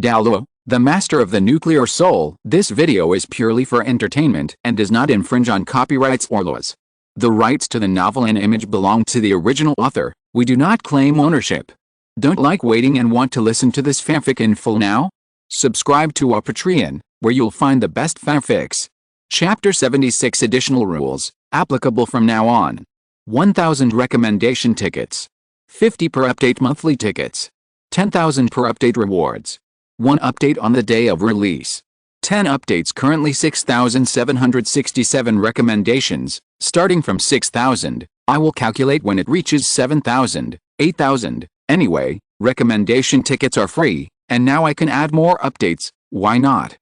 Douluo, the master of the nuclear soul. This video is purely for entertainment and does not infringe on copyrights or laws. The rights to the novel and image belong to the original author. We do not claim ownership. Don't like waiting and want to listen to this fanfic in full now? Subscribe to our Patreon, where you'll find the best fanfics. Chapter 76 Additional Rules, applicable from now on. 1,000 recommendation tickets. 50 per update monthly tickets. 10,000 per update rewards. 1 update on the day of release. 10 updates. Currently 6,767 recommendations. Starting from 6,000, I will calculate when it reaches 7,000, 8,000. Anyway, recommendation tickets are free, and now I can add more updates. Why not?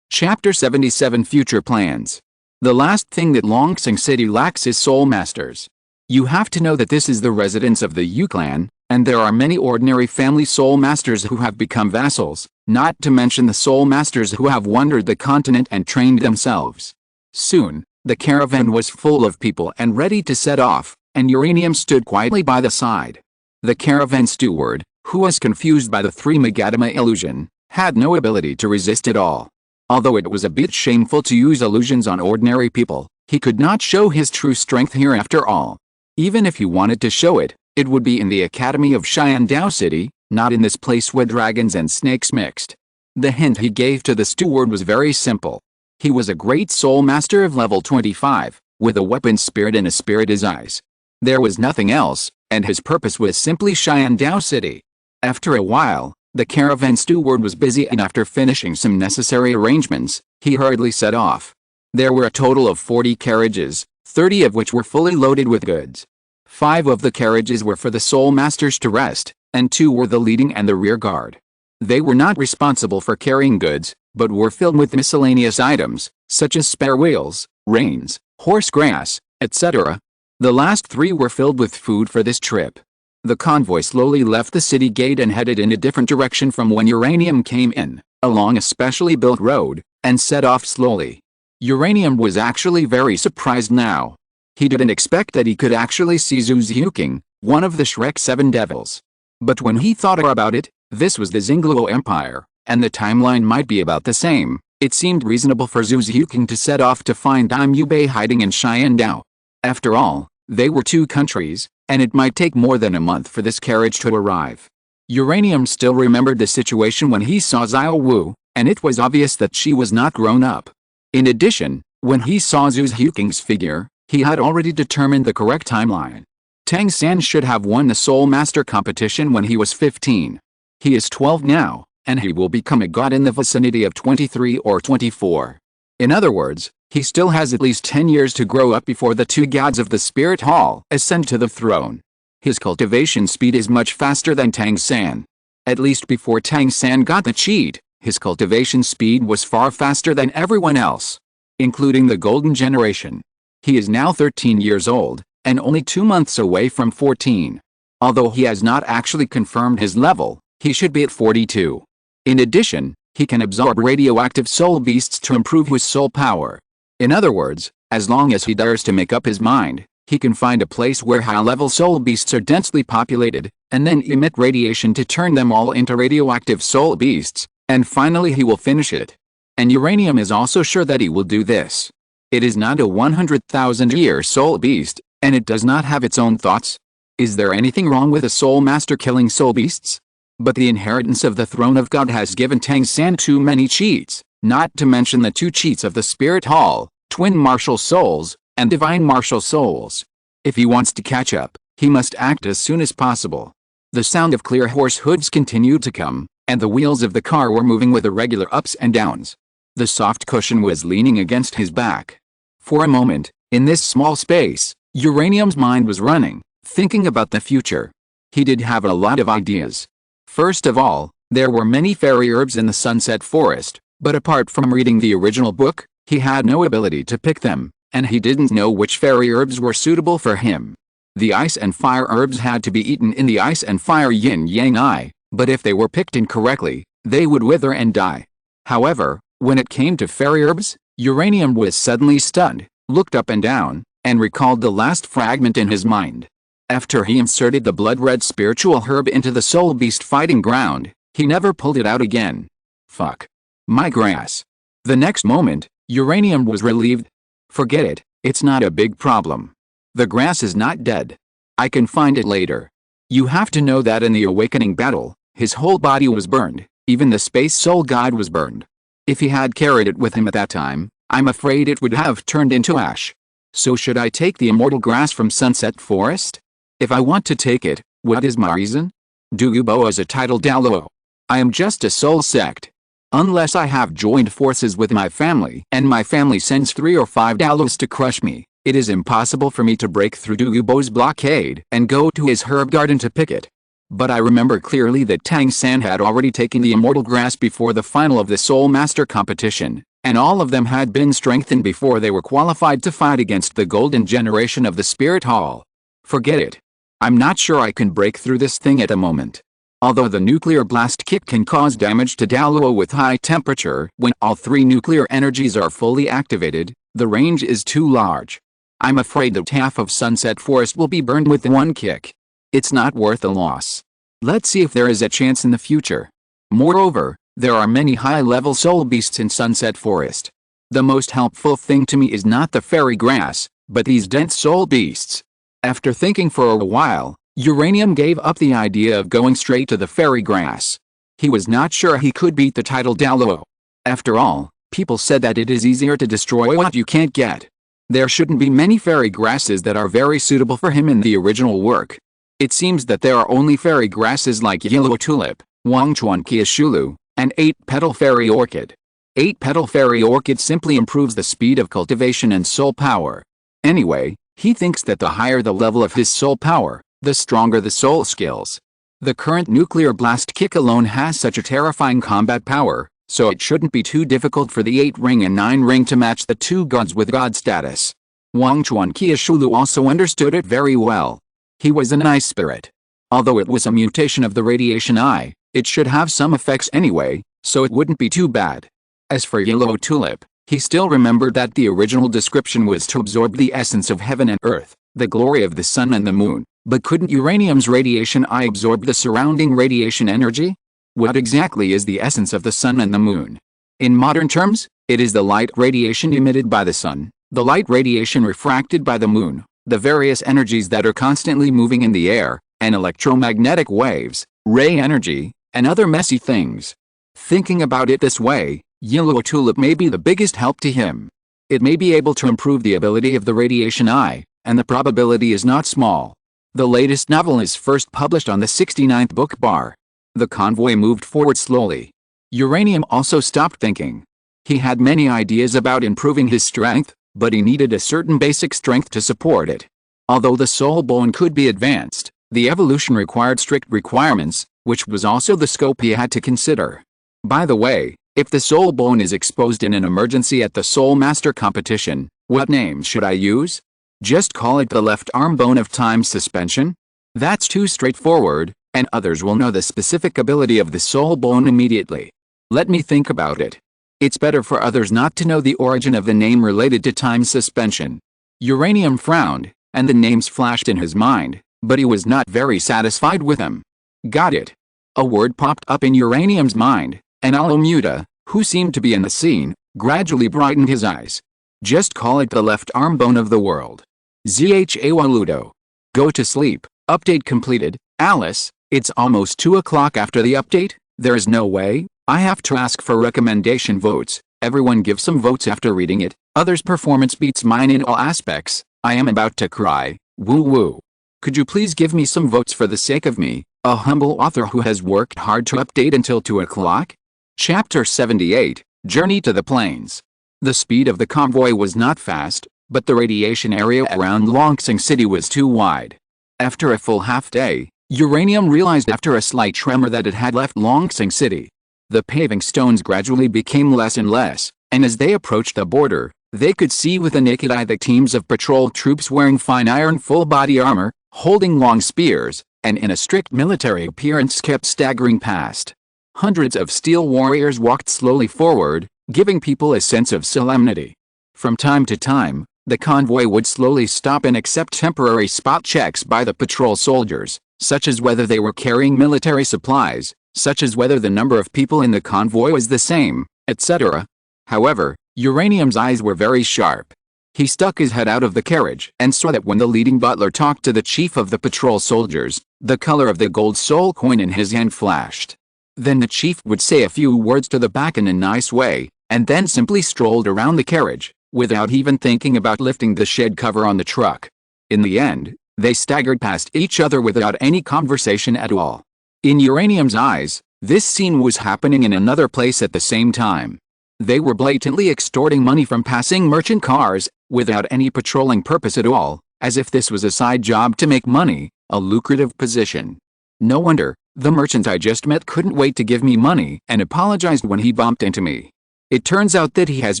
Chapter 77 Future Plans. The last thing that Longsing City lacks is soul masters. You have to know that this is the residence of the U clan, and there are many ordinary family soul masters who have become vassals, not to mention the soul masters who have wandered the continent and trained themselves. Soon, the caravan was full of people and ready to set off, and Uranium stood quietly by the side. The caravan steward, who was confused by the 3 Magatama illusion, had no ability to resist it all. Although it was a bit shameful to use illusions on ordinary people, he could not show his true strength here after all. Even if he wanted to show it, it would be in the Academy of Shandao City, not in this place where dragons and snakes mixed. The hint he gave to the steward was very simple. He was a great soul master of level 25, with a weapon spirit and a spirit as eyes. There was nothing else, and his purpose was simply Shandao City. After a while, the caravan steward was busy, and after finishing some necessary arrangements, he hurriedly set off. There were a total of 40 carriages, 30 of which were fully loaded with goods. 5 of the carriages were for the soul masters to rest, and 2 were the leading and the rear guard. They were not responsible for carrying goods, but were filled with miscellaneous items, such as spare wheels, reins, horse grass, etc. The last 3 were filled with food for this trip. The convoy slowly left the city gate and headed in a different direction from when Uranium came in, along a specially built road, and set off slowly. Uranium was actually very surprised now. He didn't expect that he could actually see Zhu Zhuking, one of the Shrek 7 devils. But when he thought about it, this was the Xingluo Empire, and the timeline might be about the same. It seemed reasonable for Zhu Zhuking to set off to find Dime Yubei hiding in Shandao. After all, they were 2 countries, and it might take more than a month for this carriage to arrive. Uranium still remembered the situation when he saw Xiao Wu, and it was obvious that she was not grown up. In addition, when he saw Zhu Zhuking's figure, he had already determined the correct timeline. Tang San should have won the Soul Master competition when he was 15. He is 12 now, and he will become a god in the vicinity of 23 or 24. In other words, he still has at least 10 years to grow up before the 2 gods of the Spirit Hall ascend to the throne. His cultivation speed is much faster than Tang San. At least before Tang San got the cheat, his cultivation speed was far faster than everyone else, including the Golden Generation. He is now 13 years old, and only 2 months away from 14. Although he has not actually confirmed his level, he should be at 42. In addition, he can absorb radioactive soul beasts to improve his soul power. In other words, as long as he dares to make up his mind, he can find a place where high-level soul beasts are densely populated, and then emit radiation to turn them all into radioactive soul beasts, and finally he will finish it. And Uranium is also sure that he will do this. It is not a 100,000-year soul beast, and it does not have its own thoughts. Is there anything wrong with a soul master killing soul beasts? But the inheritance of the throne of God has given Tang San too many cheats, not to mention the 2 cheats of the Spirit Hall, Twin Martial Souls, and Divine Martial Souls. If he wants to catch up, he must act as soon as possible. The sound of clear horse hooves continued to come, and the wheels of the car were moving with irregular ups and downs. The soft cushion was leaning against his back. For a moment, in this small space, Uranium's mind was running, thinking about the future. He did have a lot of ideas. First of all, there were many fairy herbs in the Sunset Forest, but apart from reading the original book, he had no ability to pick them, and he didn't know which fairy herbs were suitable for him. The ice and fire herbs had to be eaten in the ice and fire yin-yang eye, but if they were picked incorrectly, they would wither and die. However, when it came to fairy herbs, Uranium was suddenly stunned, looked up and down, and recalled the last fragment in his mind. After he inserted the blood-red spiritual herb into the soul beast fighting ground, He never pulled it out again. Fuck. My grass. The next moment, Uranium was relieved. Forget it, it's not a big problem. The grass is not dead. I can find it later. You have to know that in the awakening battle, his whole body was burned, even the space soul guide was burned. If he had carried it with him at that time, I'm afraid it would have turned into ash. So should I take the immortal grass from Sunset Forest? If I want to take it, what is my reason? Douluo is a title Douluo. I am just a soul sect. Unless I have joined forces with my family and my family sends 3 or 5 Douluos to crush me, it is impossible for me to break through Douluo's blockade and go to his herb garden to pick it. But I remember clearly that Tang San had already taken the immortal grass before the final of the Soul Master competition, and all of them had been strengthened before they were qualified to fight against the golden generation of the Spirit Hall. Forget it. I'm not sure I can break through this thing at the moment. Although the nuclear blast kick can cause damage to Douluo with high temperature when all 3 nuclear energies are fully activated, the range is too large. I'm afraid that half of Sunset Forest will be burned with one kick. It's not worth the loss. Let's see if there is a chance in the future. Moreover, there are many high-level soul beasts in Sunset Forest. The most helpful thing to me is not the fairy grass, but these dense soul beasts. After thinking for a while, Uranium gave up the idea of going straight to the fairy grass. He was not sure he could beat the title Douluo. After all, people said that it is easier to destroy what you can't get. There shouldn't be many fairy grasses that are very suitable for him in the original work. It seems that there are only fairy grasses like Yellow Tulip, Wangchuan Kiashulu, and 8-petal fairy orchid. 8-petal fairy orchid simply improves the speed of cultivation and soul power. Anyway, he thinks that the higher the level of his soul power, the stronger the soul skills. The current nuclear blast kick alone has such a terrifying combat power, so it shouldn't be too difficult for the 8-ring and 9-ring to match the 2 gods with god status. Wangchuan Kiashulu also understood it very well. He was a nice spirit. Although it was a mutation of the radiation eye, it should have some effects anyway, so it wouldn't be too bad. As for Yellow Tulip, he still remembered that the original description was to absorb the essence of heaven and earth, the glory of the sun and the moon, but couldn't uranium's radiation eye absorb the surrounding radiation energy? What exactly is the essence of the sun and the moon? In modern terms, it is the light radiation emitted by the sun, the light radiation refracted by the moon, the various energies that are constantly moving in the air, and electromagnetic waves, ray energy, and other messy things. Thinking about it this way, Yellow Tulip may be the biggest help to him. It may be able to improve the ability of the radiation eye, and the probability is not small. The latest novel is first published on the 69th book bar. The convoy moved forward slowly. Uranium also stopped thinking. He had many ideas about improving his strength, but he needed a certain basic strength to support it. Although the soul bone could be advanced, the evolution required strict requirements, which was also the scope he had to consider. By the way, if the soul bone is exposed in an emergency at the Soul Master competition, what name should I use? Just call it the left arm bone of time suspension? That's too straightforward, and others will know the specific ability of the soul bone immediately. Let me think about it. It's better for others not to know the origin of the name related to time suspension. Uranium frowned, and the names flashed in his mind, but he was not very satisfied with them. Got it. A word popped up in Uranium's mind, and Alamuta, who seemed to be in the scene, gradually brightened his eyes. Just call it the left arm bone of the world. Zha Waludo. Go to sleep. Update completed. Alice, it's almost 2 o'clock after the update? There's no way. I have to ask for recommendation votes. Everyone give some votes after reading it. Others' performance beats mine in all aspects. I am about to cry. Woo woo. Could you please give me some votes for the sake of me, a humble author who has worked hard to update until 2 o'clock? Chapter 78, Journey to the Plains. The speed of the convoy was not fast, but the radiation area around Longsing City was too wide. After a full half day, Uranium realized after a slight tremor that it had left Longsing City. The paving stones gradually became less and less, and as they approached the border, they could see with the naked eye the teams of patrol troops wearing fine iron full-body armor, holding long spears, and in a strict military appearance kept staggering past. Hundreds of steel warriors walked slowly forward, giving people a sense of solemnity. From time to time, the convoy would slowly stop and accept temporary spot checks by the patrol soldiers, such as whether they were carrying military supplies, such as whether the number of people in the convoy was the same, etc. However, Uranium's eyes were very sharp. He stuck his head out of the carriage and saw that when the leading butler talked to the chief of the patrol soldiers, the color of the gold soul coin in his hand flashed. Then the chief would say a few words to the back in a nice way, and then simply strolled around the carriage, without even thinking about lifting the shed cover on the truck. In the end, they staggered past each other without any conversation at all. In Uranium's eyes, this scene was happening in another place at the same time. They were blatantly extorting money from passing merchant cars, without any patrolling purpose at all, as if this was a side job to make money, a lucrative position. No wonder, the merchant I just met couldn't wait to give me money and apologized when he bumped into me. It turns out that he has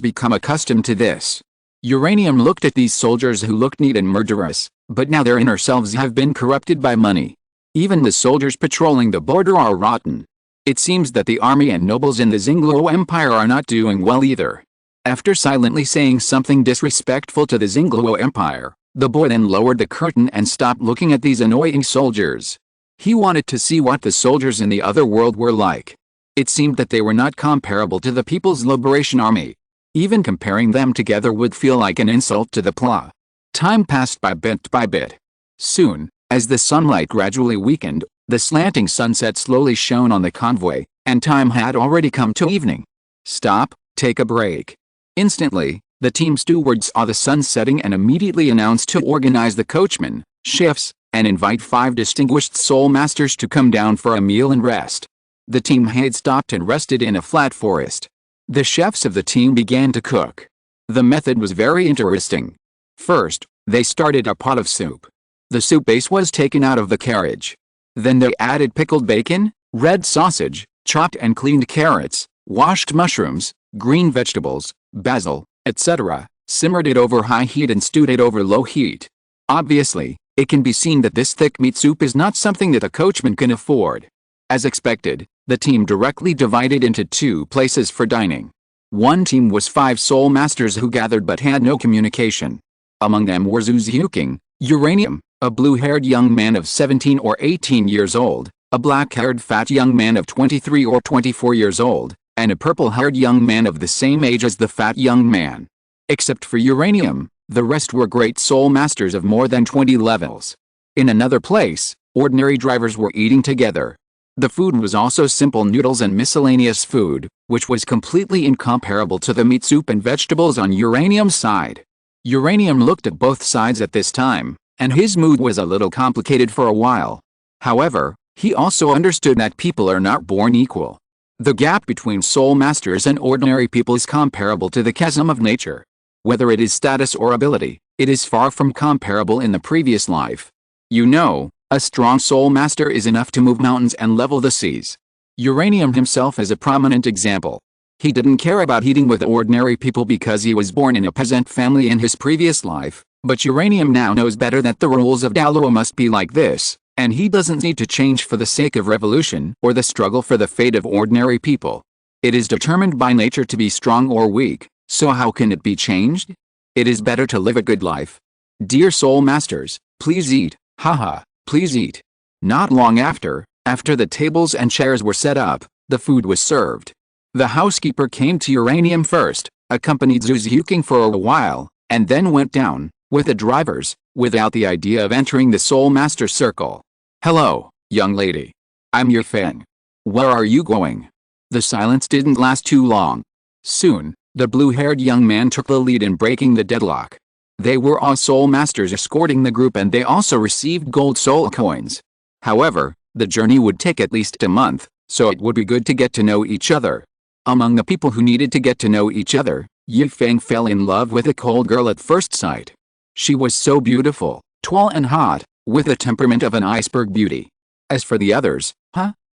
become accustomed to this. Uranium looked at these soldiers who looked neat and murderous, but now their inner selves have been corrupted by money. Even the soldiers patrolling the border are rotten. It seems that the army and nobles in the Xingluo Empire are not doing well either. After silently saying something disrespectful to the Xingluo Empire, the boy then lowered the curtain and stopped looking at these annoying soldiers. He wanted to see what the soldiers in the other world were like. It seemed that they were not comparable to the People's Liberation Army. Even comparing them together would feel like an insult to the PLA. Time passed by bit. Soon, as the sunlight gradually weakened, the slanting sunset slowly shone on the convoy, and time had already come to evening. Stop, take a break. Instantly, the team steward saw the sun setting and immediately announced to organize the coachmen, shifts, and invite 5 distinguished soul masters to come down for a meal and rest. The team had stopped and rested in a flat forest. The chefs of the team began to cook. The method was very interesting. First, they started a pot of soup. The soup base was taken out of the carriage. Then they added pickled bacon, red sausage, chopped and cleaned carrots, washed mushrooms, green vegetables, basil, etc., simmered it over high heat and stewed it over low heat. Obviously, it can be seen that this thick meat soup is not something that a coachman can afford. As expected, the team directly divided into 2 places for dining. One team was 5 soul masters who gathered but had no communication. Among them were Zhu Uranium, a blue-haired young man of 17 or 18 years old, a black-haired fat young man of 23 or 24 years old, and a purple-haired young man of the same age as the fat young man. Except for Uranium, the rest were great soul masters of more than 20 levels. In another place, ordinary drivers were eating together. The food was also simple noodles and miscellaneous food, which was completely incomparable to the meat soup and vegetables on Uranium's side. Uranium looked at both sides at this time, and his mood was a little complicated for a while. However, he also understood that people are not born equal. The gap between soul masters and ordinary people is comparable to the chasm of nature. Whether it is status or ability, it is far from comparable in the previous life. You know, a strong soul master is enough to move mountains and level the seas. Uranium himself is a prominent example. He didn't care about eating with ordinary people because he was born in a peasant family in his previous life, but Uranium now knows better that the rules of Douluo must be like this, and he doesn't need to change for the sake of revolution or the struggle for the fate of ordinary people. It is determined by nature to be strong or weak, so how can it be changed? It is better to live a good life. Dear soul masters, please eat, haha, please eat. Not long after the tables and chairs were set up, the food was served. The housekeeper came to Uranium first, accompanied Zhu for a while, and then went down, with the drivers, without the idea of entering the soul master circle. Hello, young lady. I'm Yifeng. Where are you going? The silence didn't last too long. Soon, the blue-haired young man took the lead in breaking the deadlock. They were all soul masters escorting the group and they also received gold soul coins. However, the journey would take at least a month, so it would be good to get to know each other. Among the people who needed to get to know each other, Yifeng fell in love with a cold girl at first sight. She was so beautiful, tall and hot, with the temperament of an iceberg beauty. As for the others,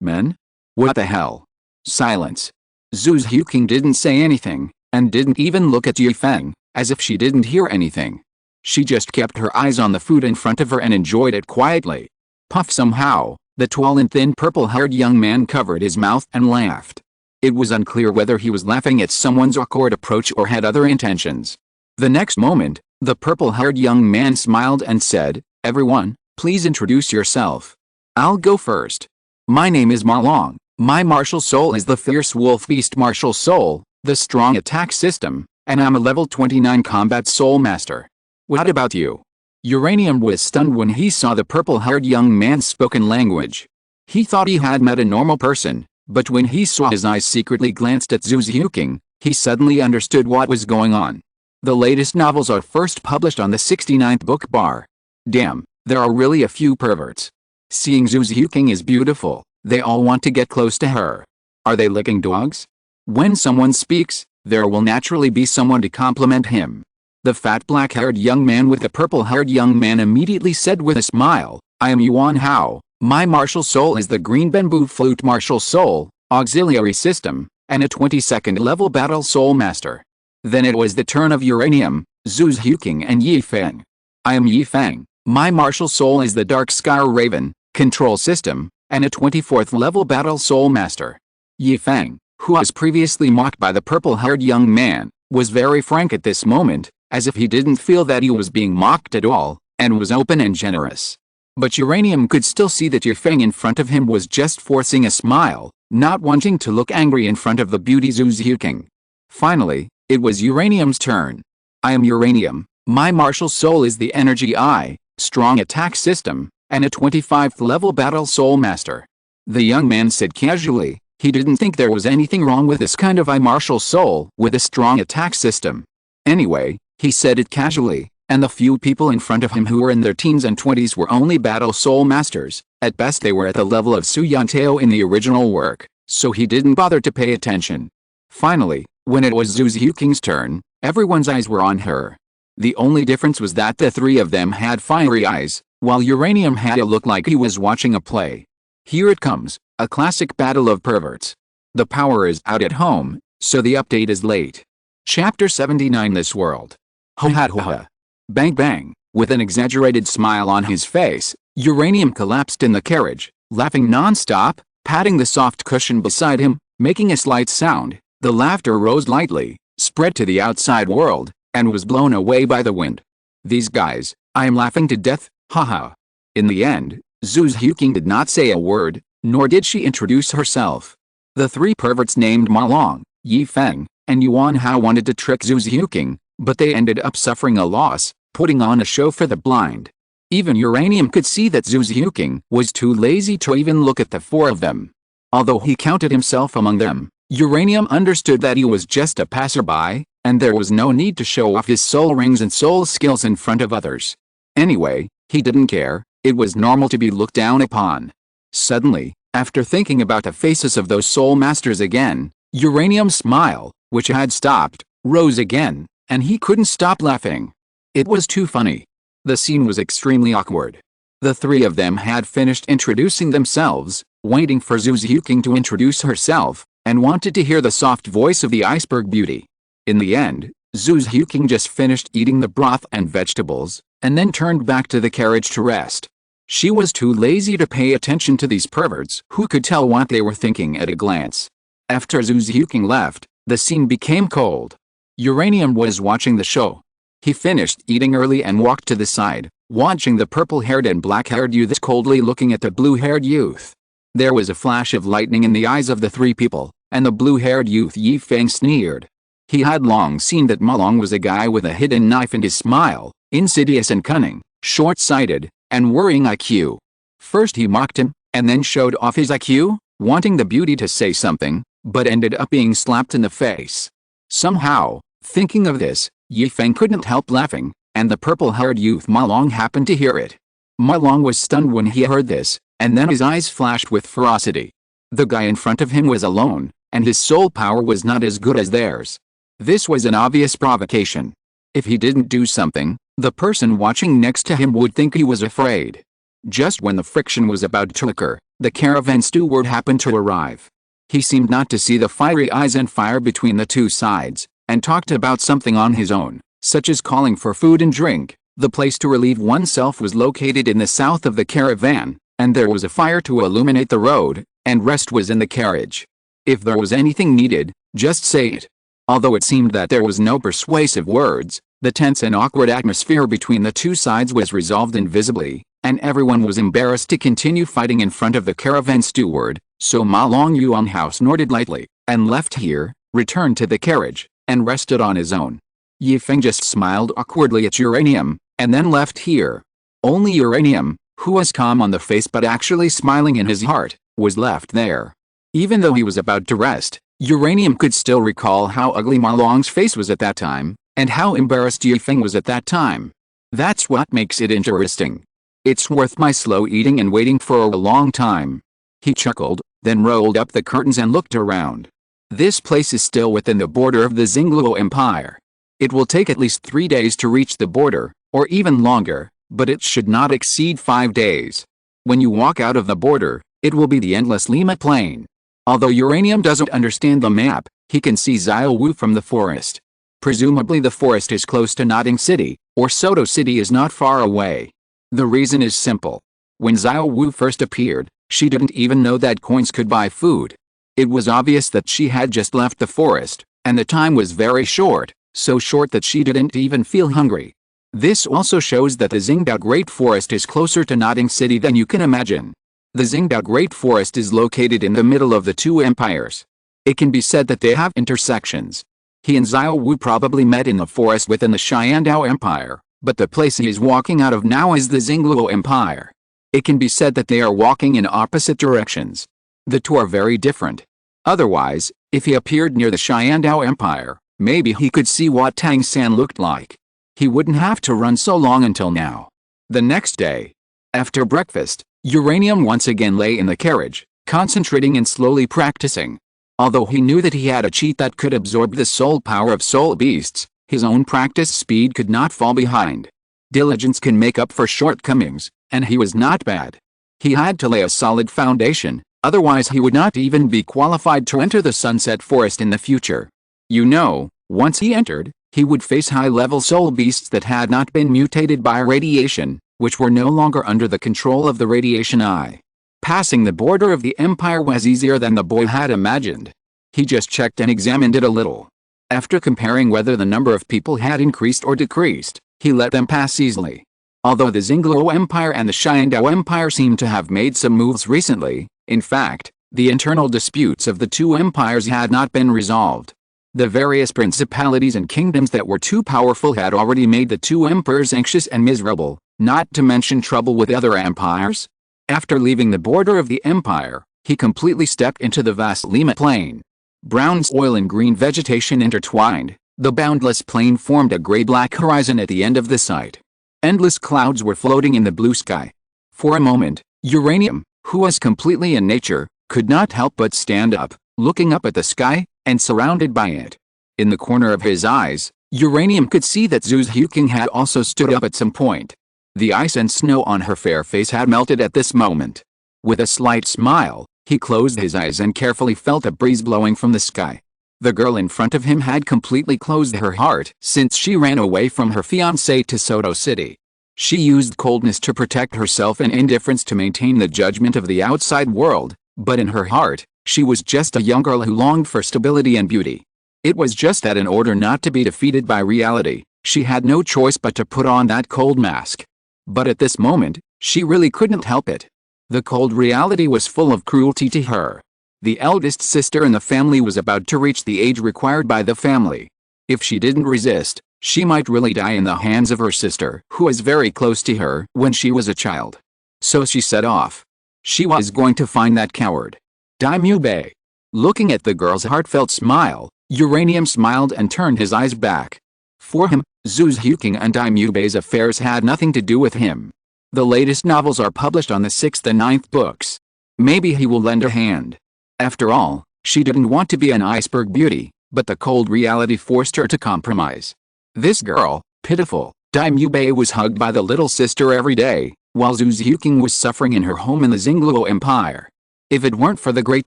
men? What the hell? Silence. Zhu didn't say anything, and didn't even look at Yifeng, as if she didn't hear anything. She just kept her eyes on the food in front of her and enjoyed it quietly. Puff somehow, the tall and thin purple-haired young man covered his mouth and laughed. It was unclear whether he was laughing at someone's awkward approach or had other intentions. The next moment, the purple-haired young man smiled and said, "Everyone, please introduce yourself. I'll go first. My name is Marlong, My martial soul is the fierce wolf beast martial soul, the strong attack system, and I'm a level 29 combat soul master. What about you? Uranium was stunned when he saw the purple-haired young man's spoken language. He thought he had met a normal person, but when he saw his eyes secretly glanced at Zhu Xiuqing, he suddenly understood what was going on. The latest novels are first published on the 69th book bar. Damn, there are really a few perverts. Seeing Zhu Xiuqing is beautiful, they all want to get close to her. Are they licking dogs? When someone speaks, there will naturally be someone to compliment him. The fat black-haired young man with the purple-haired young man immediately said with a smile, I am Yuan Hao, my martial soul is the green bamboo flute martial soul, auxiliary system, and a 22nd level battle soul master. Then it was the turn of Uranium, Zhu Xiuqing and Yi Feng. I am Yi Feng, my martial soul is the dark sky raven, control system, and a 24th level battle soul master. Yi Feng, who was previously mocked by the purple-haired young man, was very frank at this moment, as if he didn't feel that he was being mocked at all, and was open and generous. But Uranium could still see that Yi Feng in front of him was just forcing a smile, not wanting to look angry in front of the beauty Zhu Xiuqing. Finally, it was Uranium's turn. I am Uranium, my martial soul is the energy eye, strong attack system, and a 25th level battle soul master. The young man said casually, he didn't think there was anything wrong with this kind of eye martial soul with a strong attack system. Anyway, he said it casually, and the few people in front of him who were in their teens and 20s were only battle soul masters. At best they were at the level of Su Yantao in the original work, so he didn't bother to pay attention. Finally, when it was Zhu Xiuqing's turn, everyone's eyes were on her. The only difference was that the three of them had fiery eyes, while Uranium had a look like he was watching a play. Here it comes, a classic battle of perverts. The power is out at home, so the update is late. Chapter 79 This World. Ho ha ho ha. Bang bang, with an exaggerated smile on his face, Uranium collapsed in the carriage, laughing non-stop, patting the soft cushion beside him, making a slight sound. The laughter rose lightly, spread to the outside world, and was blown away by the wind. These guys, I am laughing to death, haha. In the end, Zhu Xiuqing did not say a word, nor did she introduce herself. The three perverts named Ma Long, Yi Feng, and Yuan Hao wanted to trick Zhu Xiuqing, but they ended up suffering a loss, putting on a show for the blind. Even Uranium could see that Zhu Xiuqing was too lazy to even look at the four of them. Although he counted himself among them, Uranium understood that he was just a passerby, and there was no need to show off his soul rings and soul skills in front of others. Anyway, he didn't care, it was normal to be looked down upon. Suddenly, after thinking about the faces of those soul masters again, Uranium's smile, which had stopped, rose again, and he couldn't stop laughing. It was too funny. The scene was extremely awkward. The three of them had finished introducing themselves, waiting for Zhu Xiuqing to introduce herself, and wanted to hear the soft voice of the iceberg beauty. In the end, Zhu Xiuqing just finished eating the broth and vegetables, and then turned back to the carriage to rest. She was too lazy to pay attention to these perverts who could tell what they were thinking at a glance. After Zhu Xiuqing left, the scene became cold. Uranium was watching the show. He finished eating early and walked to the side, watching the purple-haired and black-haired youths coldly looking at the blue-haired youth. There was a flash of lightning in the eyes of the three people, and the blue-haired youth Yi Feng sneered. He had long seen that Ma Long was a guy with a hidden knife in his smile, insidious and cunning, short-sighted, and worrying IQ. First he mocked him, and then showed off his IQ, wanting the beauty to say something, but ended up being slapped in the face. Somehow, thinking of this, Yi Feng couldn't help laughing, and the purple-haired youth Ma Long happened to hear it. Ma Long was stunned when he heard this, and then his eyes flashed with ferocity. The guy in front of him was alone, and his soul power was not as good as theirs. This was an obvious provocation. If he didn't do something, the person watching next to him would think he was afraid. Just when the friction was about to occur, the caravan steward happened to arrive. He seemed not to see the fiery eyes and fire between the two sides, and talked about something on his own, such as calling for food and drink. The place to relieve oneself was located in the south of the caravan, and there was a fire to illuminate the road, and rest was in the carriage. If there was anything needed, just say it. Although it seemed that there was no persuasive words, the tense and awkward atmosphere between the two sides was resolved invisibly, and everyone was embarrassed to continue fighting in front of the caravan steward, So Ma Long Yuanhao snorted lightly, and left here, returned to the carriage, and rested on his own. Yifeng just smiled awkwardly at Uranium, and then left here. Only Uranium, who was calm on the face but actually smiling in his heart, was left there. Even though he was about to rest, Uranium could still recall how ugly Ma Long's face was at that time, and how embarrassed Yifeng was at that time. That's what makes it interesting. It's worth my slow eating and waiting for a long time. He chuckled, then rolled up the curtains and looked around. This place is still within the border of the Xingluo Empire. It will take at least 3 days to reach the border, or even longer, but it should not exceed 5 days. When you walk out of the border, it will be the endless Lima Plain. Although Uranium doesn't understand the map, he can see Xiaowu from the forest. Presumably the forest is close to Notting City, or Soto City is not far away. The reason is simple. When Xiaowu first appeared, she didn't even know that coins could buy food. It was obvious that she had just left the forest, and the time was very short, so short that she didn't even feel hungry. This also shows that the Xingdao Great Forest is closer to Notting City than you can imagine. The Xingdao Great Forest is located in the middle of the two empires. It can be said that they have intersections. He and Xiaowu probably met in the forest within the Xiandao Empire, but the place he is walking out of now is the Xingluo Empire. It can be said that they are walking in opposite directions. The two are very different. Otherwise, if he appeared near the Xiandao Empire, maybe he could see what Tang San looked like. He wouldn't have to run so long until now. The next day, after breakfast, Uranium once again lay in the carriage, concentrating and slowly practicing. Although he knew that he had a cheat that could absorb the soul power of soul beasts, his own practice speed could not fall behind. Diligence can make up for shortcomings, and he was not bad. He had to lay a solid foundation, otherwise he would not even be qualified to enter the Sunset Forest in the future. You know, once he entered, he would face high-level soul beasts that had not been mutated by radiation, which were no longer under the control of the radiation eye. Passing the border of the empire was easier than the boy had imagined. He just checked and examined it a little. After comparing whether the number of people had increased or decreased, he let them pass easily. Although the Xingluo Empire and the Xiandao Empire seem to have made some moves recently, in fact, the internal disputes of the two empires had not been resolved. The various principalities and kingdoms that were too powerful had already made the two emperors anxious and miserable, not to mention trouble with other empires. After leaving the border of the empire, he completely stepped into the vast Lima Plain. Brown soil and green vegetation intertwined, the boundless plain formed a gray-black horizon at the end of the sight. Endless clouds were floating in the blue sky. For a moment, Uranium, who was completely in nature, could not help but stand up, looking up at the sky, and surrounded by it. In the corner of his eyes, Uranium could see that Zhu Huqing had also stood up at some point. The ice and snow on her fair face had melted at this moment. With a slight smile, he closed his eyes and carefully felt a breeze blowing from the sky. The girl in front of him had completely closed her heart since she ran away from her fiancé to Soto City. She used coldness to protect herself and indifference to maintain the judgment of the outside world, but in her heart, she was just a young girl who longed for stability and beauty. It was just that in order not to be defeated by reality, she had no choice but to put on that cold mask. But at this moment, she really couldn't help it. The cold reality was full of cruelty to her. The eldest sister in the family was about to reach the age required by the family. If she didn't resist, she might really die in the hands of her sister, who was very close to her when she was a child. So she set off. She was going to find that coward. Daimyo Bei. Looking at the girl's heartfelt smile, Uranium smiled and turned his eyes back. For him, Zhu Huqing and Daimyo Bei's affairs had nothing to do with him. The latest novels are published on the 6th and 9th books. Maybe he will lend a hand. After all, she didn't want to be an iceberg beauty, but the cold reality forced her to compromise. This girl, pitiful, Daimyo Bei was hugged by the little sister every day, while Zhu Huqing was suffering in her home in the Xingluo Empire. If it weren't for the great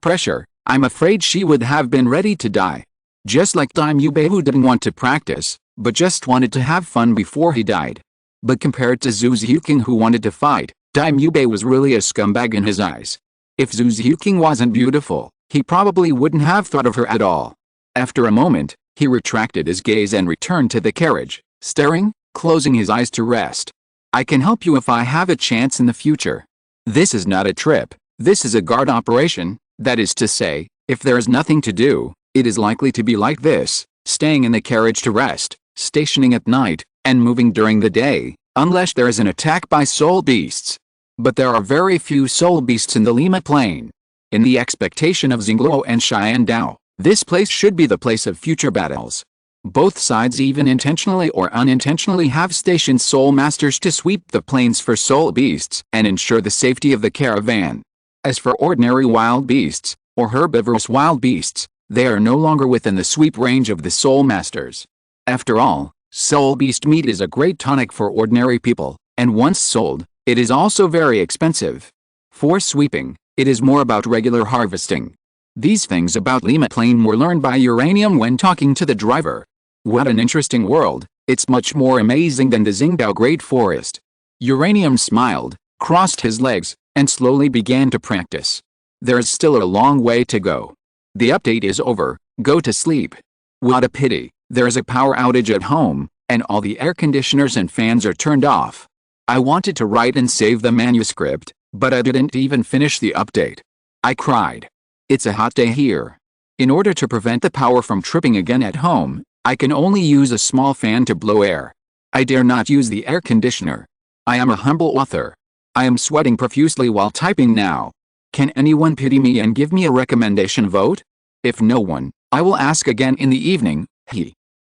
pressure, I'm afraid she would have been ready to die. Just like Daimyo Bei, who didn't want to practice, but just wanted to have fun before he died. But compared to Zhu Huqing, who wanted to fight, Daimyo Bei was really a scumbag in his eyes. If Zhu Huqing wasn't beautiful, he probably wouldn't have thought of her at all. After a moment, he retracted his gaze and returned to the carriage, staring, closing his eyes to rest. I can help you if I have a chance in the future. This is not a trip, this is a guard operation, That is to say, if there is nothing to do, it is likely to be like this, staying in the carriage to rest, stationing at night, and moving during the day, unless there is an attack by soul beasts. But there are very few soul beasts in the Lima Plain. In the expectation of Xingluo and Xiandao, this place should be the place of future battles. Both sides even intentionally or unintentionally have stationed soul masters to sweep the plains for soul beasts and ensure the safety of the caravan. As for ordinary wild beasts, or herbivorous wild beasts, they are no longer within the sweep range of the soul masters. After all, soul beast meat is a great tonic for ordinary people, and once sold, it is also very expensive. For sweeping, it is more about regular harvesting. These things about Lima Plain were learned by Uranium when talking to the driver. What an interesting world, it's much more amazing than the Xingdao Great Forest. Uranium smiled, crossed his legs, and slowly began to practice. There is still a long way to go. The update is over, go to sleep. What a pity, there is a power outage at home, and all the air conditioners and fans are turned off. I wanted to write and save the manuscript, but I didn't even finish the update. I cried. It's a hot day here. In order to prevent the power from tripping again at home, I can only use a small fan to blow air. I dare not use the air conditioner. I am a humble author. I am sweating profusely while typing now. Can anyone pity me and give me a recommendation vote? If no one, I will ask again in the evening.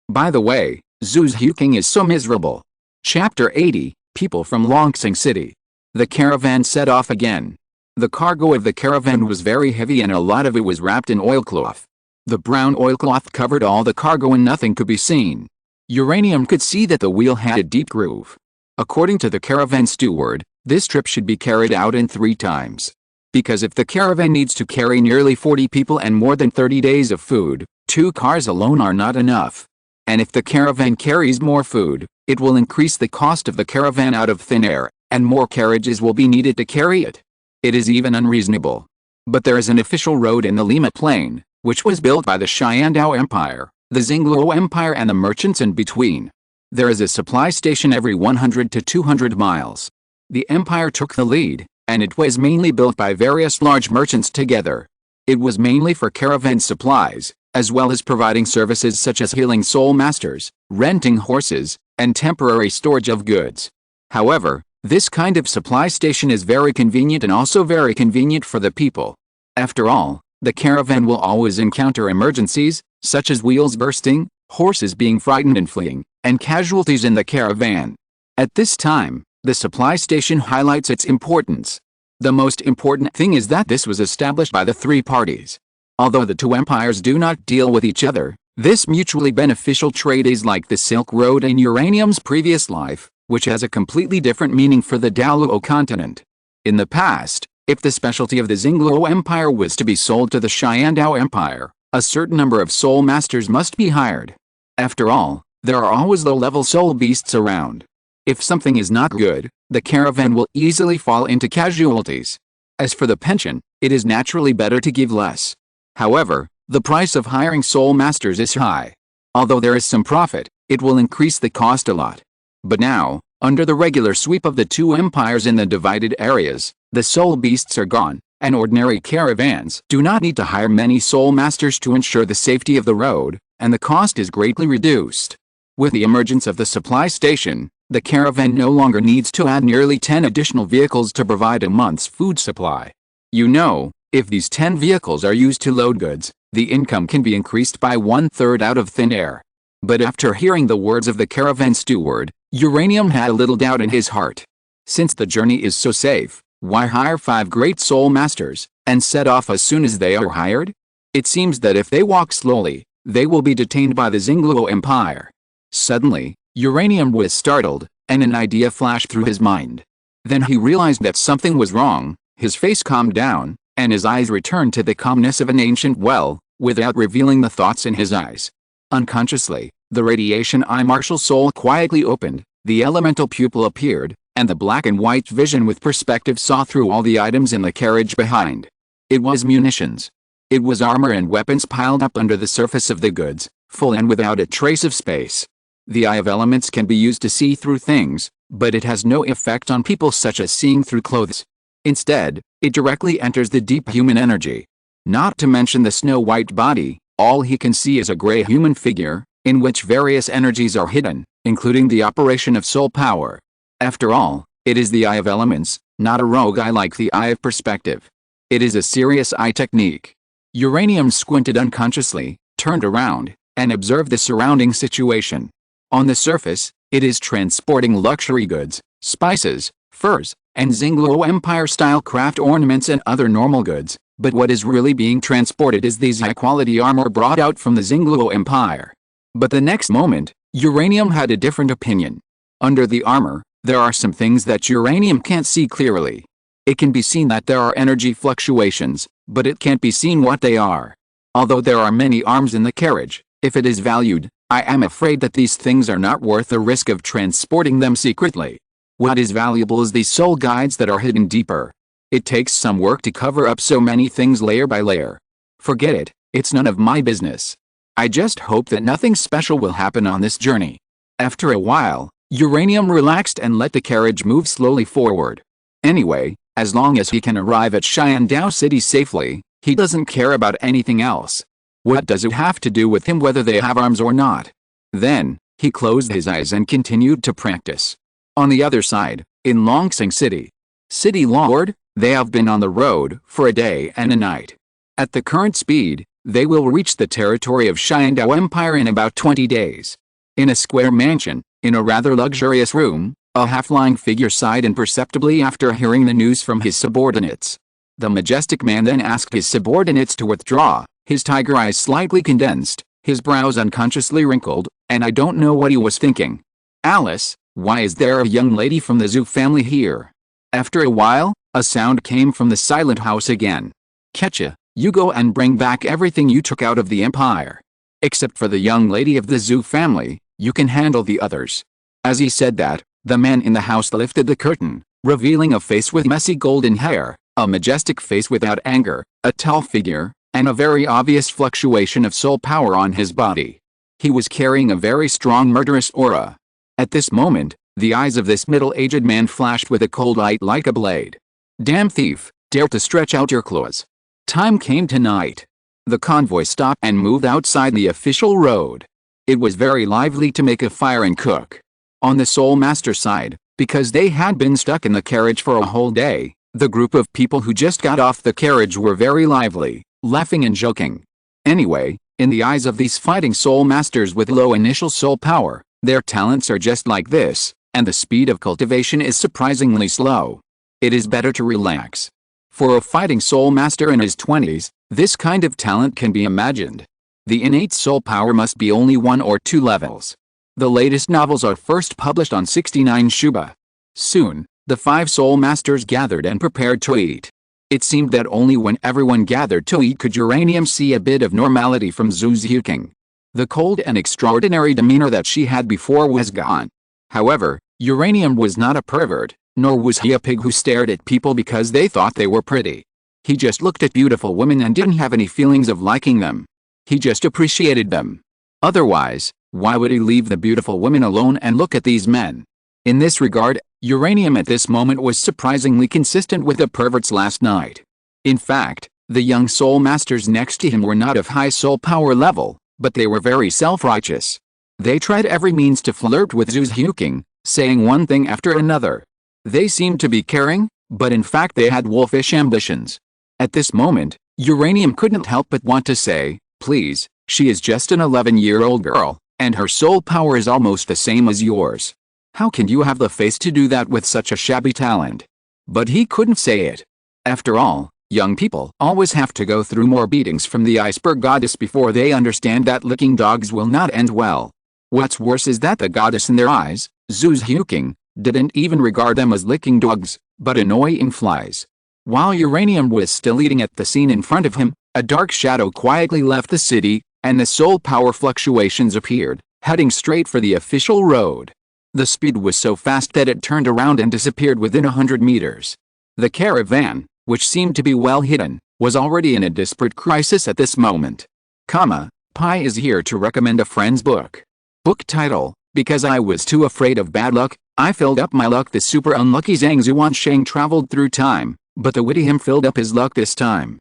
By the way, Zhu's Huking is so miserable. Chapter 80, People from Longsing City. The caravan set off again. The cargo of the caravan was very heavy and a lot of it was wrapped in oilcloth. The brown oilcloth covered all the cargo and nothing could be seen. Uranium could see that the wheel had a deep groove. According to the caravan steward, this trip should be carried out in 3 times. Because if the caravan needs to carry nearly 40 people and more than 30 days of food, 2 cars alone are not enough. And if the caravan carries more food, it will increase the cost of the caravan out of thin air, and more carriages will be needed to carry it. It is even unreasonable. But there is an official road in the Lima Plain, which was built by the Xiandao Empire, the Xingluo Empire and the merchants in between. There is a supply station every 100 to 200 miles. The empire took the lead, and it was mainly built by various large merchants together. It was mainly for caravan supplies, as well as providing services such as healing soul masters, renting horses, and temporary storage of goods. However, this kind of supply station is very convenient and also very convenient for the people. After all, the caravan will always encounter emergencies, such as wheels bursting, horses being frightened and fleeing, and casualties in the caravan. At this time, the supply station highlights its importance. The most important thing is that this was established by the 3 parties. Although the 2 empires do not deal with each other, this mutually beneficial trade is like the Silk Road in Uranium's previous life, which has a completely different meaning for the Douluo Continent. In the past, if the specialty of the Xingluo Empire was to be sold to the Xiandao Empire, a certain number of soul masters must be hired. After all, there are always low-level soul beasts around. If something is not good, the caravan will easily fall into casualties. As for the pension, it is naturally better to give less. However, the price of hiring soul masters is high. Although there is some profit, it will increase the cost a lot. But now, under the regular sweep of the 2 empires in the divided areas, the soul beasts are gone, and ordinary caravans do not need to hire many soul masters to ensure the safety of the road, and the cost is greatly reduced. With the emergence of the supply station, the caravan no longer needs to add nearly 10 additional vehicles to provide a month's food supply. You know, if these 10 vehicles are used to load goods, the income can be increased by 1/3 out of thin air. But after hearing the words of the caravan steward, Uranium had a little doubt in his heart. Since the journey is so safe, why hire 5 great soul masters, and set off as soon as they are hired? It seems that if they walk slowly, they will be detained by the Xingluo Empire. Suddenly, Uranium was startled, and an idea flashed through his mind. Then he realized that something was wrong, his face calmed down, and his eyes returned to the calmness of an ancient well, without revealing the thoughts in his eyes. Unconsciously, the radiation eye martial soul quietly opened, the elemental pupil appeared, and the black and white vision with perspective saw through all the items in the carriage behind. It was munitions. It was armor and weapons piled up under the surface of the goods, full and without a trace of space. The eye of elements can be used to see through things, but it has no effect on people such as seeing through clothes. Instead, it directly enters the deep human energy. Not to mention the snow-white body, all he can see is a gray human figure, in which various energies are hidden, including the operation of soul power. After all, it is the eye of elements, not a rogue eye like the eye of perspective. It is a serious eye technique. Uranium squinted unconsciously, turned around, and observed the surrounding situation. On the surface, it is transporting luxury goods, spices, furs, and Zingluo Empire-style craft ornaments and other normal goods, but what is really being transported is these high-quality armor brought out from the Zingluo Empire. But the next moment, Uranium had a different opinion. Under the armor, there are some things that Uranium can't see clearly. It can be seen that there are energy fluctuations, but it can't be seen what they are. Although there are many arms in the carriage, if it is valued, I am afraid that these things are not worth the risk of transporting them secretly. What is valuable is these soul guides that are hidden deeper. It takes some work to cover up so many things layer by layer. Forget it, it's none of my business. I just hope that nothing special will happen on this journey. After a while, Uranium relaxed and let the carriage move slowly forward. Anyway, as long as he can arrive at Shandao City safely, he doesn't care about anything else. What does it have to do with him whether they have arms or not? Then, he closed his eyes and continued to practice. On the other side, in Longsing City. City Lord, they have been on the road for a day and a night. At the current speed, they will reach the territory of Shandao Empire in about 20 days. In a square mansion, in a rather luxurious room, a half-lying figure sighed imperceptibly after hearing the news from his subordinates. The majestic man then asked his subordinates to withdraw, his tiger eyes slightly condensed, his brows unconsciously wrinkled, and I don't know what he was thinking. Alice, why is there a young lady from the Zhou family here? After a while, a sound came from the silent house again. Ketcha, you go and bring back everything you took out of the empire. Except for the young lady of the Zhou family, you can handle the others. As he said that, the man in the house lifted the curtain, revealing a face with messy golden hair, a majestic face without anger, a tall figure, and a very obvious fluctuation of soul power on his body. He was carrying a very strong murderous aura. At this moment, the eyes of this middle-aged man flashed with a cold light like a blade. Damn thief, dare to stretch out your claws. Time came tonight. The convoy stopped and moved outside the official road. It was very lively to make a fire and cook. On the Soul Master side, because they had been stuck in the carriage for a whole day, the group of people who just got off the carriage were very lively, laughing and joking. Anyway, in the eyes of these fighting Soul Masters with low initial soul power, their talents are just like this, and the speed of cultivation is surprisingly slow. It is better to relax. For a fighting Soul Master in his 20s, this kind of talent can be imagined. The innate soul power must be only 1 or 2 levels. The latest novels are first published on 69 Shuba. Soon, the 5 Soul Masters gathered and prepared to eat. It seemed that only when everyone gathered to eat could Uranium see a bit of normality from Zhu Zhuking. The cold and extraordinary demeanor that she had before was gone. However, Uranium was not a pervert, nor was he a pig who stared at people because they thought they were pretty. He just looked at beautiful women and didn't have any feelings of liking them. He just appreciated them. Otherwise, why would he leave the beautiful women alone and look at these men? In this regard, Uranium at this moment was surprisingly consistent with the perverts last night. In fact, the young soul masters next to him were not of high soul power level, but they were very self-righteous. They tried every means to flirt with Zhu Zhuking, saying one thing after another. They seemed to be caring, but in fact they had wolfish ambitions. At this moment, Uranium couldn't help but want to say, please, she is just an 11-year-old girl, and her soul power is almost the same as yours. How can you have the face to do that with such a shabby talent? But he couldn't say it. After all, young people always have to go through more beatings from the iceberg goddess before they understand that licking dogs will not end well. What's worse is that the goddess in their eyes, Zhu Zhuking, didn't even regard them as licking dogs, but annoying flies. While Uranium was still eating at the scene in front of him, a dark shadow quietly left the city, and the soul power fluctuations appeared, heading straight for the official road. The speed was so fast that it turned around and disappeared within 100 meters. The caravan, which seemed to be well hidden, was already in a desperate crisis at this moment. Pi is here to recommend a friend's book. Book title, Because I Was Too Afraid of Bad Luck, I Filled Up My Luck. The super unlucky Zhang Zuansheng traveled through time, but the witty him filled up his luck this time.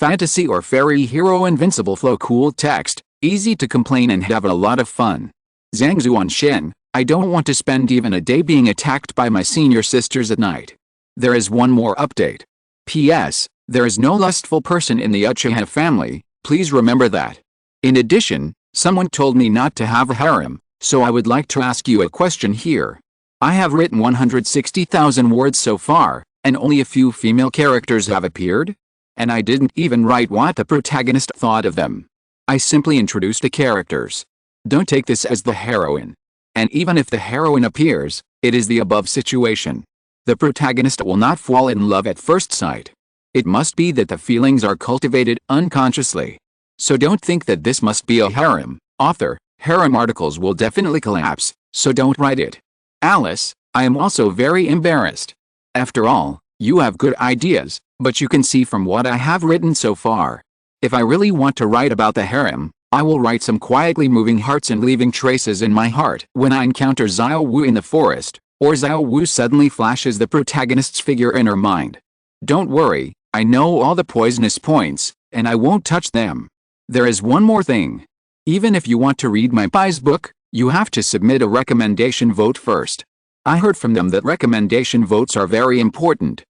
Fantasy or fairy hero invincible flow cool text, easy to complain and have a lot of fun. Zhangzuan Shen, I don't want to spend even a day being attacked by my senior sisters at night. There is one more update. P.S. There is no lustful person in the Uchiha family, please remember that. In addition, someone told me not to have a harem, so I would like to ask you a question here. I have written 160,000 words so far, and only a few female characters have appeared? And I didn't even write what the protagonist thought of them. I simply introduced the characters. Don't take this as the heroine. And even if the heroine appears, it is the above situation. The protagonist will not fall in love at first sight. It must be that the feelings are cultivated unconsciously. So don't think that this must be a harem. Author, harem articles will definitely collapse, so don't write it. Alice, I am also very embarrassed. After all, you have good ideas, but you can see from what I have written so far. If I really want to write about the harem, I will write some quietly moving hearts and leaving traces in my heart when I encounter Xiao Wu in the forest, or Xiao Wu suddenly flashes the protagonist's figure in her mind. Don't worry, I know all the poisonous points, and I won't touch them. There is one more thing. Even if you want to read my Pai's book, you have to submit a recommendation vote first. I heard from them that recommendation votes are very important.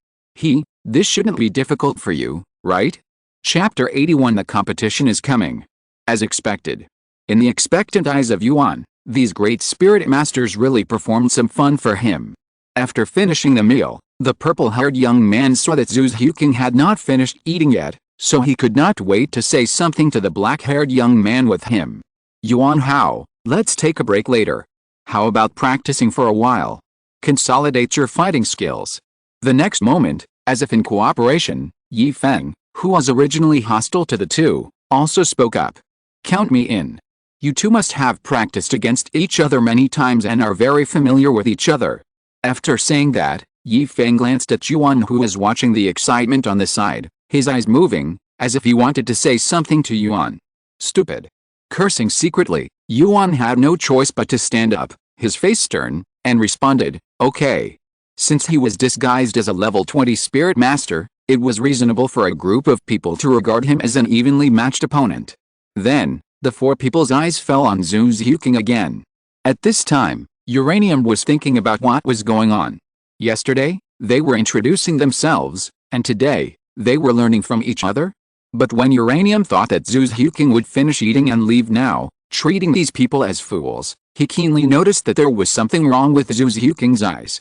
This shouldn't be difficult for you, right? Chapter 81. The competition is coming. As expected. In the expectant eyes of Yuan, these great spirit masters really performed some fun for him. After finishing the meal, the purple-haired young man saw that Zhu's Huking had not finished eating yet, so he could not wait to say something to the black-haired young man with him. Yuan Hao, let's take a break later. How about practicing for a while? Consolidate your fighting skills. The next moment, as if in cooperation, Yi Feng, who was originally hostile to the two, also spoke up. Count me in. You two must have practiced against each other many times and are very familiar with each other. After saying that, Yi Feng glanced at Yuan, who was watching the excitement on the side, his eyes moving, as if he wanted to say something to Yuan. Stupid. Cursing secretly, Yuan had no choice but to stand up, his face stern, and responded, okay. Since he was disguised as a level 20 spirit master, it was reasonable for a group of people to regard him as an evenly matched opponent. Then, the four people's eyes fell on Zhu's Huking again. At this time, Uranium was thinking about what was going on. Yesterday, they were introducing themselves, and today, they were learning from each other? But when Uranium thought that Zhu's Huking would finish eating and leave now, treating these people as fools, he keenly noticed that there was something wrong with Zhu's Huking's eyes.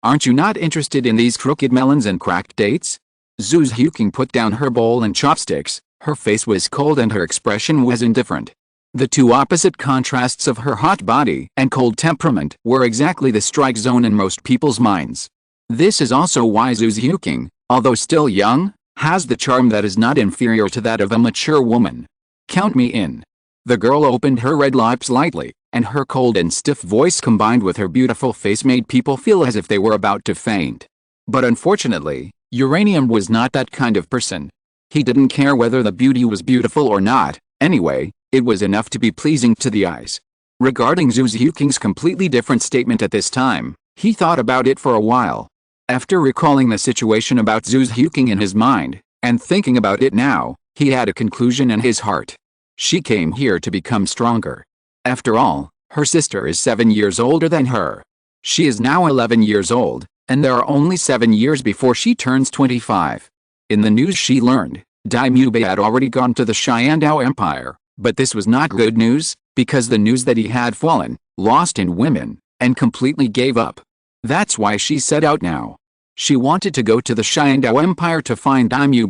Aren't you not interested in these crooked melons and cracked dates? Zhu's Huking put down her bowl and chopsticks, her face was cold and her expression was indifferent. The two opposite contrasts of her hot body and cold temperament were exactly the strike zone in most people's minds. This is also why Zhu's Huking, although still young, has the charm that is not inferior to that of a mature woman. Count me in. The girl opened her red lips lightly, and her cold and stiff voice combined with her beautiful face made people feel as if they were about to faint. But unfortunately, Uranium was not that kind of person. He didn't care whether the beauty was beautiful or not, anyway, it was enough to be pleasing to the eyes. Regarding Zhu's Huking's completely different statement at this time, he thought about it for a while. After recalling the situation about Zhu's Huking in his mind, and thinking about it now, he had a conclusion in his heart. She came here to become stronger. After all, her sister is 7 years older than her. She is now 11 years old, and there are only 7 years before she turns 25. In the news she learned, Daimyo had already gone to the Sharingan Empire, but this was not good news, because the news that he had fallen, lost in women, and completely gave up. That's why she set out now. She wanted to go to the Sharingan Empire to find Daimyo.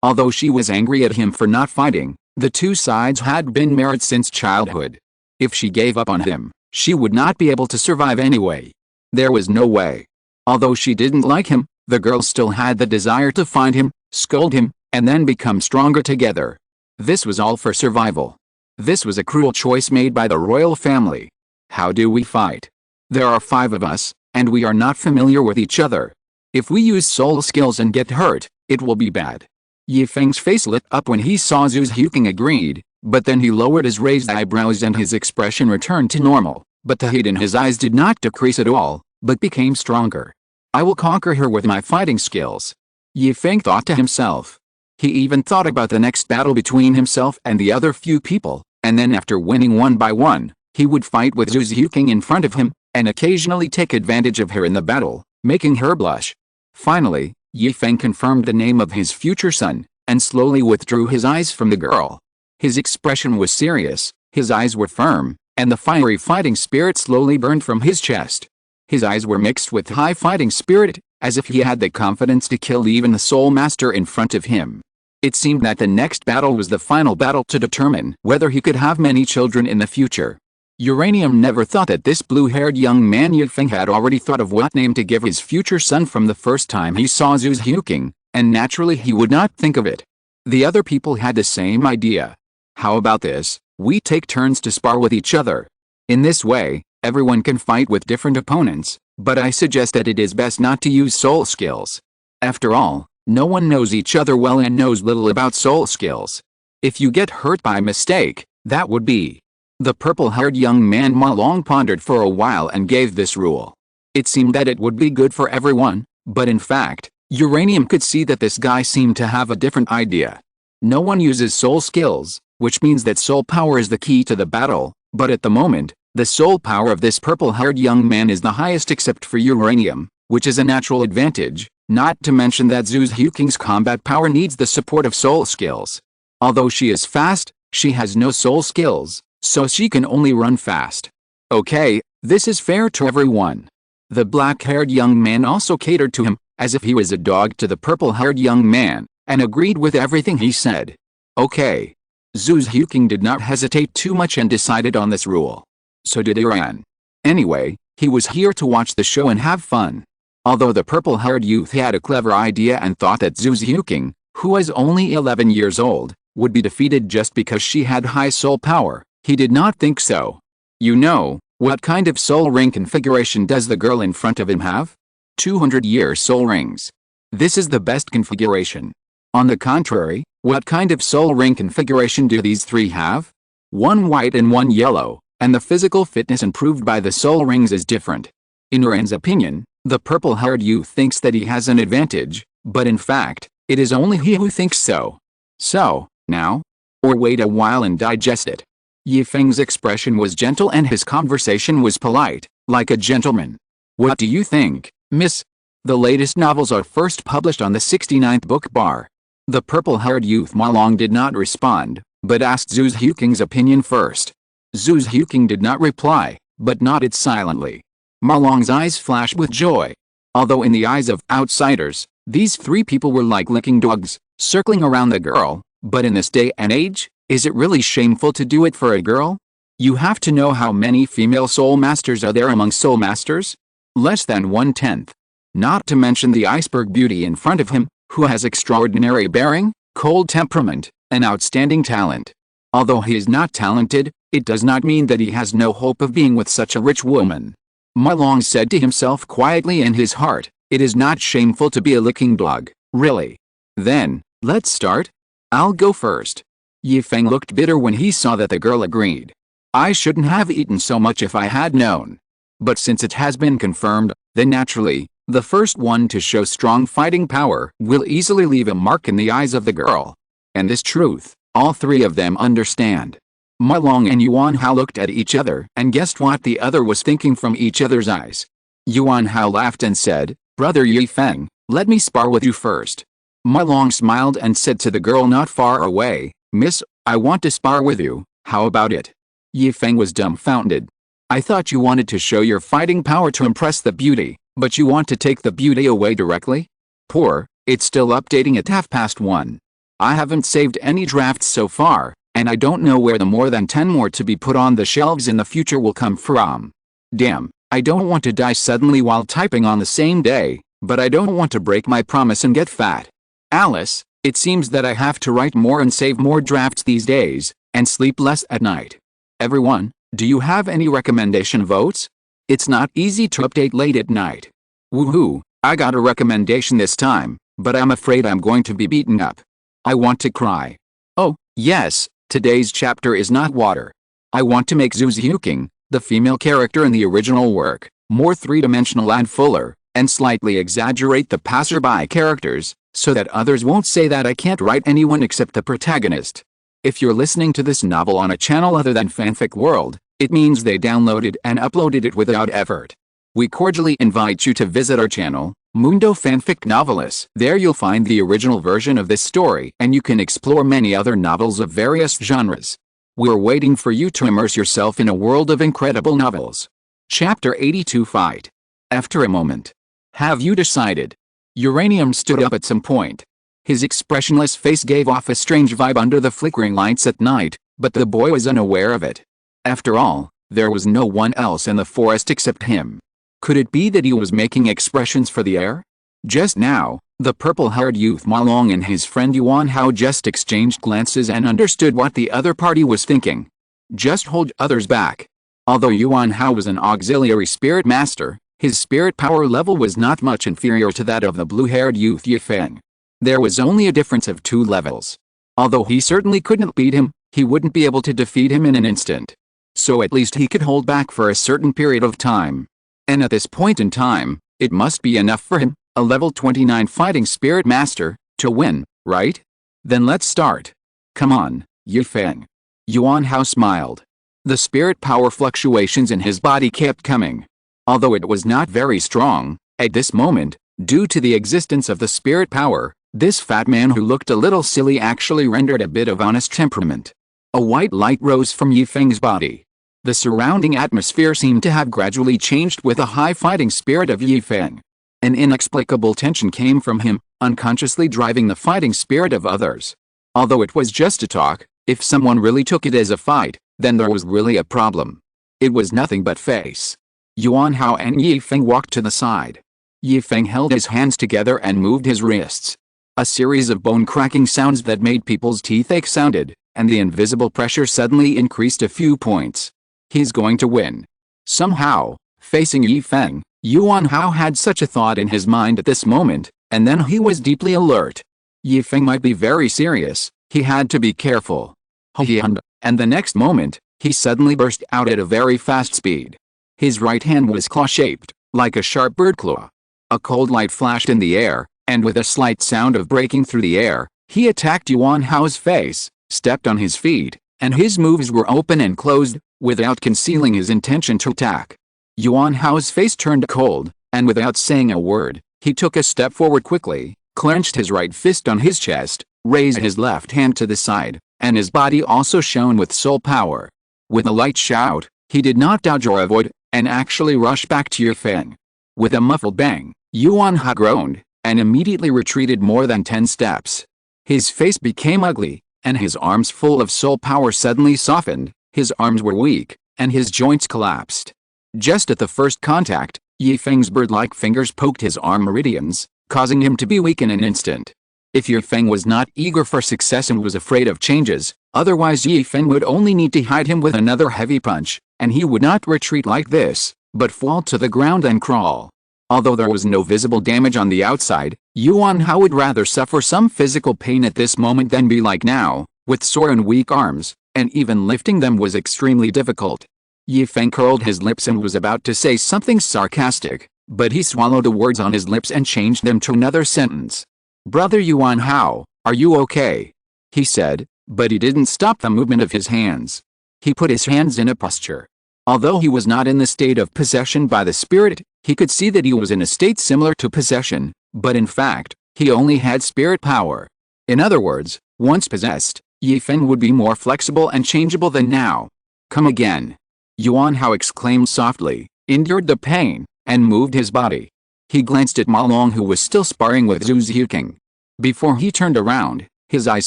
Although she was angry at him for not fighting, the two sides had been married since childhood. If she gave up on him, she would not be able to survive anyway. There was no way. Although she didn't like him, the girl still had the desire to find him, scold him, and then become stronger together. This was all for survival. This was a cruel choice made by the royal family. How do we fight? There are 5 of us, and we are not familiar with each other. If we use soul skills and get hurt, it will be bad. Yi Feng's face lit up when he saw Zhu's Huking agreed, but then he lowered his raised eyebrows and his expression returned to normal, but the hate in his eyes did not decrease at all, but became stronger. I will conquer her with my fighting skills. Yi Feng thought to himself. He even thought about the next battle between himself and the other few people, and then after winning one by one, he would fight with Zhu Xiuqing in front of him, and occasionally take advantage of her in the battle, making her blush. Finally, Yi Feng confirmed the name of his future son, and slowly withdrew his eyes from the girl. His expression was serious, his eyes were firm, and the fiery fighting spirit slowly burned from his chest. His eyes were mixed with high fighting spirit, as if he had the confidence to kill even the Soul Master in front of him. It seemed that the next battle was the final battle to determine whether he could have many children in the future. Uranium never thought that this blue-haired young man Yi Feng had already thought of what name to give his future son from the first time he saw Zhu Xiuqing, and naturally he would not think of it. The other people had the same idea. How about this? We take turns to spar with each other. In this way, everyone can fight with different opponents, but I suggest that it is best not to use soul skills. After all, no one knows each other well and knows little about soul skills. If you get hurt by mistake, that would be. The purple-haired young man Ma Long pondered for a while and gave this rule. It seemed that it would be good for everyone, but in fact, Uranium could see that this guy seemed to have a different idea. No one uses soul skills, which means that soul power is the key to the battle, but at the moment, the soul power of this purple-haired young man is the highest except for Uranium, which is a natural advantage, not to mention that Zhu Xiuqing's combat power needs the support of soul skills. Although she is fast, she has no soul skills, so she can only run fast. Okay, this is fair to everyone. The black-haired young man also catered to him, as if he was a dog to the purple-haired young man, and agreed with everything he said. Okay. Zhu Xiuqing did not hesitate too much and decided on this rule. So did Iran. Anyway, he was here to watch the show and have fun. Although the purple-haired youth had a clever idea and thought that Zhu Xiuqing, who was only 11 years old, would be defeated just because she had high soul power, he did not think so. You know, what kind of soul ring configuration does the girl in front of him have? 200-year soul rings. This is the best configuration. On the contrary, what kind of soul ring configuration do these three have? One white and one yellow, and the physical fitness improved by the soul rings is different. In Uran's opinion, the purple-haired youth thinks that he has an advantage, but in fact, it is only he who thinks so. So, now? Or wait a while and digest it. Yi Feng's expression was gentle and his conversation was polite, like a gentleman. What do you think, miss? The latest novels are first published on the 69th book bar. The purple-haired youth Ma Long did not respond, but asked Zhu Xiuqing's opinion first. Zhu Xiuqing did not reply, but nodded silently. Ma Long's eyes flashed with joy. Although in the eyes of outsiders, these three people were like licking dogs, circling around the girl, but in this day and age, is it really shameful to do it for a girl? You have to know how many female soul masters are there among soul masters? Less than 1/10. Not to mention the iceberg beauty in front of him, who has extraordinary bearing, cold temperament, and outstanding talent. Although he is not talented, it does not mean that he has no hope of being with such a rich woman. Ma Long said to himself quietly in his heart, it is not shameful to be a licking dog, really. Then, let's start. I'll go first. Yi Feng looked bitter when he saw that the girl agreed. I shouldn't have eaten so much if I had known. But since it has been confirmed, then naturally, the first one to show strong fighting power will easily leave a mark in the eyes of the girl. And this truth, all three of them understand. Ma Long and Yuan Hao looked at each other and guessed what the other was thinking from each other's eyes. Yuan Hao laughed and said, Brother Yi Feng, let me spar with you first. Ma Long smiled and said to the girl not far away, Miss, I want to spar with you, how about it? Yi Feng was dumbfounded. I thought you wanted to show your fighting power to impress the beauty, but you want to take the beauty away directly? Poor, it's still updating at 1:30. I haven't saved any drafts so far, and I don't know where the more than 10 more to be put on the shelves in the future will come from. Damn, I don't want to die suddenly while typing on the same day, but I don't want to break my promise and get fat. Alice, it seems that I have to write more and save more drafts these days, and sleep less at night. Everyone, do you have any recommendation votes? It's not easy to update late at night. Woohoo, I got a recommendation this time, but I'm afraid I'm going to be beaten up. I want to cry. Oh, yes, today's chapter is not water. I want to make Zhu Xiuqing, the female character in the original work, more three-dimensional and fuller, and slightly exaggerate the passerby characters, So that others won't say that I can't write anyone except the protagonist. If you're listening to this novel on a channel other than Fanfic World, it means they downloaded and uploaded it without effort. We cordially invite you to visit our channel, Mundo Fanfic Novelis. There you'll find the original version of this story and you can explore many other novels of various genres. We're waiting for you to immerse yourself in a world of incredible novels. Chapter 82 Fight. After a moment. Have you decided? Uranium stood up at some point. His expressionless face gave off a strange vibe under the flickering lights at night, but the boy was unaware of it. After all, there was no one else in the forest except him. Could it be that he was making expressions for the air? Just now, the purple-haired youth Ma Long and his friend Yuan Hao just exchanged glances and understood what the other party was thinking. Just hold others back. Although Yuan Hao was an auxiliary spirit master, his spirit power level was not much inferior to that of the blue-haired youth Yifeng. There was only a difference of 2 levels. Although he certainly couldn't beat him, he wouldn't be able to defeat him in an instant. So at least he could hold back for a certain period of time. And at this point in time, it must be enough for him, a level 29 fighting spirit master, to win, right? Then let's start. Come on, Yifeng. Yuan Hao smiled. The spirit power fluctuations in his body kept coming. Although it was not very strong, at this moment, due to the existence of the spirit power, this fat man who looked a little silly actually rendered a bit of honest temperament. A white light rose from Yifeng's body. The surrounding atmosphere seemed to have gradually changed with a high fighting spirit of Yifeng. An inexplicable tension came from him, unconsciously driving the fighting spirit of others. Although it was just a talk, if someone really took it as a fight, then there was really a problem. It was nothing but face. Yuan Hao and Yifeng walked to the side. Yifeng held his hands together and moved his wrists. A series of bone-cracking sounds that made people's teeth ache sounded, and the invisible pressure suddenly increased a few points. He's going to win. Somehow, facing Yifeng, Yuan Hao had such a thought in his mind at this moment, and then he was deeply alert. Yifeng might be very serious, he had to be careful. And the next moment, he suddenly burst out at a very fast speed. His right hand was claw-shaped, like a sharp bird claw. A cold light flashed in the air, and with a slight sound of breaking through the air, he attacked Yuan Hao's face, stepped on his feet, and his moves were open and closed, without concealing his intention to attack. Yuan Hao's face turned cold, and without saying a word, he took a step forward quickly, clenched his right fist on his chest, raised his left hand to the side, and his body also shone with soul power. With a light shout, he did not dodge or avoid, and actually rushed back to Yifeng. With a muffled bang, Yuan Hao groaned, and immediately retreated more than 10 steps. His face became ugly, and his arms full of soul power suddenly softened, his arms were weak, and his joints collapsed. Just at the first contact, Yifeng's bird-like fingers poked his arm meridians, causing him to be weak in an instant. If Yifeng was not eager for success and was afraid of changes, otherwise Yifeng would only need to hit him with another heavy punch, and he would not retreat like this, but fall to the ground and crawl. Although there was no visible damage on the outside, Yuan Hao would rather suffer some physical pain at this moment than be like now, with sore and weak arms, and even lifting them was extremely difficult. Yifeng curled his lips and was about to say something sarcastic, but he swallowed the words on his lips and changed them to another sentence. "Brother Yuan Hao, are you okay?" he said, but he didn't stop the movement of his hands. He put his hands in a posture. Although he was not in the state of possession by the spirit, he could see that he was in a state similar to possession, but in fact, he only had spirit power. In other words, once possessed, Yifeng would be more flexible and changeable than now. "Come again!" Yuan Hao exclaimed softly, endured the pain, and moved his body. He glanced at Ma Long who was still sparring with Zhu Ziuqing. Before he turned around, his eyes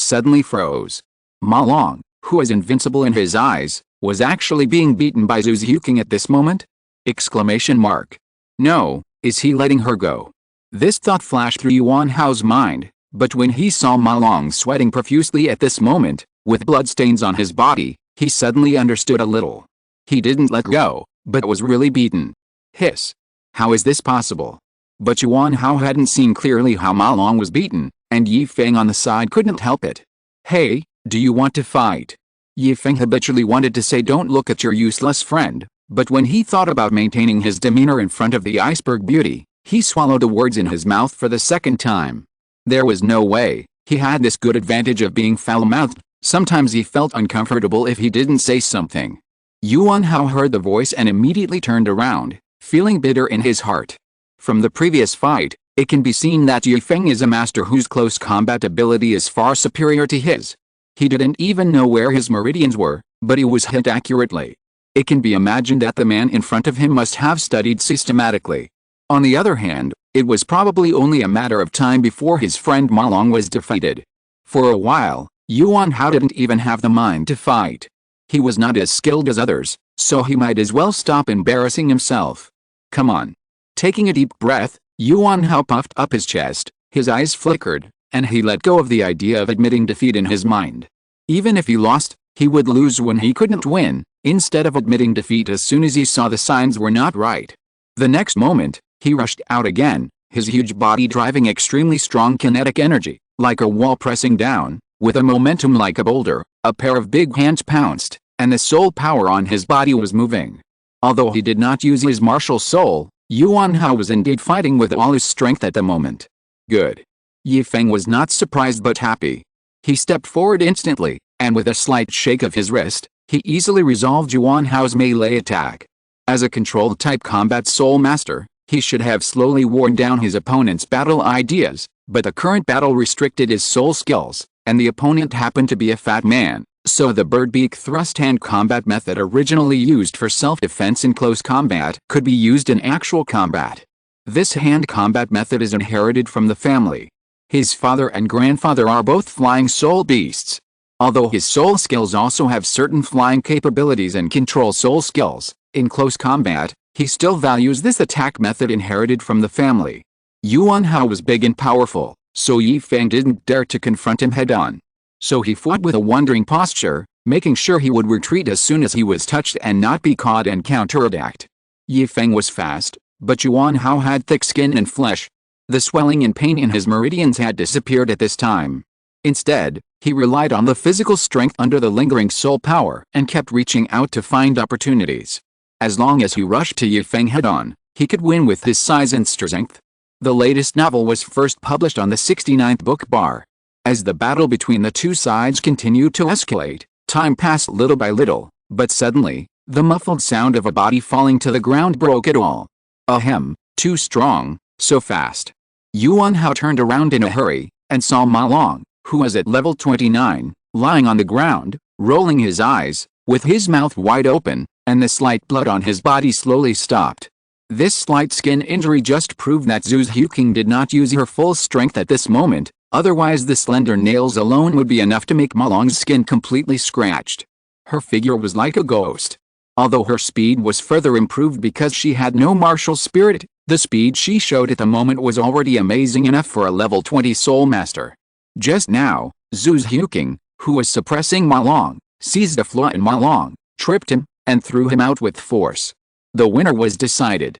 suddenly froze. Ma Long, who was invincible in his eyes, was actually being beaten by Zhu Ziuqing at this moment? Exclamation mark. No, is he letting her go? This thought flashed through Yuan Hao's mind, but when he saw Ma Long sweating profusely at this moment, with bloodstains on his body, he suddenly understood a little. He didn't let go, but was really beaten. Hiss. How is this possible? But Yuan Hao hadn't seen clearly how Ma Long was beaten, and Yifeng on the side couldn't help it. "Hey, do you want to fight?" Yifeng habitually wanted to say don't look at your useless friend, but when he thought about maintaining his demeanor in front of the iceberg beauty, he swallowed the words in his mouth for the second time. There was no way. He had this good advantage of being foul-mouthed. Sometimes he felt uncomfortable if he didn't say something. Yuan Hao heard the voice and immediately turned around, feeling bitter in his heart. From the previous fight, it can be seen that Yifeng is a master whose close combat ability is far superior to his. He didn't even know where his meridians were, but he was hit accurately. It can be imagined that the man in front of him must have studied systematically. On the other hand, it was probably only a matter of time before his friend Ma Long was defeated. For a while, Yuan Hao didn't even have the mind to fight. He was not as skilled as others, so he might as well stop embarrassing himself. Come on. Taking a deep breath, Yuan Hao puffed up his chest, his eyes flickered, and he let go of the idea of admitting defeat in his mind. Even if he lost, he would lose when he couldn't win, instead of admitting defeat as soon as he saw the signs were not right. The next moment, he rushed out again, his huge body driving extremely strong kinetic energy, like a wall pressing down, with a momentum like a boulder. A pair of big hands pounced, and the soul power on his body was moving. Although he did not use his martial soul, Yuan Hao was indeed fighting with all his strength at the moment. Good. Yifeng was not surprised but happy. He stepped forward instantly, and with a slight shake of his wrist, he easily resolved Yuan Hao's melee attack. As a controlled-type combat soul master, he should have slowly worn down his opponent's battle ideas, but the current battle restricted his soul skills, and the opponent happened to be a fat man, so the birdbeak thrust hand combat method originally used for self-defense in close combat could be used in actual combat. This hand combat method is inherited from the family. His father and grandfather are both flying soul beasts. Although his soul skills also have certain flying capabilities and control soul skills, in close combat, he still values this attack method inherited from the family. Yuan Hao was big and powerful, so Yifeng didn't dare to confront him head-on. So he fought with a wondering posture, making sure he would retreat as soon as he was touched and not be caught and counterattacked. Yifeng was fast, but Yuan Hao had thick skin and flesh. The swelling and pain in his meridians had disappeared at this time. Instead, he relied on the physical strength under the lingering soul power and kept reaching out to find opportunities. As long as he rushed to Yifeng head-on, he could win with his size and strength. The latest novel was first published on the 69th book bar. As the battle between the two sides continued to escalate, time passed little by little, but suddenly, the muffled sound of a body falling to the ground broke it all. Ahem, too strong, so fast. Yuan Hao turned around in a hurry, and saw Ma Long, who was at level 29, lying on the ground, rolling his eyes, with his mouth wide open, and the slight blood on his body slowly stopped. This slight skin injury just proved that Zhu Huqing did not use her full strength at this moment, otherwise the slender nails alone would be enough to make Ma Long's skin completely scratched. Her figure was like a ghost. Although her speed was further improved because she had no martial spirit, the speed she showed at the moment was already amazing enough for a level 20 soul master. Just now, Zhu Huqing, who was suppressing Ma Long, seized a flaw in Ma Long, tripped him, and threw him out with force. The winner was decided.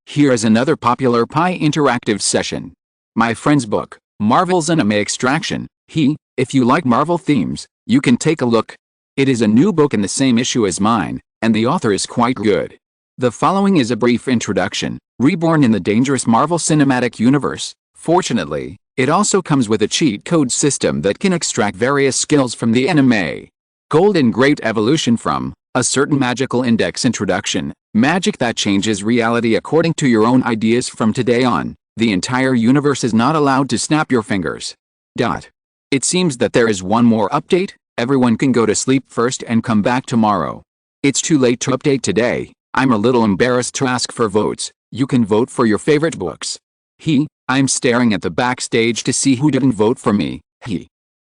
Here is another popular Pi interactive session. My friend's book, Marvel's Anime Extraction. If you like Marvel themes, you can take a look. It is a new book in the same issue as mine, and the author is quite good. The following is a brief introduction, reborn in the dangerous Marvel Cinematic Universe. Fortunately, it also comes with a cheat code system that can extract various skills from the anime. Golden Great Evolution from a certain magical index introduction, magic that changes reality according to your own ideas from today on. The entire universe is not allowed to snap your fingers. It seems that there is one more update. Everyone can go to sleep first and come back tomorrow. It's too late to update today. I'm a little embarrassed to ask for votes. You can vote for your favorite books. I'm staring at the backstage to see who didn't vote for me.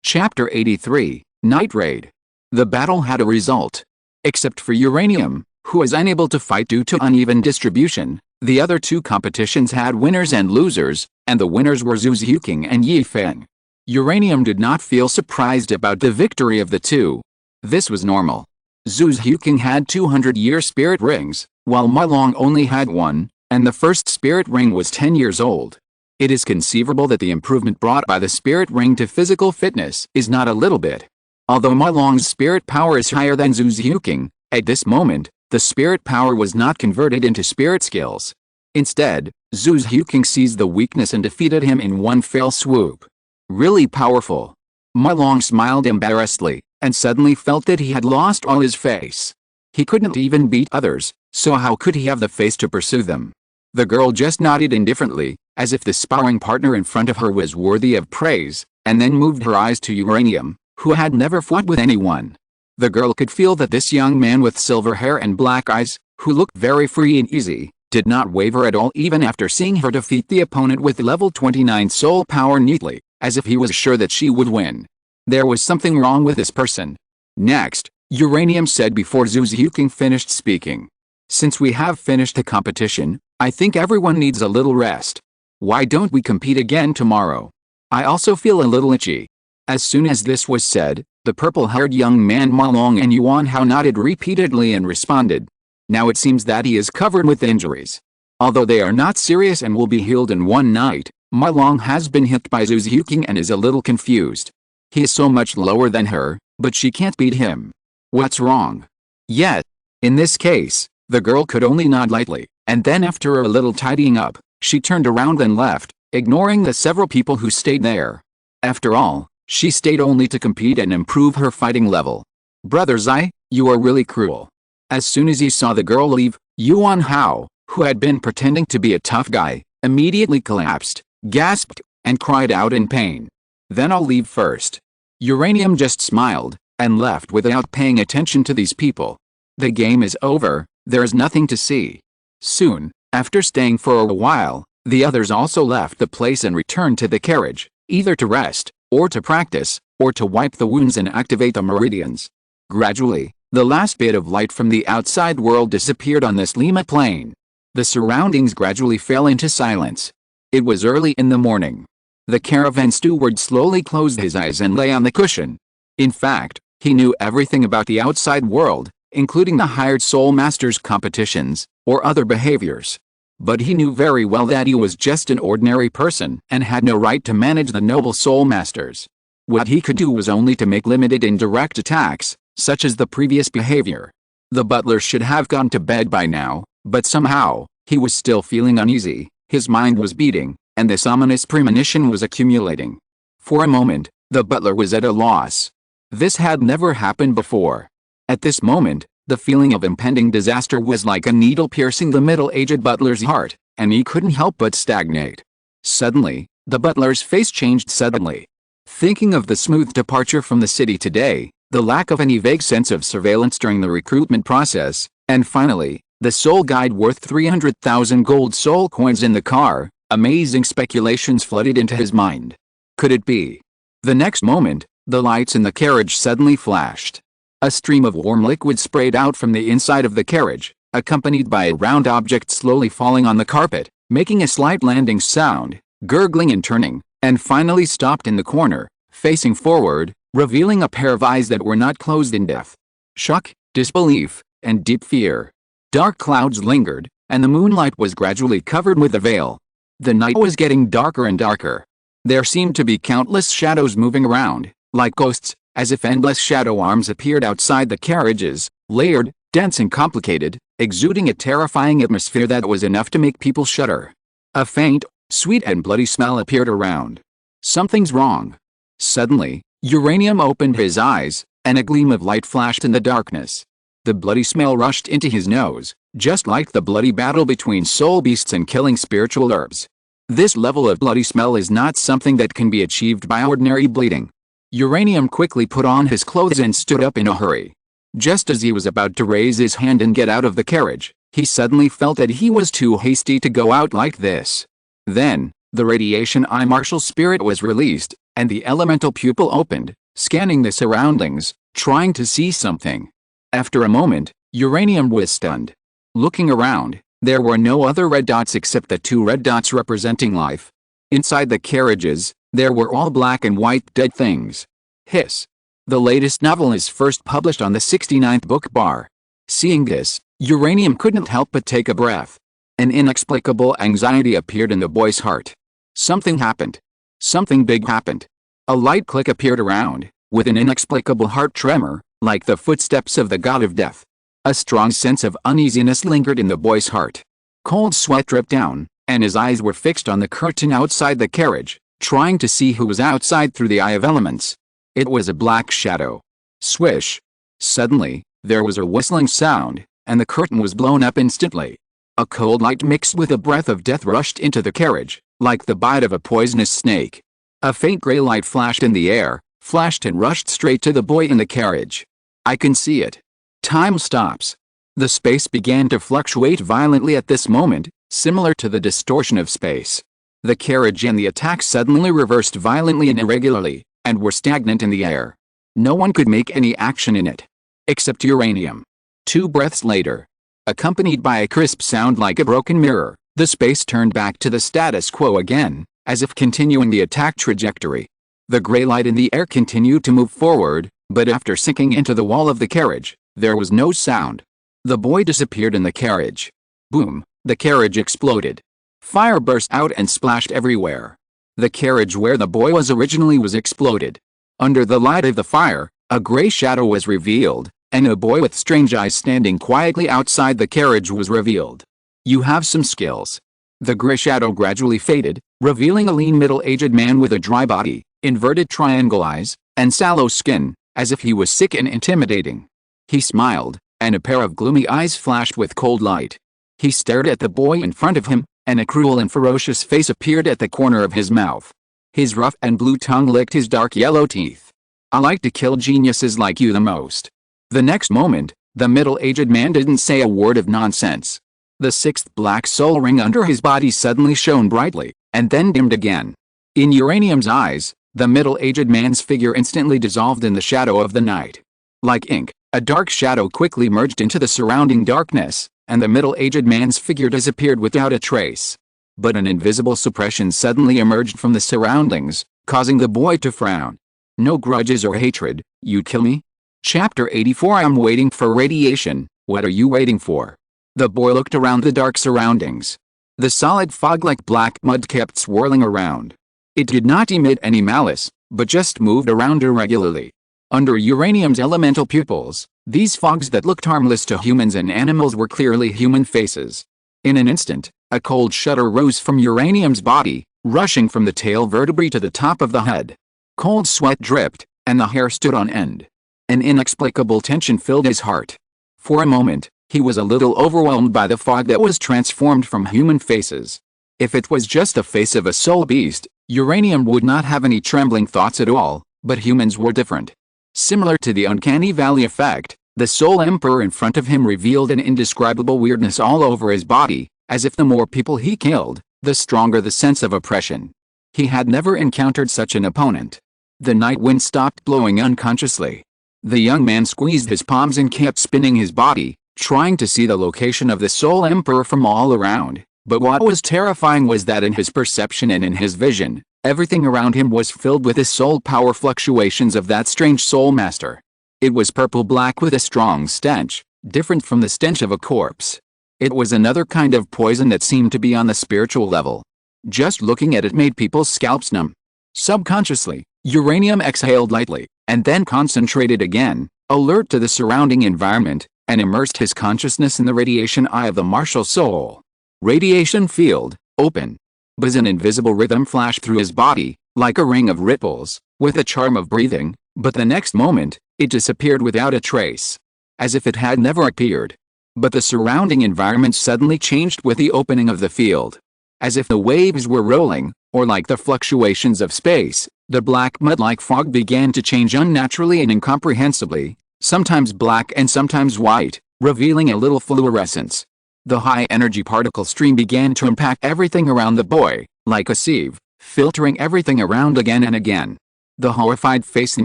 Chapter 83, Night Raid. The battle had a result. Except for Uranium, who was unable to fight due to uneven distribution, the other two competitions had winners and losers, and the winners were Zhu Huqing and Yifeng. Uranium did not feel surprised about the victory of the two. This was normal. Zhu Huqing had 200-year spirit rings, while Ma Long only had one, and the first spirit ring was 10 years old. It is conceivable that the improvement brought by the spirit ring to physical fitness is not a little bit. Although Ma Long's spirit power is higher than Zhu Huqing, at this moment, the spirit power was not converted into spirit skills. Instead, Zhu Xiuqing seized the weakness and defeated him in one fell swoop. Really powerful. Ma Long smiled embarrassedly, and suddenly felt that he had lost all his face. He couldn't even beat others, so how could he have the face to pursue them? The girl just nodded indifferently, as if the sparring partner in front of her was worthy of praise, and then moved her eyes to Uranium, who had never fought with anyone. The girl could feel that this young man with silver hair and black eyes, who looked very free and easy, did not waver at all even after seeing her defeat the opponent with level 29 soul power neatly, as if he was sure that she would win. There was something wrong with this person. Next, Uranium said before Zhu Xiuqing finished speaking. Since we have finished the competition, I think everyone needs a little rest. Why don't we compete again tomorrow? I also feel a little itchy. As soon as this was said, the purple-haired young man Ma Long and Yuan Hao nodded repeatedly and responded. Now it seems that he is covered with injuries. Although they are not serious and will be healed in one night, Ma Long has been hit by Zhu Xiuqing and is a little confused. He is so much lower than her, but she can't beat him. What's wrong? Yet, in this case, the girl could only nod lightly, and then after a little tidying up, she turned around and left, ignoring the several people who stayed there. After all, she stayed only to compete and improve her fighting level. Brother Zai, you are really cruel. As soon as he saw the girl leave, Yuan Hao, who had been pretending to be a tough guy, immediately collapsed, gasped, and cried out in pain. Then I'll leave first. Uranium just smiled, and left without paying attention to these people. The game is over, there is nothing to see. Soon, after staying for a while, the others also left the place and returned to the carriage, either to rest, or to practice, or to wipe the wounds and activate the meridians. Gradually, the last bit of light from the outside world disappeared on this Lima plain. The surroundings gradually fell into silence. It was early in the morning. The caravan steward slowly closed his eyes and lay on the cushion. In fact, he knew everything about the outside world, including the hired soul masters competitions, or other behaviors. But he knew very well that he was just an ordinary person and had no right to manage the noble soul masters. What he could do was only to make limited indirect attacks, such as the previous behavior. The butler should have gone to bed by now, but somehow, he was still feeling uneasy, his mind was beating, and this ominous premonition was accumulating. For a moment, the butler was at a loss. This had never happened before. At this moment, the feeling of impending disaster was like a needle piercing the middle-aged butler's heart, and he couldn't help but stagnate. Suddenly, the butler's face changed suddenly. Thinking of the smooth departure from the city today, the lack of any vague sense of surveillance during the recruitment process, and finally, the soul guide worth 300,000 gold soul coins in the car, amazing speculations flooded into his mind. Could it be? The next moment, the lights in the carriage suddenly flashed. A stream of warm liquid sprayed out from the inside of the carriage, accompanied by a round object slowly falling on the carpet, making a slight landing sound, gurgling and turning, and finally stopped in the corner, facing forward, revealing a pair of eyes that were not closed in death. Shock, disbelief, and deep fear. Dark clouds lingered, and the moonlight was gradually covered with a veil. The night was getting darker and darker. There seemed to be countless shadows moving around, like ghosts, as if endless shadow arms appeared outside the carriages, layered, dense and complicated, exuding a terrifying atmosphere that was enough to make people shudder. A faint, sweet and bloody smell appeared around. Something's wrong. Suddenly, Uranium opened his eyes, and a gleam of light flashed in the darkness. The bloody smell rushed into his nose, just like the bloody battle between soul beasts and killing spiritual herbs. This level of bloody smell is not something that can be achieved by ordinary bleeding. Uranium quickly put on his clothes and stood up in a hurry. Just as he was about to raise his hand and get out of the carriage, he suddenly felt that he was too hasty to go out like this. Then, the radiation eye martial spirit was released, and the elemental pupil opened, scanning the surroundings, trying to see something. After a moment, Uranium was stunned. Looking around, there were no other red dots except the two red dots representing life. Inside the carriages, there were all black and white dead things. Hiss. The latest novel is first published on the 69th book bar. Seeing this, Uranium couldn't help but take a breath. An inexplicable anxiety appeared in the boy's heart. Something happened. Something big happened. A light click appeared around, with an inexplicable heart tremor, like the footsteps of the god of death. A strong sense of uneasiness lingered in the boy's heart. Cold sweat dripped down, and his eyes were fixed on the curtain outside the carriage, trying to see who was outside through the eye of elements. It was a black shadow. Swish! Suddenly, there was a whistling sound, and the curtain was blown up instantly. A cold light mixed with a breath of death rushed into the carriage, like the bite of a poisonous snake. A faint gray light flashed in the air, flashed and rushed straight to the boy in the carriage. I can see it. Time stops. The space began to fluctuate violently at this moment, similar to the distortion of space. The carriage and the attack suddenly reversed violently and irregularly, and were stagnant in the air. No one could make any action in it. Except uranium. 2 breaths later, accompanied by a crisp sound like a broken mirror, the space turned back to the status quo again, as if continuing the attack trajectory. The gray light in the air continued to move forward, but after sinking into the wall of the carriage, there was no sound. The boy disappeared in the carriage. Boom! The carriage exploded. Fire burst out and splashed everywhere. The carriage where the boy was originally was exploded. Under the light of the fire, a gray shadow was revealed, and a boy with strange eyes standing quietly outside the carriage was revealed. You have some skills. The gray shadow gradually faded, revealing a lean middle-aged man with a dry body, inverted triangle eyes, and sallow skin, as if he was sick and intimidating. He smiled, and a pair of gloomy eyes flashed with cold light. He stared at the boy in front of him, and a cruel and ferocious face appeared at the corner of his mouth. His rough and blue tongue licked his dark yellow teeth. I like to kill geniuses like you the most. The next moment, the middle-aged man didn't say a word of nonsense. The 6th black soul ring under his body suddenly shone brightly, and then dimmed again. In Uranium's eyes, the middle-aged man's figure instantly dissolved in the shadow of the night. Like ink, a dark shadow quickly merged into the surrounding darkness, and the middle-aged man's figure disappeared without a trace. But an invisible suppression suddenly emerged from the surroundings, causing the boy to frown. No grudges or hatred, you'd kill me? Chapter 84 I'm waiting for radiation, what are you waiting for? The boy looked around the dark surroundings. The solid fog like black mud kept swirling around. It did not emit any malice, but just moved around irregularly. Under Uranium's elemental pupils, these fogs that looked harmless to humans and animals were clearly human faces. In an instant, a cold shudder rose from Uranium's body, rushing from the tail vertebrae to the top of the head. Cold sweat dripped, and the hair stood on end. An inexplicable tension filled his heart. For a moment, he was a little overwhelmed by the fog that was transformed from human faces. If it was just the face of a soul beast, Uranium would not have any trembling thoughts at all, but humans were different. Similar to the uncanny valley effect, the Soul Emperor in front of him revealed an indescribable weirdness all over his body, as if the more people he killed, the stronger the sense of oppression. He had never encountered such an opponent. The night wind stopped blowing unconsciously. The young man squeezed his palms and kept spinning his body, trying to see the location of the Soul Emperor from all around. But what was terrifying was that in his perception and in his vision, everything around him was filled with the soul power fluctuations of that strange soul master. It was purple-black with a strong stench, different from the stench of a corpse. It was another kind of poison that seemed to be on the spiritual level. Just looking at it made people's scalps numb. Subconsciously, Uranium exhaled lightly, and then concentrated again, alert to the surrounding environment, and immersed his consciousness in the radiation eye of the martial soul. Radiation field, open. Buzz, an invisible rhythm flashed through his body, like a ring of ripples, with a charm of breathing, but the next moment, it disappeared without a trace. As if it had never appeared. But the surrounding environment suddenly changed with the opening of the field. As if the waves were rolling, or like the fluctuations of space, the black mud-like fog began to change unnaturally and incomprehensibly, sometimes black and sometimes white, revealing a little fluorescence. The high-energy particle stream began to impact everything around the boy, like a sieve, filtering everything around again and again. The horrified face in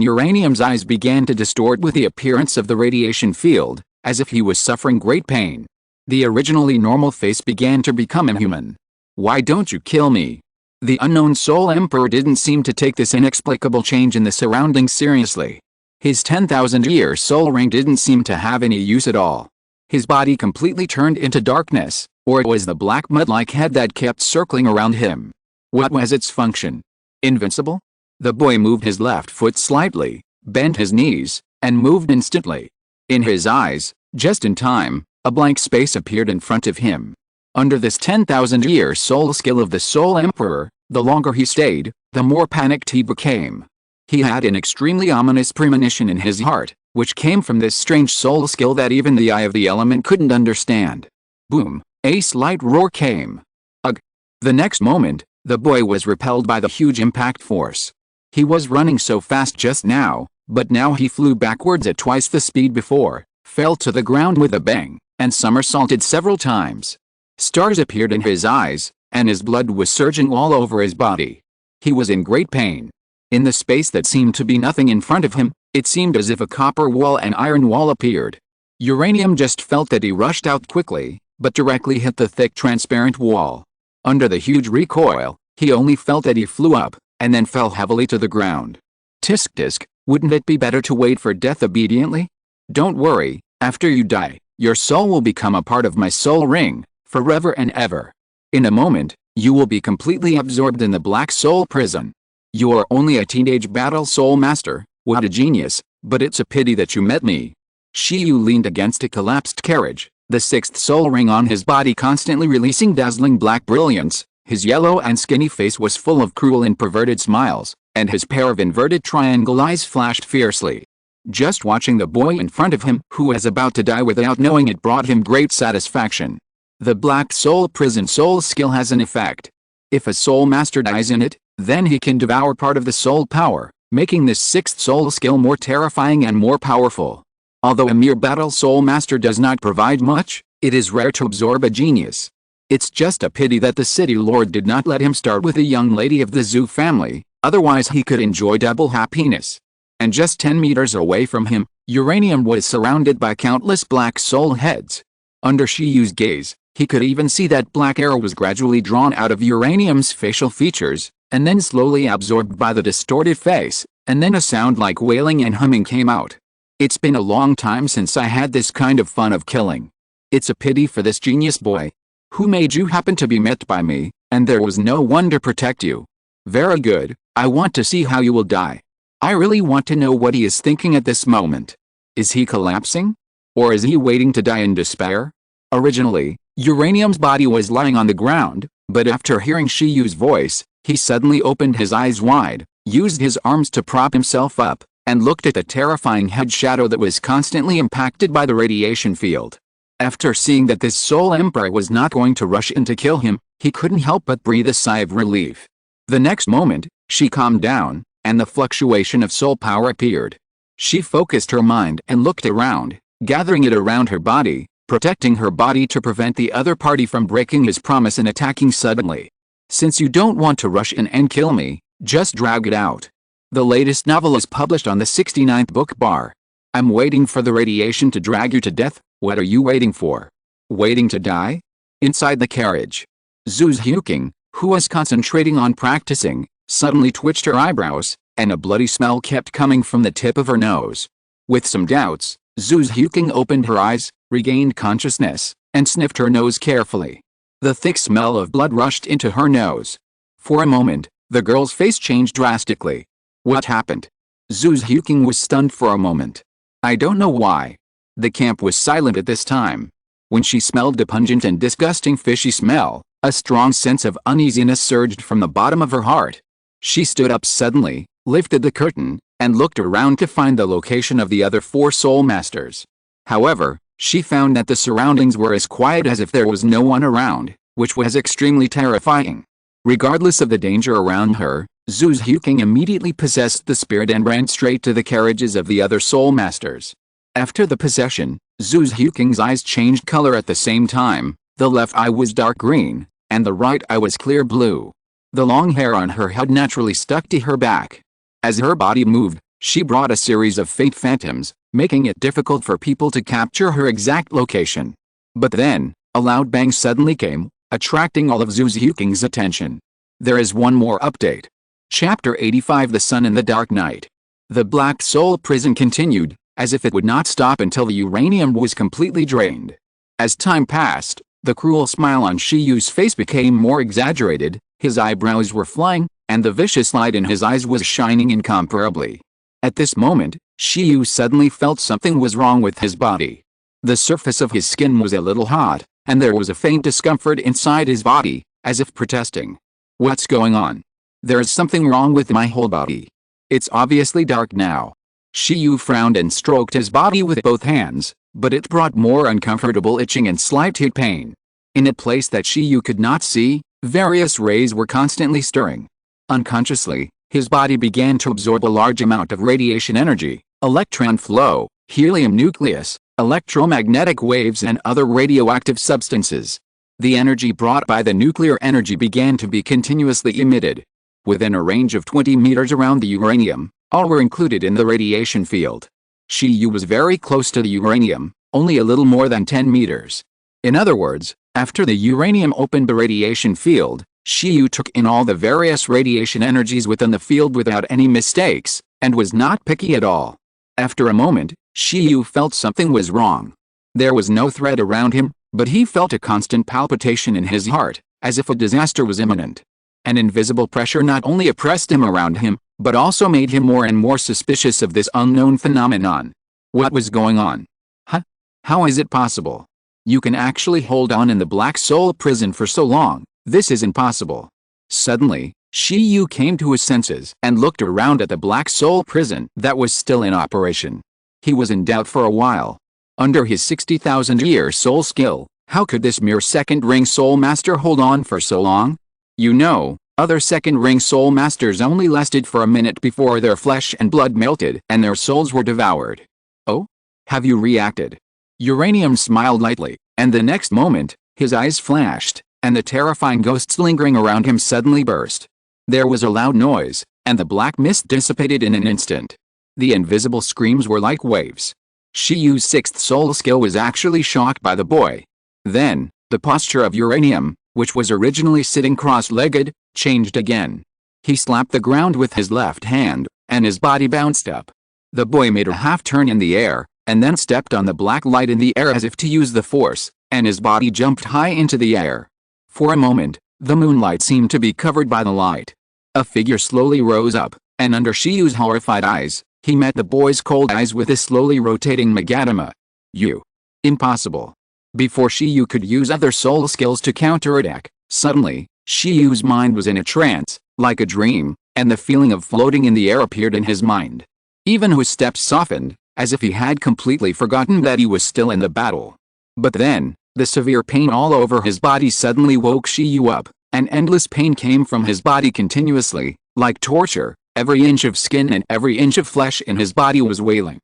Uranium's eyes began to distort with the appearance of the radiation field, as if he was suffering great pain. The originally normal face began to become inhuman. Why don't you kill me? The unknown Soul Emperor didn't seem to take this inexplicable change in the surroundings seriously. His 10,000-year soul ring didn't seem to have any use at all. His body completely turned into darkness, or it was the black mud-like head that kept circling around him. What was its function? Invincible? The boy moved his left foot slightly, bent his knees, and moved instantly. In his eyes, just in time, a blank space appeared in front of him. Under this 10,000-year soul skill of the Soul Emperor, the longer he stayed, the more panicked he became. He had an extremely ominous premonition in his heart, which came from this strange soul skill that even the eye of the element couldn't understand. Boom! A slight roar came. Ugh! The next moment, the boy was repelled by the huge impact force. He was running so fast just now, but now he flew backwards at twice the speed before, fell to the ground with a bang, and somersaulted several times. Stars appeared in his eyes, and his blood was surging all over his body. He was in great pain. In the space that seemed to be nothing in front of him, it seemed as if a copper wall and iron wall appeared. Uranium just felt that he rushed out quickly, but directly hit the thick transparent wall. Under the huge recoil, he only felt that he flew up, and then fell heavily to the ground. Tisk tisk, wouldn't it be better to wait for death obediently? Don't worry, after you die, your soul will become a part of my soul ring, forever and ever. In a moment, you will be completely absorbed in the Black Soul Prison. You are only a teenage battle soul master, what a genius, but it's a pity that you met me. Shiyu leaned against a collapsed carriage, the sixth soul ring on his body constantly releasing dazzling black brilliance. His yellow and skinny face was full of cruel and perverted smiles, and his pair of inverted triangle eyes flashed fiercely. Just watching the boy in front of him who was about to die without knowing it brought him great satisfaction. The Black Soul Prison soul skill has an effect. If a soul master dies in it, then he can devour part of the soul power, making this sixth soul skill more terrifying and more powerful. Although a mere battle soul master does not provide much, it is rare to absorb a genius. It's just a pity that the city lord did not let him start with a young lady of the Zhu family, otherwise he could enjoy double happiness. And just 10 meters away from him, Uranium was surrounded by countless black soul heads. Under Shiyu's gaze, he could even see that black air was gradually drawn out of Uranium's facial features, and then slowly absorbed by the distorted face, and then a sound like wailing and humming came out. It's been a long time since I had this kind of fun of killing. It's a pity for this genius boy. Who made you happen to be met by me, and there was no one to protect you. Very good, I want to see how you will die. I really want to know what he is thinking at this moment. Is he collapsing? Or is he waiting to die in despair? Originally, Uranium's body was lying on the ground, but after hearing Shiyu's voice, he suddenly opened his eyes wide, used his arms to prop himself up, and looked at the terrifying head shadow that was constantly impacted by the radiation field. After seeing that this Soul Emperor was not going to rush in to kill him, he couldn't help but breathe a sigh of relief. The next moment, she calmed down, and the fluctuation of soul power appeared. She focused her mind and looked around, gathering it around her body, protecting her body to prevent the other party from breaking his promise and attacking suddenly. Since you don't want to rush in and kill me, just drag it out. The latest novel is published on the 69th book bar. I'm waiting for the radiation to drag you to death. What are you waiting for? Waiting to die? Inside the carriage, Zhu's Huking, who was concentrating on practicing, suddenly twitched her eyebrows, and a bloody smell kept coming from the tip of her nose. With some doubts, Zhu's Huking opened her eyes, regained consciousness, and sniffed her nose carefully. The thick smell of blood rushed into her nose. For a moment, the girl's face changed drastically. What happened? Zhu's Huking was stunned for a moment. I don't know why. The camp was silent at this time. When she smelled the pungent and disgusting fishy smell, a strong sense of uneasiness surged from the bottom of her heart. She stood up suddenly, lifted the curtain, and looked around to find the location of the other 4 soul masters. However, she found that the surroundings were as quiet as if there was no one around, which was extremely terrifying. Regardless of the danger around her, Zhu's Huking immediately possessed the spirit and ran straight to the carriages of the other soul masters. After the possession, Zhu's Huking's eyes changed color at the same time. The left eye was dark green, and the right eye was clear blue. The long hair on her head naturally stuck to her back. As her body moved, she brought a series of faint phantoms, making it difficult for people to capture her exact location. But then, a loud bang suddenly came, attracting all of Zhu's Huking's attention. There is one more update. Chapter 85 The Sun in the Dark Night. The Black Soul Prison continued, as if it would not stop until the uranium was completely drained. As time passed, the cruel smile on Shiyu's face became more exaggerated, his eyebrows were flying, and the vicious light in his eyes was shining incomparably. At this moment, Shiyu suddenly felt something was wrong with his body. The surface of his skin was a little hot, and there was a faint discomfort inside his body, as if protesting. What's going on? There's something wrong with my whole body. It's obviously dark now. Shiyu frowned and stroked his body with both hands, but it brought more uncomfortable itching and slight heat pain. In a place that Shiyu could not see, various rays were constantly stirring. Unconsciously, his body began to absorb a large amount of radiation energy, electron flow, helium nucleus, electromagnetic waves and other radioactive substances. The energy brought by the nuclear energy began to be continuously emitted. Within a range of 20 meters around the uranium, all were included in the radiation field. Shiyu was very close to the uranium, only a little more than 10 meters. In other words, after the uranium opened the radiation field, Shiyu took in all the various radiation energies within the field without any mistakes, and was not picky at all. After a moment, Shiyu felt something was wrong. There was no threat around him, but he felt a constant palpitation in his heart, as if a disaster was imminent. An invisible pressure not only oppressed him around him, but also made him more and more suspicious of this unknown phenomenon. What was going on? Huh? How is it possible? You can actually hold on in the Black Soul prison for so long. This is impossible. Suddenly, Shiyu came to his senses and looked around at the Black Soul prison that was still in operation. He was in doubt for a while. Under his 60,000-year soul skill, how could this mere second-ring soul master hold on for so long? You know, other second-ring soul masters only lasted for a minute before their flesh and blood melted and their souls were devoured. Oh? Have you reacted? Uranium smiled lightly, and the next moment, his eyes flashed, and the terrifying ghosts lingering around him suddenly burst. There was a loud noise, and the black mist dissipated in an instant. The invisible screams were like waves. Shiyu's sixth soul skill was actually shocked by the boy. Then, the posture of Uranium, which was originally sitting cross-legged, changed again. He slapped the ground with his left hand, and his body bounced up. The boy made a half-turn in the air, and then stepped on the black light in the air as if to use the force, and his body jumped high into the air. For a moment, the moonlight seemed to be covered by the light. A figure slowly rose up, and under Shiyu's horrified eyes, he met the boy's cold eyes with a slowly rotating Magatama. You. Impossible. Before Shiyu could use other soul skills to counterattack, suddenly, Shiyu's mind was in a trance, like a dream, and the feeling of floating in the air appeared in his mind. Even his steps softened, as if he had completely forgotten that he was still in the battle. But then, the severe pain all over his body suddenly woke Shiyu up, and endless pain came from his body continuously, like torture. Every inch of skin and every inch of flesh in his body was wailing.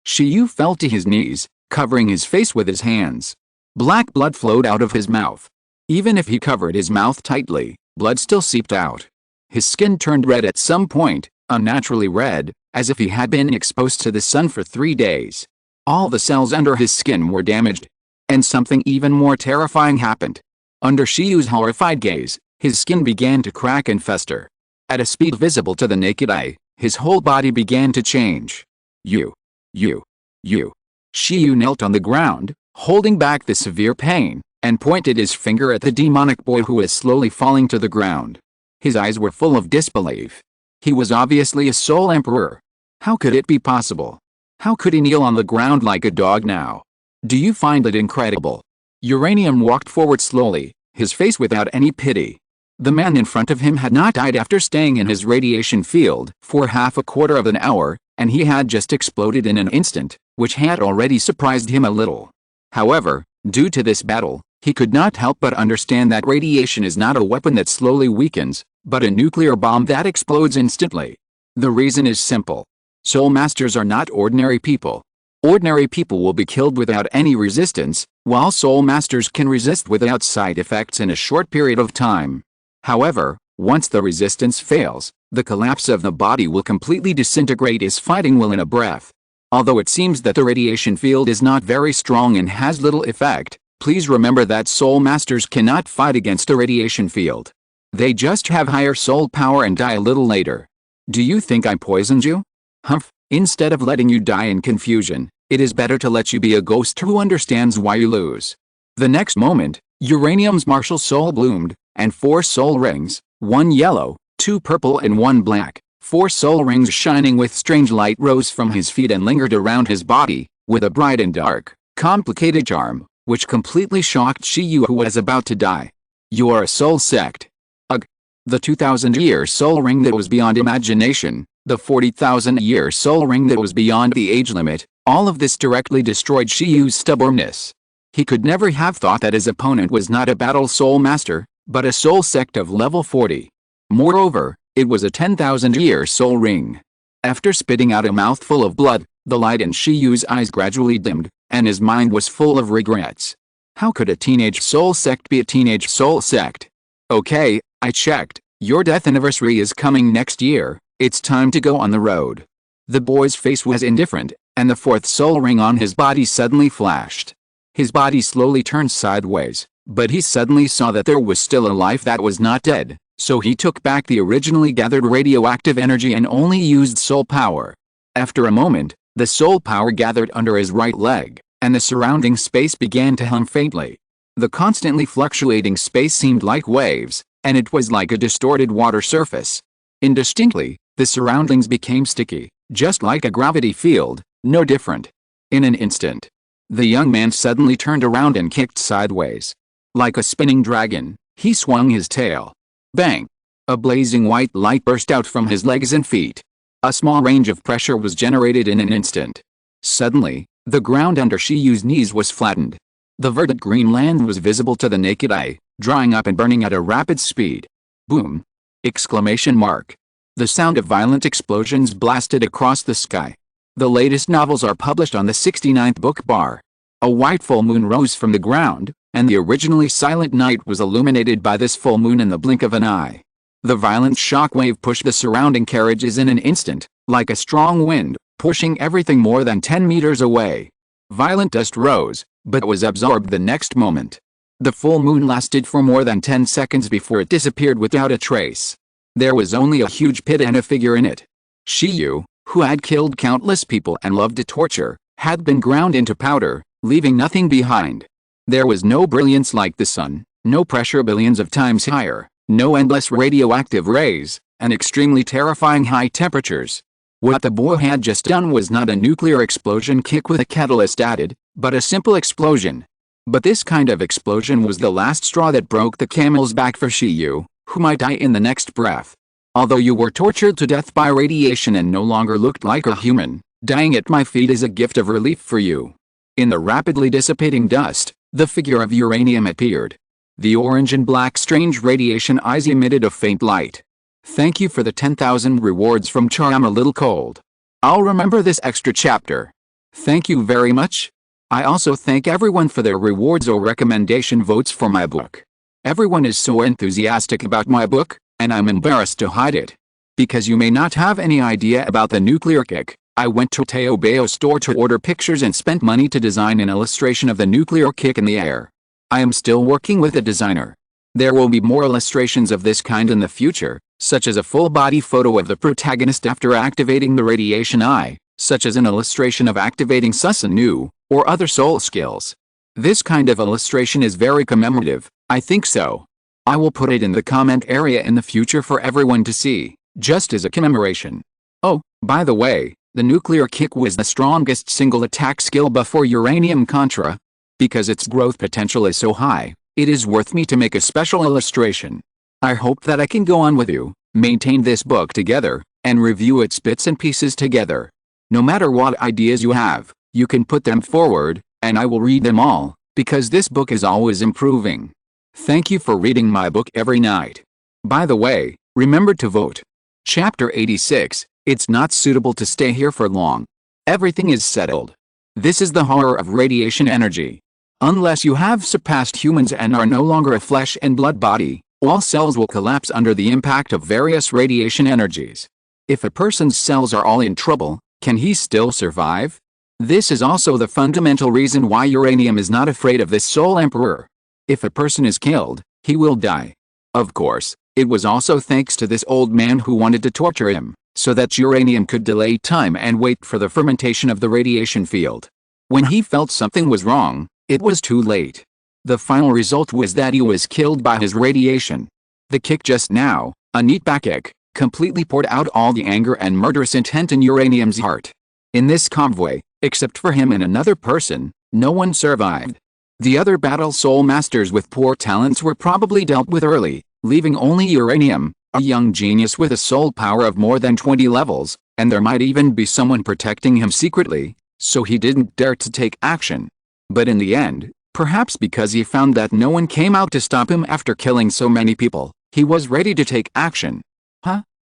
Shiyu fell to his knees, covering his face with his hands. Black blood flowed out of his mouth. Even if he covered his mouth tightly, blood still seeped out. His skin turned red at some point, unnaturally red, as if he had been exposed to the sun for 3 days. All the cells under his skin were damaged. And something even more terrifying happened. Under Shiyu's horrified gaze, his skin began to crack and fester. At a speed visible to the naked eye, his whole body began to change. You. Shiyu knelt on the ground, holding back the severe pain, and pointed his finger at the demonic boy who was slowly falling to the ground. His eyes were full of disbelief. He was obviously a soul emperor. How could it be possible? How could he kneel on the ground like a dog now? Do you find it incredible? Uranium walked forward slowly, his face without any pity. The man in front of him had not died after staying in his radiation field for half a quarter of an hour, and he had just exploded in an instant, which had already surprised him a little. However, due to this battle, he could not help but understand that radiation is not a weapon that slowly weakens, but a nuclear bomb that explodes instantly. The reason is simple. Soul Masters are not ordinary people. Ordinary people will be killed without any resistance, while Soul Masters can resist without side effects in a short period of time. However, once the resistance fails, the collapse of the body will completely disintegrate as fighting will in a breath. Although it seems that the radiation field is not very strong and has little effect, please remember that Soul Masters cannot fight against the radiation field. They just have higher soul power and die a little later. Do you think I poisoned you? Humph, instead of letting you die in confusion, it is better to let you be a ghost who understands why you lose. The next moment, Uranium's martial soul bloomed, and 4 soul rings, 1 yellow, 2 purple and 1 black, 4 soul rings shining with strange light rose from his feet and lingered around his body, with a bright and dark, complicated charm, which completely shocked Shiyu, who was about to die. You are a soul sect. Ugh. The 2,000-year soul ring that was beyond imagination, the 40,000-year soul ring that was beyond the age limit, all of this directly destroyed Shiyu's stubbornness. He could never have thought that his opponent was not a battle soul master, but a soul sect of level 40. Moreover, it was a 10,000-year soul ring. After spitting out a mouthful of blood, the light in Shiyu's eyes gradually dimmed, and his mind was full of regrets. How could a teenage soul sect be a teenage soul sect? Okay, I checked. Your death anniversary is coming next year. It's time to go on the road. The boy's face was indifferent, and the fourth soul ring on his body suddenly flashed. His body slowly turned sideways, but he suddenly saw that there was still a life that was not dead, so he took back the originally gathered radioactive energy and only used soul power. After a moment, the soul power gathered under his right leg, and the surrounding space began to hum faintly. The constantly fluctuating space seemed like waves, and it was like a distorted water surface. Indistinctly, the surroundings became sticky, just like a gravity field, no different. In an instant, the young man suddenly turned around and kicked sideways. Like a spinning dragon, he swung his tail. Bang! A blazing white light burst out from his legs and feet. A small range of pressure was generated in an instant. Suddenly, the ground under Shiyu's knees was flattened. The verdant green land was visible to the naked eye, drying up and burning at a rapid speed. Boom! Exclamation mark. The sound of violent explosions blasted across the sky. The latest novels are published on the 69th book bar. A white full moon rose from the ground, and the originally silent night was illuminated by this full moon in the blink of an eye. The violent shockwave pushed the surrounding carriages in an instant, like a strong wind, pushing everything more than 10 meters away. Violent dust rose, but was absorbed the next moment. The full moon lasted for more than 10 seconds before it disappeared without a trace. There was only a huge pit and a figure in it. Shiyu, who had killed countless people and loved to torture, had been ground into powder, leaving nothing behind. There was no brilliance like the sun, no pressure billions of times higher, no endless radioactive rays, and extremely terrifying high temperatures. What the boy had just done was not a nuclear explosion kick with a catalyst added, but a simple explosion. But this kind of explosion was the last straw that broke the camel's back for Shiyu, who might die in the next breath. Although you were tortured to death by radiation and no longer looked like a human, dying at my feet is a gift of relief for you. In the rapidly dissipating dust, the figure of uranium appeared. The orange and black strange radiation eyes emitted a faint light. Thank you for the 10,000 rewards from Char. I'm a little cold. I'll remember this extra chapter. Thank you very much. I also thank everyone for their rewards or recommendation votes for my book. Everyone is so enthusiastic about my book, and I'm embarrassed to hide it. Because you may not have any idea about the nuclear kick, I went to Teobeo store to order pictures and spent money to design an illustration of the nuclear kick in the air. I am still working with a designer. There will be more illustrations of this kind in the future, such as a full-body photo of the protagonist after activating the radiation eye, such as an illustration of activating Susanoo, or other soul skills. This kind of illustration is very commemorative, I think so. I will put it in the comment area in the future for everyone to see, just as a commemoration. Oh, by the way, the nuclear kick was the strongest single attack skill before uranium contra. Because its growth potential is so high, it is worth me to make a special illustration. I hope that I can go on with you, maintain this book together, and review its bits and pieces together. No matter what ideas you have, you can put them forward, and I will read them all, because this book is always improving. Thank you for reading my book every night. By the way, remember to vote. Chapter 86, it's not suitable to stay here for long. Everything is settled. This is the horror of radiation energy. Unless you have surpassed humans and are no longer a flesh and blood body, all cells will collapse under the impact of various radiation energies. If a person's cells are all in trouble, can he still survive? This is also the fundamental reason why uranium is not afraid of this soul emperor. If a person is killed, he will die. Of course, it was also thanks to this old man who wanted to torture him, so that uranium could delay time and wait for the fermentation of the radiation field. When he felt something was wrong, it was too late. The final result was that he was killed by his radiation. The kick just now, a neat back kick, completely poured out all the anger and murderous intent in uranium's heart. In this convoy, except for him and another person, No one survived. The other battle soul masters with poor talents were probably dealt with early, leaving only Uranium, a young genius with a soul power of more than 20 levels, and there might even be someone protecting him secretly, so he didn't dare to take action. But in the end, perhaps because he found that no one came out to stop him after killing so many people, he was ready to take action.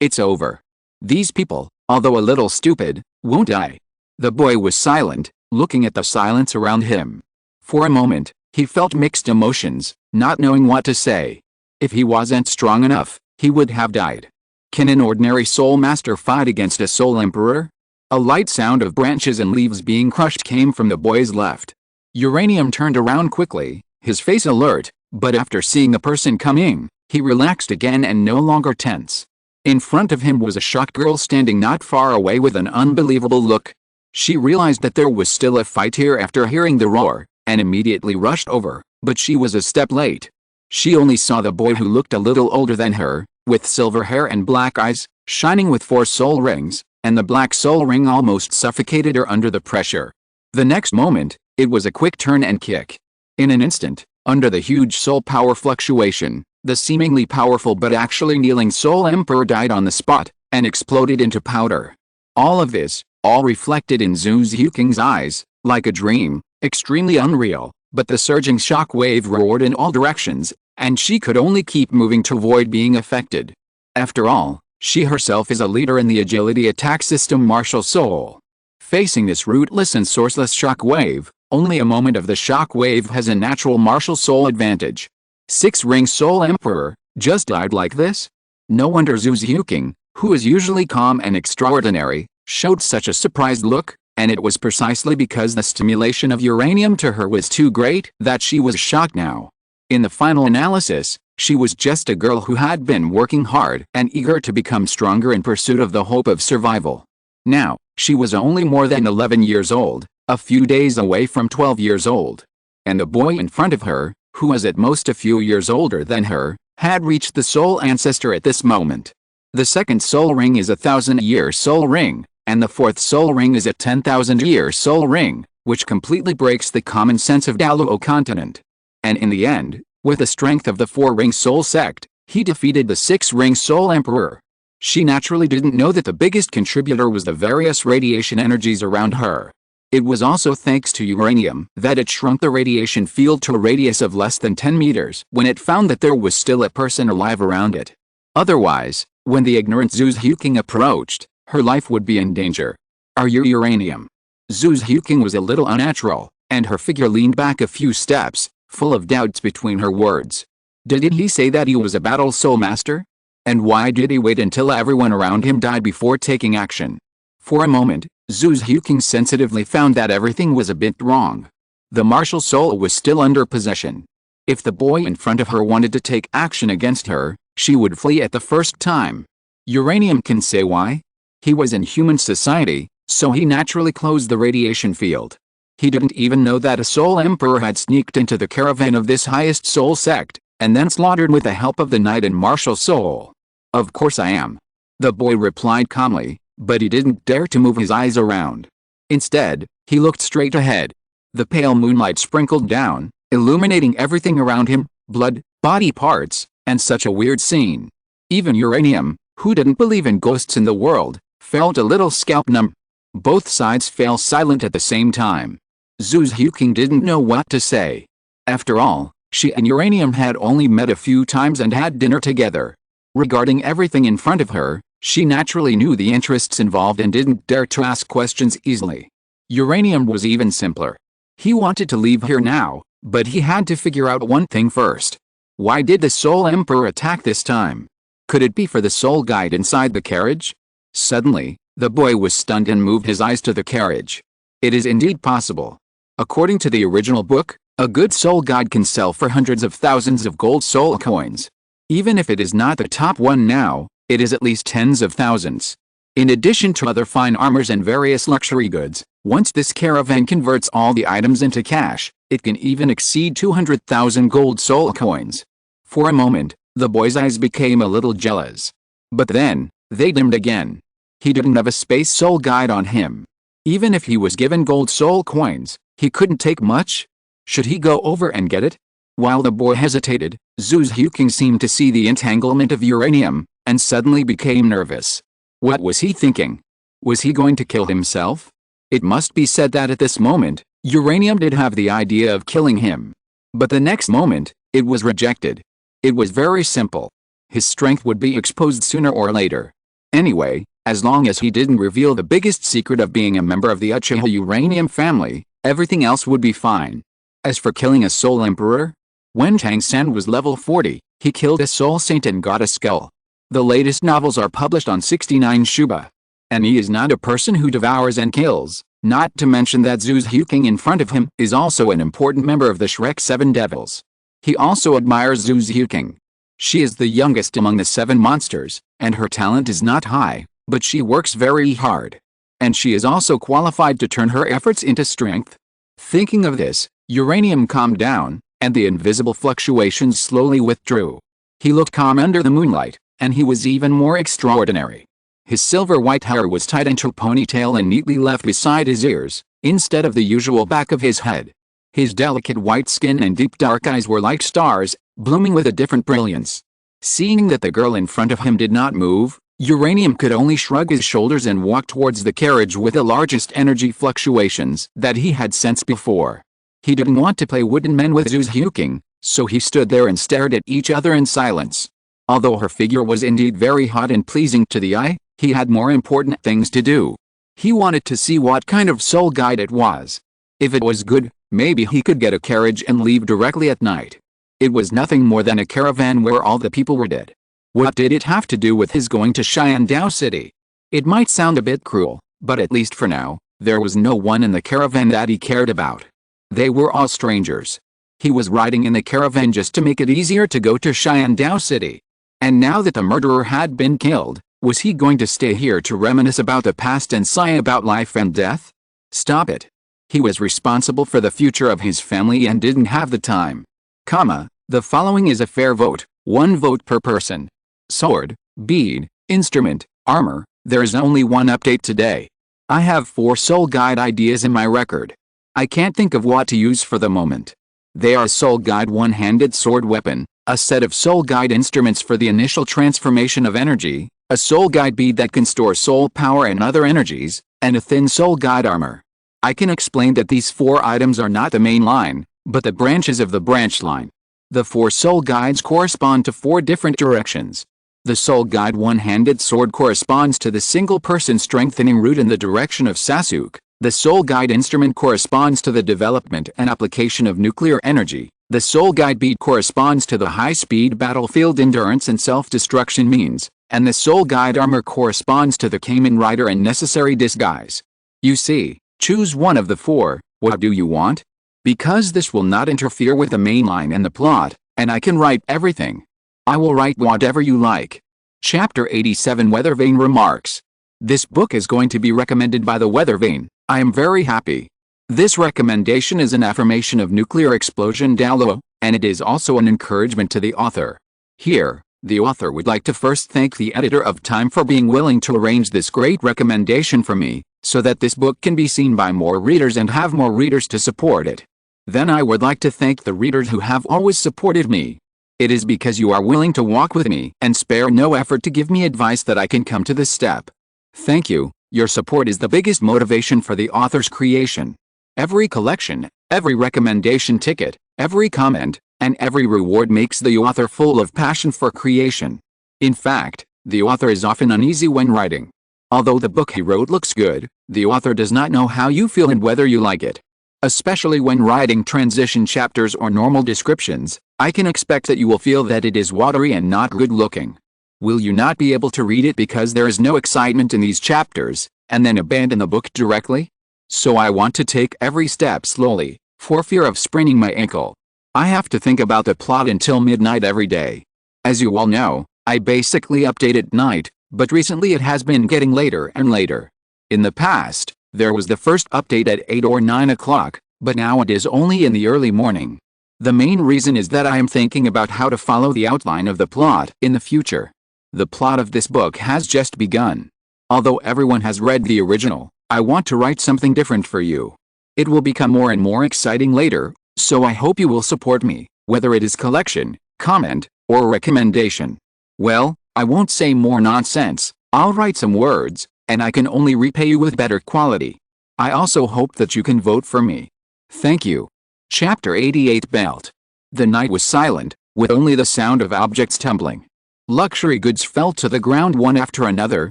It's over. These people, although a little stupid, won't die. The boy was silent, looking at the silence around him. For a moment, he felt mixed emotions, not knowing what to say. If he wasn't strong enough, he would have died. Can an ordinary soul master fight against a soul emperor? A light sound of branches and leaves being crushed came from the boy's left. Uranium turned around quickly, his face alert, but after seeing the person coming, he relaxed again and no longer tense. In front of him was a shocked girl standing not far away with an unbelievable look. She realized that there was still a fight here after hearing the roar, and immediately rushed over, but she was a step late. She only saw the boy who looked a little older than her, with silver hair and black eyes, shining with 4 soul rings, and the black soul ring almost suffocated her under the pressure. The next moment, it was a quick turn and kick. In an instant, under the huge soul power fluctuation, the seemingly powerful but actually kneeling soul emperor died on the spot, and exploded into powder. All of this, all reflected in Zhu Zhuking's eyes, like a dream, extremely unreal, but the surging shock wave roared in all directions, and she could only keep moving to avoid being affected. After all, she herself is a leader in the agility attack system martial soul. Facing this rootless and sourceless shock wave, only a moment of the shock wave has a natural martial soul advantage. 6-ring soul emperor, just died like this? No wonder Zhu Zhuking, who is usually calm and extraordinary, showed such a surprised look, and it was precisely because the stimulation of uranium to her was too great that she was shocked now. In the final analysis, she was just a girl who had been working hard and eager to become stronger in pursuit of the hope of survival. Now, she was only more than 11 years old, a few days away from 12 years old. And the boy in front of her, who was at most a few years older than her, had reached the soul ancestor at this moment. The second soul ring is a 1,000-year soul ring, and the fourth soul ring is a 10,000-year soul ring, which completely breaks the common sense of Douluo Continent. And in the end, with the strength of the 4-ring soul sect, he defeated the 6-ring soul emperor. She naturally didn't know that the biggest contributor was the various radiation energies around her. It was also thanks to uranium that it shrunk the radiation field to a radius of less than 10 meters when it found that there was still a person alive around it. Otherwise, when the ignorant Zhu Zhuking approached, her life would be in danger. Are you uranium? Zhu Zhuking was a little unnatural, and her figure leaned back a few steps, full of doubts between her words. Did he say that he was a battle soul master? And why did he wait until everyone around him died before taking action? For a moment, Zhu Zhuking sensitively found that everything was a bit wrong. The martial soul was still under possession. If the boy in front of her wanted to take action against her, she would flee at the first time. Uranium can say why? He was in human society, so he naturally closed the radiation field. He didn't even know that a soul emperor had sneaked into the caravan of this highest soul sect, and then slaughtered with the help of the knight and martial soul. Of course I am. The boy replied calmly, but he didn't dare to move his eyes around. Instead, he looked straight ahead. The pale moonlight sprinkled down, illuminating everything around him, blood, body parts, and such a weird scene. Even Uranium, who didn't believe in ghosts in the world, felt a little scalp numb. Both sides fell silent at the same time. Zhu Zhuking didn't know what to say. After all, she and Uranium had only met a few times and had dinner together. Regarding everything in front of her, she naturally knew the interests involved and didn't dare to ask questions easily. Uranium was even simpler. He wanted to leave here now, but he had to figure out one thing first. Why did the Soul Emperor attack this time? Could it be for the soul guide inside the carriage? Suddenly, the boy was stunned and moved his eyes to the carriage. It is indeed possible. According to the original book, a good soul guide can sell for hundreds of thousands of gold soul coins. Even if it is not the top one now, it is at least tens of thousands. In addition to other fine armors and various luxury goods, once this caravan converts all the items into cash, it can even exceed 200,000 gold soul coins. For a moment, the boy's eyes became a little jealous. But then, they dimmed again. He didn't have a space soul guide on him. Even if he was given gold soul coins, He couldn't take much? Should he go over and get it? While the boy hesitated, Zhu's Huking seemed to see the entanglement of uranium, and suddenly became nervous. What was he thinking? Was he going to kill himself? It must be said that at this moment, uranium did have the idea of killing him. But the next moment, it was rejected. It was very simple. His strength would be exposed sooner or later. Anyway, as long as he didn't reveal the biggest secret of being a member of the Uchiha Uranium family, everything else would be fine. As for killing a soul emperor, when Tang San was level 40, he killed a soul saint and got a skull. The latest novels are published on 69 Shuba. And he is not a person who devours and kills, not to mention that Zhu's Huking in front of him is also an important member of the Shrek 7 Devils. He also admires Zhu's Huking. She is the youngest among the 7 monsters, and her talent is not high, but she works very hard. And she is also qualified to turn her efforts into strength. Thinking of this, uranium calmed down, and the invisible fluctuations slowly withdrew. He looked calm under the moonlight, and he was even more extraordinary. His silver-white hair was tied into a ponytail and neatly left beside his ears, instead of the usual back of his head. His delicate white skin and deep dark eyes were like stars, blooming with a different brilliance. Seeing that the girl in front of him did not move, Uranium could only shrug his shoulders and walk towards the carriage with the largest energy fluctuations that he had sensed before. He didn't want to play wooden men with Zhu's Huking, so he stood there and stared at each other in silence. Although her figure was indeed very hot and pleasing to the eye, he had more important things to do. He wanted to see what kind of soul guide it was. If it was good, maybe he could get a carriage and leave directly at night. It was nothing more than a caravan where all the people were dead. What did it have to do with his going to Shandao City? It might sound a bit cruel, but at least for now, there was no one in the caravan that he cared about. They were all strangers. He was riding in the caravan just to make it easier to go to Shandao City. And now that the murderer had been killed, was he going to stay here to reminisce about the past and sigh about life and death? Stop it. He was responsible for the future of his family and didn't have the time. The following is a fair vote, 1 vote per person. Sword, bead, instrument, armor, there is only one update today. I have 4 soul guide ideas in my record. I can't think of what to use for the moment. They are soul guide one-handed sword weapon, a set of soul guide instruments for the initial transformation of energy, a soul guide bead that can store soul power and other energies, and a thin soul guide armor. I can explain that these 4 items are not the main line, but the branches of the branch line. The 4 soul guides correspond to 4 different directions. The soul guide one-handed sword corresponds to the single-person strengthening route in the direction of Sasuke. The soul guide instrument corresponds to the development and application of nuclear energy. The soul guide bead corresponds to the high-speed battlefield endurance and self-destruction means, and the soul guide armor corresponds to the Kamen Rider and necessary disguise. You see, choose one of the 4. What do you want? Because this will not interfere with the main line and the plot, and I can write everything. I will write whatever you like. Chapter 87 Weather Vane Remarks. This book is going to be recommended by the Weather Vane. I am very happy. This recommendation is an affirmation of nuclear explosion Douluo, and it is also an encouragement to the author. Here, the author would like to first thank the editor of Time for being willing to arrange this great recommendation for me, so that this book can be seen by more readers and have more readers to support it. Then I would like to thank the readers who have always supported me. It is because you are willing to walk with me and spare no effort to give me advice that I can come to this step. Thank you. Your support is the biggest motivation for the author's creation. Every collection, every recommendation ticket, every comment, and every reward makes the author full of passion for creation. In fact, the author is often uneasy when writing. Although the book he wrote looks good, the author does not know how you feel and whether you like it. Especially when writing transition chapters or normal descriptions, I can expect that you will feel that it is watery and not good looking. Will you not be able to read it because there is no excitement in these chapters, and then abandon the book directly? So I want to take every step slowly, for fear of spraining my ankle. I have to think about the plot until midnight every day. As you all know, I basically update at night, but recently it has been getting later and later. In the past, there was the first update at 8 or 9 o'clock, but now it is only in the early morning. The main reason is that I am thinking about how to follow the outline of the plot in the future. The plot of this book has just begun. Although everyone has read the original, I want to write something different for you. It will become more and more exciting later, so I hope you will support me, whether it is collection, comment, or recommendation. Well, I won't say more nonsense, I'll write some words, and I can only repay you with better quality. I also hope that you can vote for me. Thank you. Chapter 88 Belt. The night was silent, with only the sound of objects tumbling. Luxury goods fell to the ground one after another,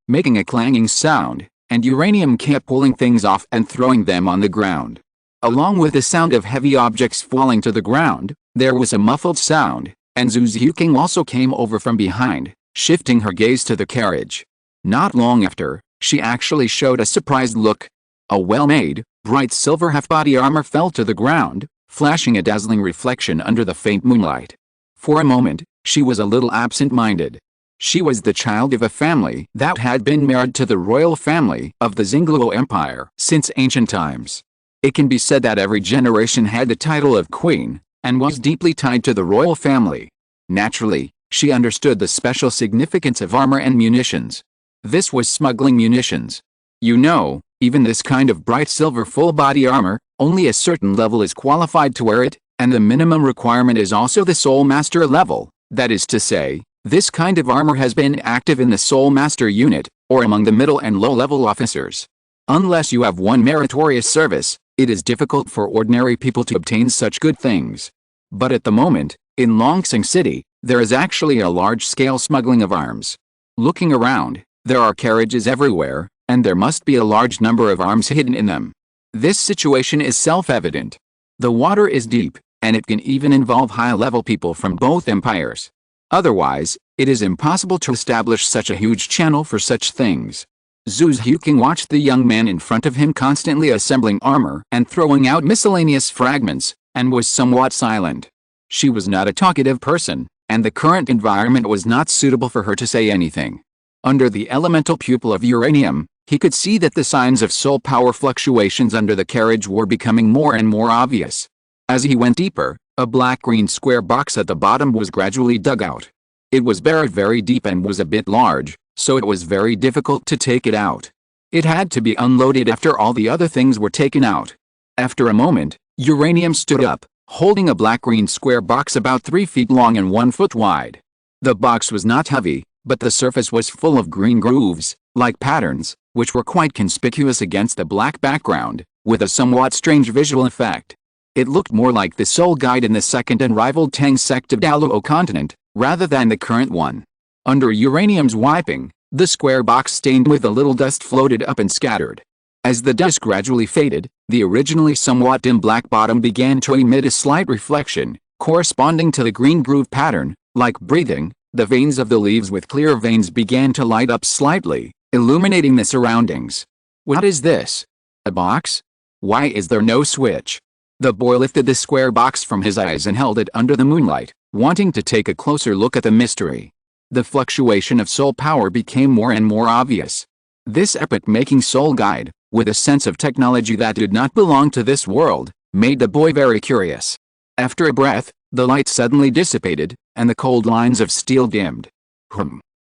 making a clanging sound, and Uranium kept pulling things off and throwing them on the ground. Along with the sound of heavy objects falling to the ground, there was a muffled sound, and Zhu Xiuqing also came over from behind, shifting her gaze to the carriage. Not long after, she actually showed a surprised look. A well-made, bright silver half-body armor fell to the ground, flashing a dazzling reflection under the faint moonlight. For a moment, she was a little absent-minded. She was the child of a family that had been married to the royal family of the Xingluo Empire since ancient times. It can be said that every generation had the title of queen, and was deeply tied to the royal family. Naturally, she understood the special significance of armor and munitions. This was smuggling munitions. You know, even this kind of bright silver full-body armor, only a certain level is qualified to wear it, and the minimum requirement is also the Soul Master level. That is to say, this kind of armor has been active in the Soul Master unit, or among the middle and low-level officers. Unless you have won meritorious service, it is difficult for ordinary people to obtain such good things. But at the moment, in Longsing City, there is actually a large-scale smuggling of arms. Looking around, there are carriages everywhere, and there must be a large number of arms hidden in them. This situation is self-evident. The water is deep, and it can even involve high-level people from both empires. Otherwise, it is impossible to establish such a huge channel for such things. Zhu Xiuqing watched the young man in front of him constantly assembling armor and throwing out miscellaneous fragments, and was somewhat silent. She was not a talkative person, and the current environment was not suitable for her to say anything. Under the elemental pupil of uranium, he could see that the signs of soul power fluctuations under the carriage were becoming more and more obvious. As he went deeper, a black-green square box at the bottom was gradually dug out. It was buried very deep and was a bit large, so it was very difficult to take it out. It had to be unloaded after all the other things were taken out. After a moment, Uranium stood up, holding a black-green square box about 3 feet long and 1 foot wide. The box was not heavy, but the surface was full of green grooves, like patterns, which were quite conspicuous against the black background, with a somewhat strange visual effect. It looked more like the Soul Guide in the second and rivaled Tang sect of Douluo Continent, rather than the current one. Under Uranium's wiping, the square box stained with a little dust floated up and scattered. As the dust gradually faded, the originally somewhat dim black bottom began to emit a slight reflection, corresponding to the green groove pattern. Like breathing, the veins of the leaves with clear veins began to light up slightly, illuminating the surroundings. What is this? A box? Why is there no switch? The boy lifted the square box from his eyes and held it under the moonlight, wanting to take a closer look at the mystery. The fluctuation of soul power became more and more obvious. This epoch-making soul guide, with a sense of technology that did not belong to this world, made the boy very curious. After a breath, the light suddenly dissipated, and the cold lines of steel dimmed.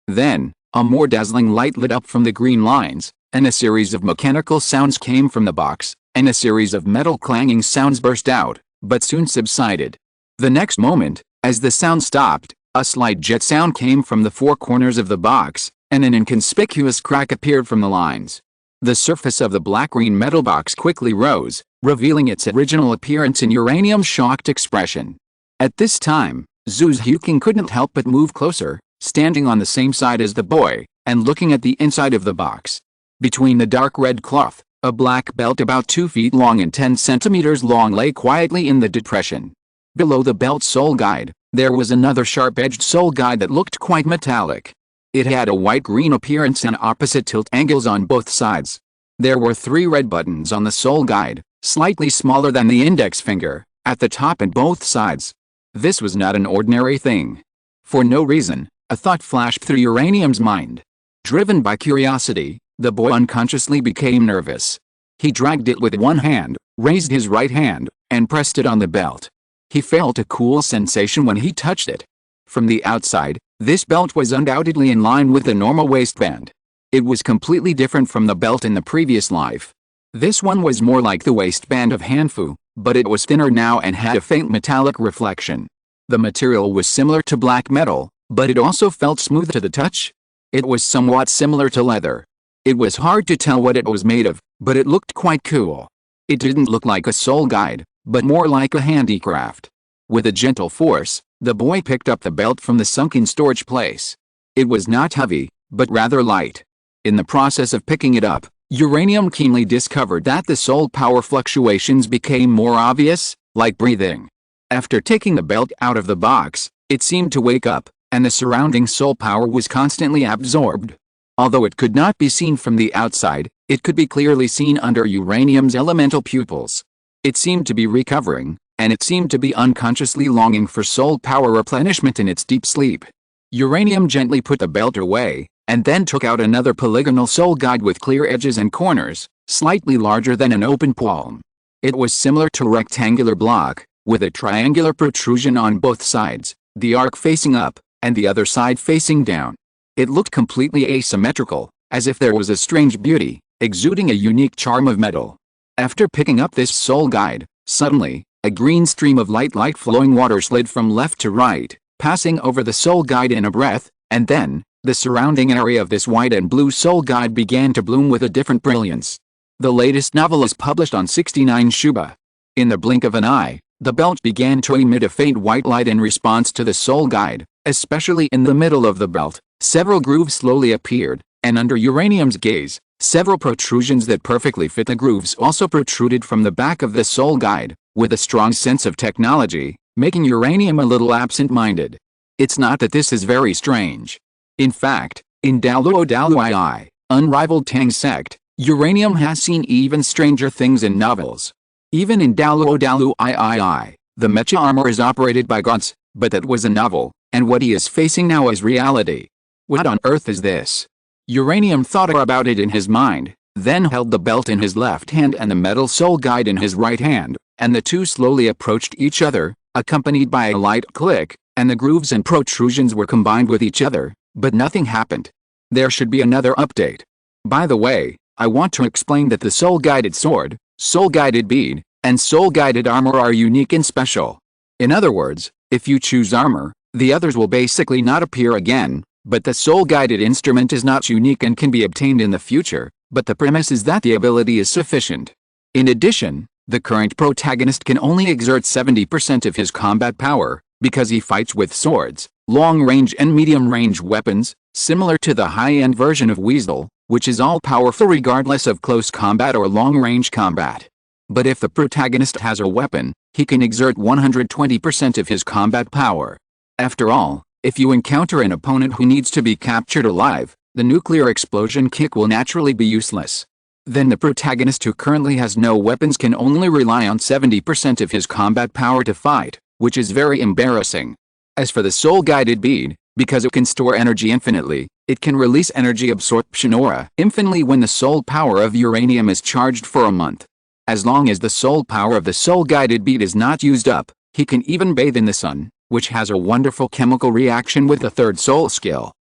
Then, a more dazzling light lit up from the green lines, and a series of mechanical sounds came from the box, and a series of metal clanging sounds burst out, but soon subsided. The next moment, as the sound stopped, a slight jet sound came from the four corners of the box, and an inconspicuous crack appeared from the lines. The surface of the black-green metal box quickly rose, revealing its original appearance in Uranium's shocked expression. At this time, Zhu Xiuqing couldn't help but move closer, standing on the same side as the boy, and looking at the inside of the box. Between the dark red cloth, a black belt about 2 feet long and 10 centimeters long lay quietly in the depression. Below the belt soul guide, there was another sharp-edged soul guide that looked quite metallic. It had a white-green appearance and opposite tilt angles on both sides. There were 3 red buttons on the soul guide, slightly smaller than the index finger, at the top and both sides. This was not an ordinary thing. For no reason, a thought flashed through Uranium's mind. Driven by curiosity, the boy unconsciously became nervous. He dragged it with one hand, raised his right hand, and pressed it on the belt. He felt a cool sensation when he touched it. From the outside, this belt was undoubtedly in line with the normal waistband. It was completely different from the belt in the previous life. This one was more like the waistband of Hanfu, but it was thinner now and had a faint metallic reflection. The material was similar to black metal, but it also felt smooth to the touch. It was somewhat similar to leather. It was hard to tell what it was made of, but it looked quite cool. It didn't look like a soul guide, but more like a handicraft. With a gentle force, the boy picked up the belt from the sunken storage place. It was not heavy, but rather light. In the process of picking it up, Uranium keenly discovered that the soul power fluctuations became more obvious, like breathing. After taking the belt out of the box, it seemed to wake up, and the surrounding soul power was constantly absorbed. Although it could not be seen from the outside, it could be clearly seen under Uranium's elemental pupils. It seemed to be recovering, and it seemed to be unconsciously longing for soul power replenishment in its deep sleep. Uranium gently put the belt away, and then took out another polygonal soul guide with clear edges and corners, slightly larger than an open palm. It was similar to a rectangular block, with a triangular protrusion on both sides, the arc facing up, and the other side facing down. It looked completely asymmetrical, as if there was a strange beauty, exuding a unique charm of metal. After picking up this soul guide, suddenly, a green stream of light like flowing water slid from left to right, passing over the soul guide in a breath, and then, the surrounding area of this white and blue soul guide began to bloom with a different brilliance. The latest novel is published on 69 Shuba. In the blink of an eye, the belt began to emit a faint white light in response to the soul guide, especially in the middle of the belt. Several grooves slowly appeared, and under Uranium's gaze, several protrusions that perfectly fit the grooves also protruded from the back of the soul guide, with a strong sense of technology, making Uranium a little absent-minded. It's not that this is very strange. In fact, in Douluo, unrivaled Tang sect, Uranium has seen even stranger things in novels. Even in Douluo, the mecha armor is operated by gods, but that was a novel, and what he is facing now is reality. What on earth is this? Uranium thought about it in his mind, then held the belt in his left hand and the metal soul guide in his right hand, and the two slowly approached each other, accompanied by a light click, and the grooves and protrusions were combined with each other, but nothing happened. There should be another update. By the way, I want to explain that the soul-guided sword, soul-guided bead, and soul-guided armor are unique and special. In other words, if you choose armor, the others will basically not appear again, but the soul-guided instrument is not unique and can be obtained in the future, but the premise is that the ability is sufficient. In addition, the current protagonist can only exert 70% of his combat power, because he fights with swords, long-range and medium-range weapons, similar to the high-end version of Weasel, which is all-powerful regardless of close combat or long-range combat. But if the protagonist has a weapon, he can exert 120% of his combat power. After all, if you encounter an opponent who needs to be captured alive, the nuclear explosion kick will naturally be useless. Then the protagonist who currently has no weapons can only rely on 70% of his combat power to fight, which is very embarrassing. As for the soul-guided bead, because it can store energy infinitely, it can release energy absorption aura infinitely when the soul power of Uranium is charged for a month. As long as the soul power of the soul-guided bead is not used up, he can even bathe in the sun, which has a wonderful chemical reaction with the third soul skill.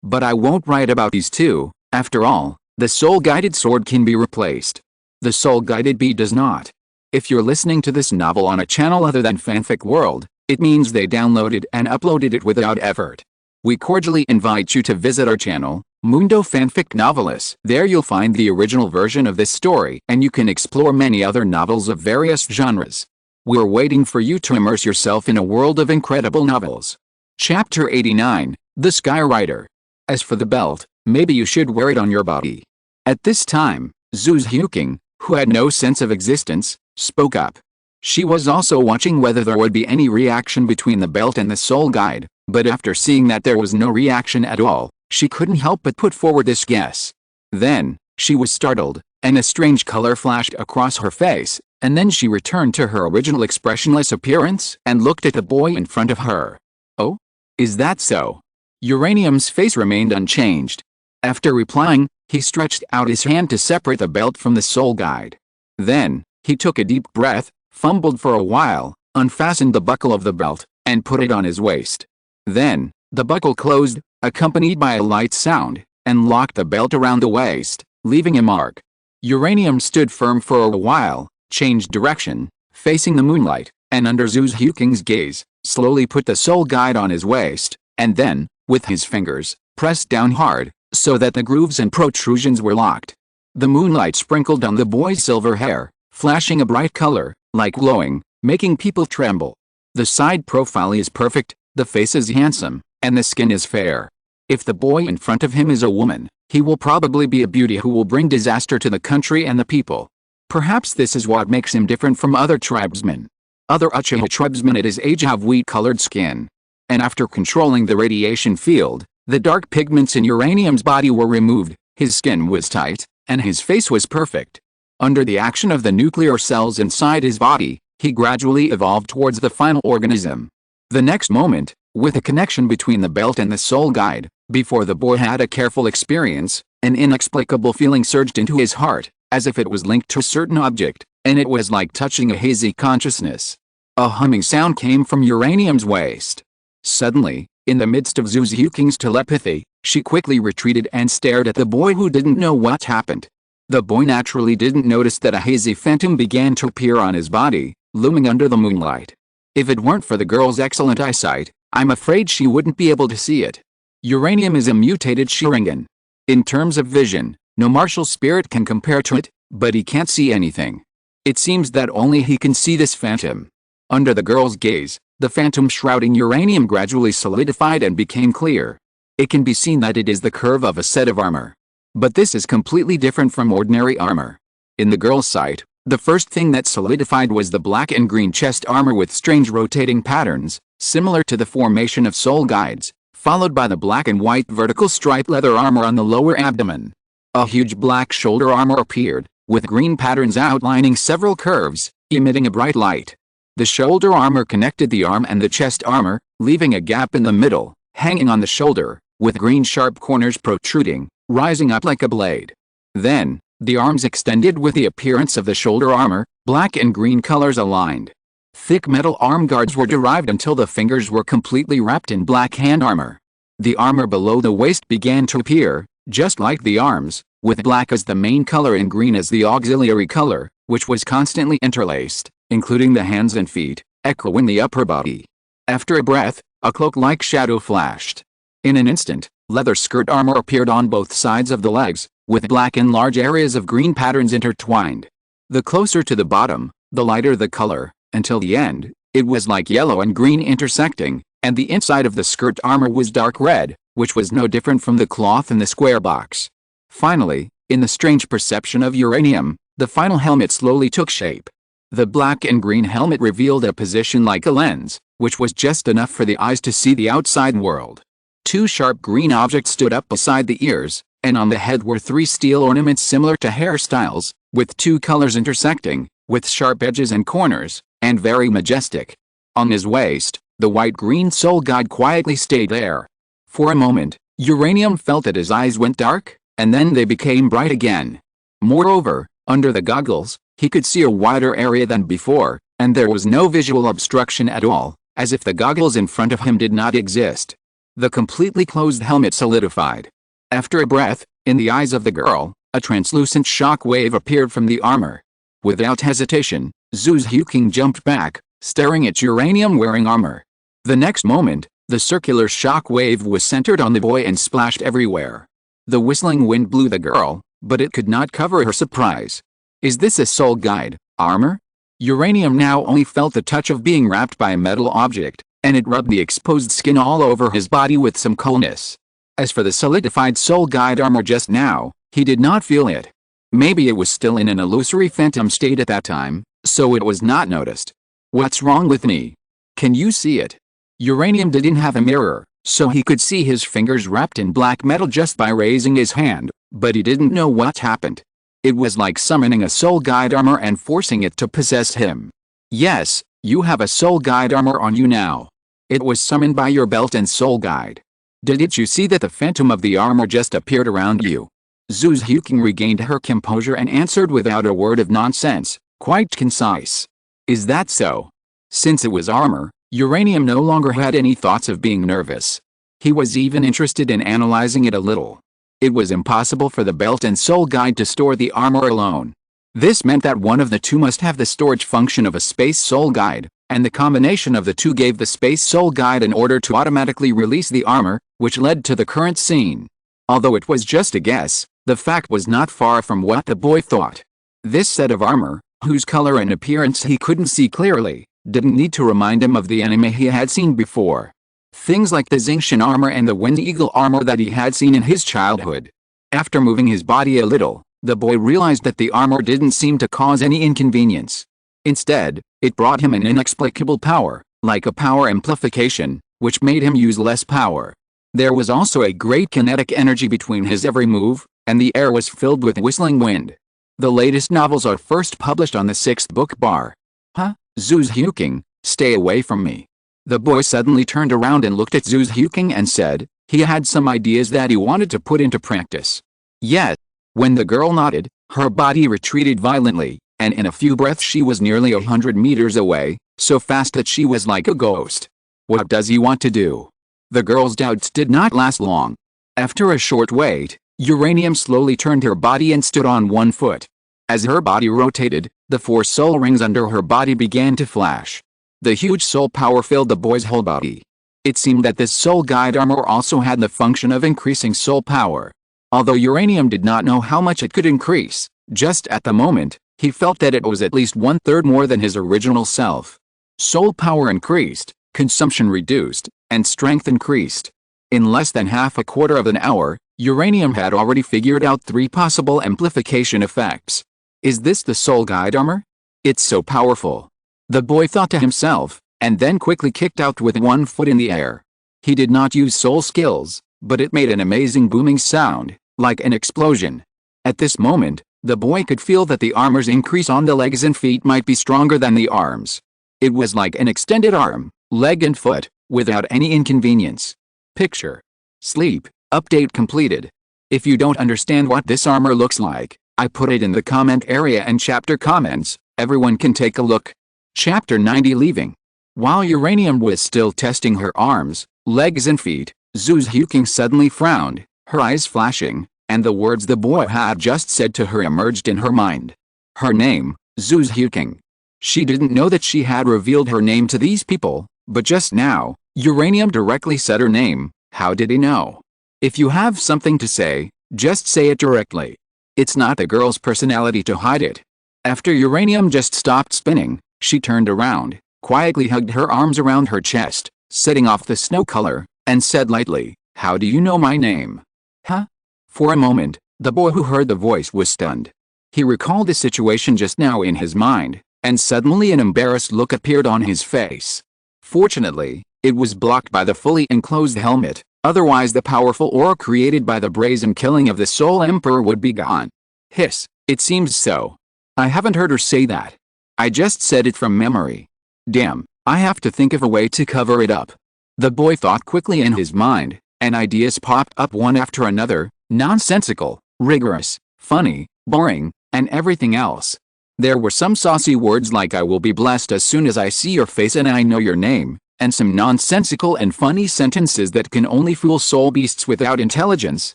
But I won't write about these two. After all, the soul-guided sword can be replaced. The soul-guided bead does not. If you're listening to this novel on a channel other than Fanfic World, it means they downloaded and uploaded it without effort. We cordially invite you to visit our channel, Mundo Fanfic Novelis. There you'll find the original version of this story, and you can explore many other novels of various genres. We're waiting for you to immerse yourself in a world of incredible novels. Chapter 89, The Skyrider. As for the belt, maybe you should wear it on your body. At this time, Zhu's Huking, who had no sense of existence, spoke up. She was also watching whether there would be any reaction between the belt and the soul guide, but after seeing that there was no reaction at all, she couldn't help but put forward this guess. Then, she was startled, and a strange color flashed across her face, and then she returned to her original expressionless appearance and looked at the boy in front of her. Oh? Is that so? Uranium's face remained unchanged. After replying, he stretched out his hand to separate the belt from the soul guide. Then, he took a deep breath, fumbled for a while, unfastened the buckle of the belt, and put it on his waist. Then, the buckle closed, accompanied by a light sound, and locked the belt around the waist, leaving a mark. Uranium stood firm for a while, changed direction, facing the moonlight, and under Zhu Zhuking's gaze, slowly put the soul guide on his waist, and then, with his fingers, pressed down hard, so that the grooves and protrusions were locked. The moonlight sprinkled on the boy's silver hair, flashing a bright color, like glowing, making people tremble. The side profile is perfect, the face is handsome, and the skin is fair. If the boy in front of him is a woman, he will probably be a beauty who will bring disaster to the country and the people. Perhaps this is what makes him different from other tribesmen. Other Uchiha tribesmen at his age have wheat-colored skin. And after controlling the radiation field, the dark pigments in Uranium's body were removed, his skin was tight, and his face was perfect. Under the action of the nuclear cells inside his body, he gradually evolved towards the final organism. The next moment, with a connection between the belt and the soul guide, before the boy had a careful experience, an inexplicable feeling surged into his heart, as if it was linked to a certain object, and it was like touching a hazy consciousness. A humming sound came from Uranium's waist. Suddenly, in the midst of Zhu Zhuking's telepathy, she quickly retreated and stared at the boy who didn't know what happened. The boy naturally didn't notice that a hazy phantom began to appear on his body, looming under the moonlight. If it weren't for the girl's excellent eyesight, I'm afraid she wouldn't be able to see it. Uranium is a mutated Sharingan. In terms of vision, no martial spirit can compare to it, but he can't see anything. It seems that only he can see this phantom. Under the girl's gaze, the phantom shrouding Uranium gradually solidified and became clear. It can be seen that it is the curve of a set of armor. But this is completely different from ordinary armor. In the girl's sight, the first thing that solidified was the black and green chest armor with strange rotating patterns, similar to the formation of soul guides, followed by the black and white vertical striped leather armor on the lower abdomen. A huge black shoulder armor appeared, with green patterns outlining several curves, emitting a bright light. The shoulder armor connected the arm and the chest armor, leaving a gap in the middle, hanging on the shoulder, with green sharp corners protruding, rising up like a blade. Then, the arms extended with the appearance of the shoulder armor, black and green colors aligned. Thick metal arm guards were derived until the fingers were completely wrapped in black hand armor. The armor below the waist began to appear, just like the arms, with black as the main color and green as the auxiliary color, which was constantly interlaced, including the hands and feet, echoing the upper body. After a breath, a cloak-like shadow flashed. In an instant, leather skirt armor appeared on both sides of the legs, with black and large areas of green patterns intertwined. The closer to the bottom, the lighter the color, until the end, it was like yellow and green intersecting, and the inside of the skirt armor was dark red, which was no different from the cloth in the square box. Finally, in the strange perception of Uranium, the final helmet slowly took shape. The black and green helmet revealed a position like a lens, which was just enough for the eyes to see the outside world. Two sharp green objects stood up beside the ears, and on the head were three steel ornaments similar to hairstyles, with two colors intersecting, with sharp edges and corners, and very majestic. On his waist, the white-green soul guide quietly stayed there. For a moment, Uranium felt that his eyes went dark, and then they became bright again. Moreover, under the goggles, he could see a wider area than before, and there was no visual obstruction at all, as if the goggles in front of him did not exist. The completely closed helmet solidified. After a breath, in the eyes of the girl, a translucent shock wave appeared from the armor. Without hesitation, Zhu Zhuking jumped back, staring at Uranium wearing armor. The next moment, the circular shock wave was centered on the boy and splashed everywhere. The whistling wind blew the girl, but it could not cover her surprise. Is this a soul guide, armor? Uranium now only felt the touch of being wrapped by a metal object, and it rubbed the exposed skin all over his body with some coolness. As for the solidified soul guide armor just now, he did not feel it. Maybe it was still in an illusory phantom state at that time, so it was not noticed. What's wrong with me? Can you see it? Uranium didn't have a mirror, so he could see his fingers wrapped in black metal just by raising his hand, but he didn't know what happened. It was like summoning a soul guide armor and forcing it to possess him. Yes, you have a soul guide armor on you now. It was summoned by your belt and soul guide. Didn't you see that the phantom of the armor just appeared around you? Zhu Zhuking regained her composure and answered without a word of nonsense, quite concise. Is that so? Since it was armor, Uranium no longer had any thoughts of being nervous. He was even interested in analyzing it a little. It was impossible for the belt and soul guide to store the armor alone. This meant that one of the two must have the storage function of a space soul guide, and the combination of the two gave the space soul guide an order to automatically release the armor, which led to the current scene. Although it was just a guess, the fact was not far from what the boy thought. This set of armor, whose color and appearance he couldn't see clearly, didn't need to remind him of the anime he had seen before. Things like the Xingqian armor and the Wind Eagle armor that he had seen in his childhood. After moving his body a little, the boy realized that the armor didn't seem to cause any inconvenience. Instead, it brought him an inexplicable power, like a power amplification, which made him use less power. There was also a great kinetic energy between his every move, and the air was filled with whistling wind. The latest novels are first published on the 6th book bar. Huh? Zhu's Huking, stay away from me. The boy suddenly turned around and looked at Zhu's Huking and said, he had some ideas that he wanted to put into practice. Yet, when the girl nodded, her body retreated violently, and in a few breaths she was nearly 100 meters away, so fast that she was like a ghost. What does he want to do? The girl's doubts did not last long. After a short wait, Uranium slowly turned her body and stood on one foot. As her body rotated, the 4 soul rings under her body began to flash. The huge soul power filled the boy's whole body. It seemed that this soul guide armor also had the function of increasing soul power. Although Uranium did not know how much it could increase, just at the moment, he felt that it was at least 1/3 more than his original self. Soul power increased, consumption reduced, and strength increased. In less than half a quarter of an hour, Uranium had already figured out 3 possible amplification effects. Is this the soul guide armor? It's so powerful. The boy thought to himself, and then quickly kicked out with 1 foot in the air. He did not use soul skills, but it made an amazing booming sound, like an explosion. At this moment, the boy could feel that the armor's increase on the legs and feet might be stronger than the arms. It was like an extended arm, leg and foot, without any inconvenience. Picture. Sleep. Update completed. If you don't understand what this armor looks like, I put it in the comment area and chapter comments, everyone can take a look. Chapter 90 Leaving. While Uranium was still testing her arms, legs and feet, Zhu's Huking suddenly frowned, her eyes flashing, and the words the boy had just said to her emerged in her mind. Her name, Zhu's Huking. She didn't know that she had revealed her name to these people, but just now, Uranium directly said her name. How did he know? If you have something to say, just say it directly. It's not the girl's personality to hide it. After Uranium just stopped spinning, she turned around, quietly hugged her arms around her chest, setting off the snow color, and said lightly, how do you know my name? Huh? For a moment, the boy who heard the voice was stunned. He recalled the situation just now in his mind, and suddenly an embarrassed look appeared on his face. Fortunately, it was blocked by the fully enclosed helmet, otherwise the powerful aura created by the brazen killing of the Soul Emperor would be gone. Hiss, it seems so. I haven't heard her say that. I just said it from memory. Damn, I have to think of a way to cover it up. The boy thought quickly in his mind, and ideas popped up one after another, nonsensical, rigorous, funny, boring, and everything else. There were some saucy words like I will be blessed as soon as I see your face and I know your name, and some nonsensical and funny sentences that can only fool soul beasts without intelligence,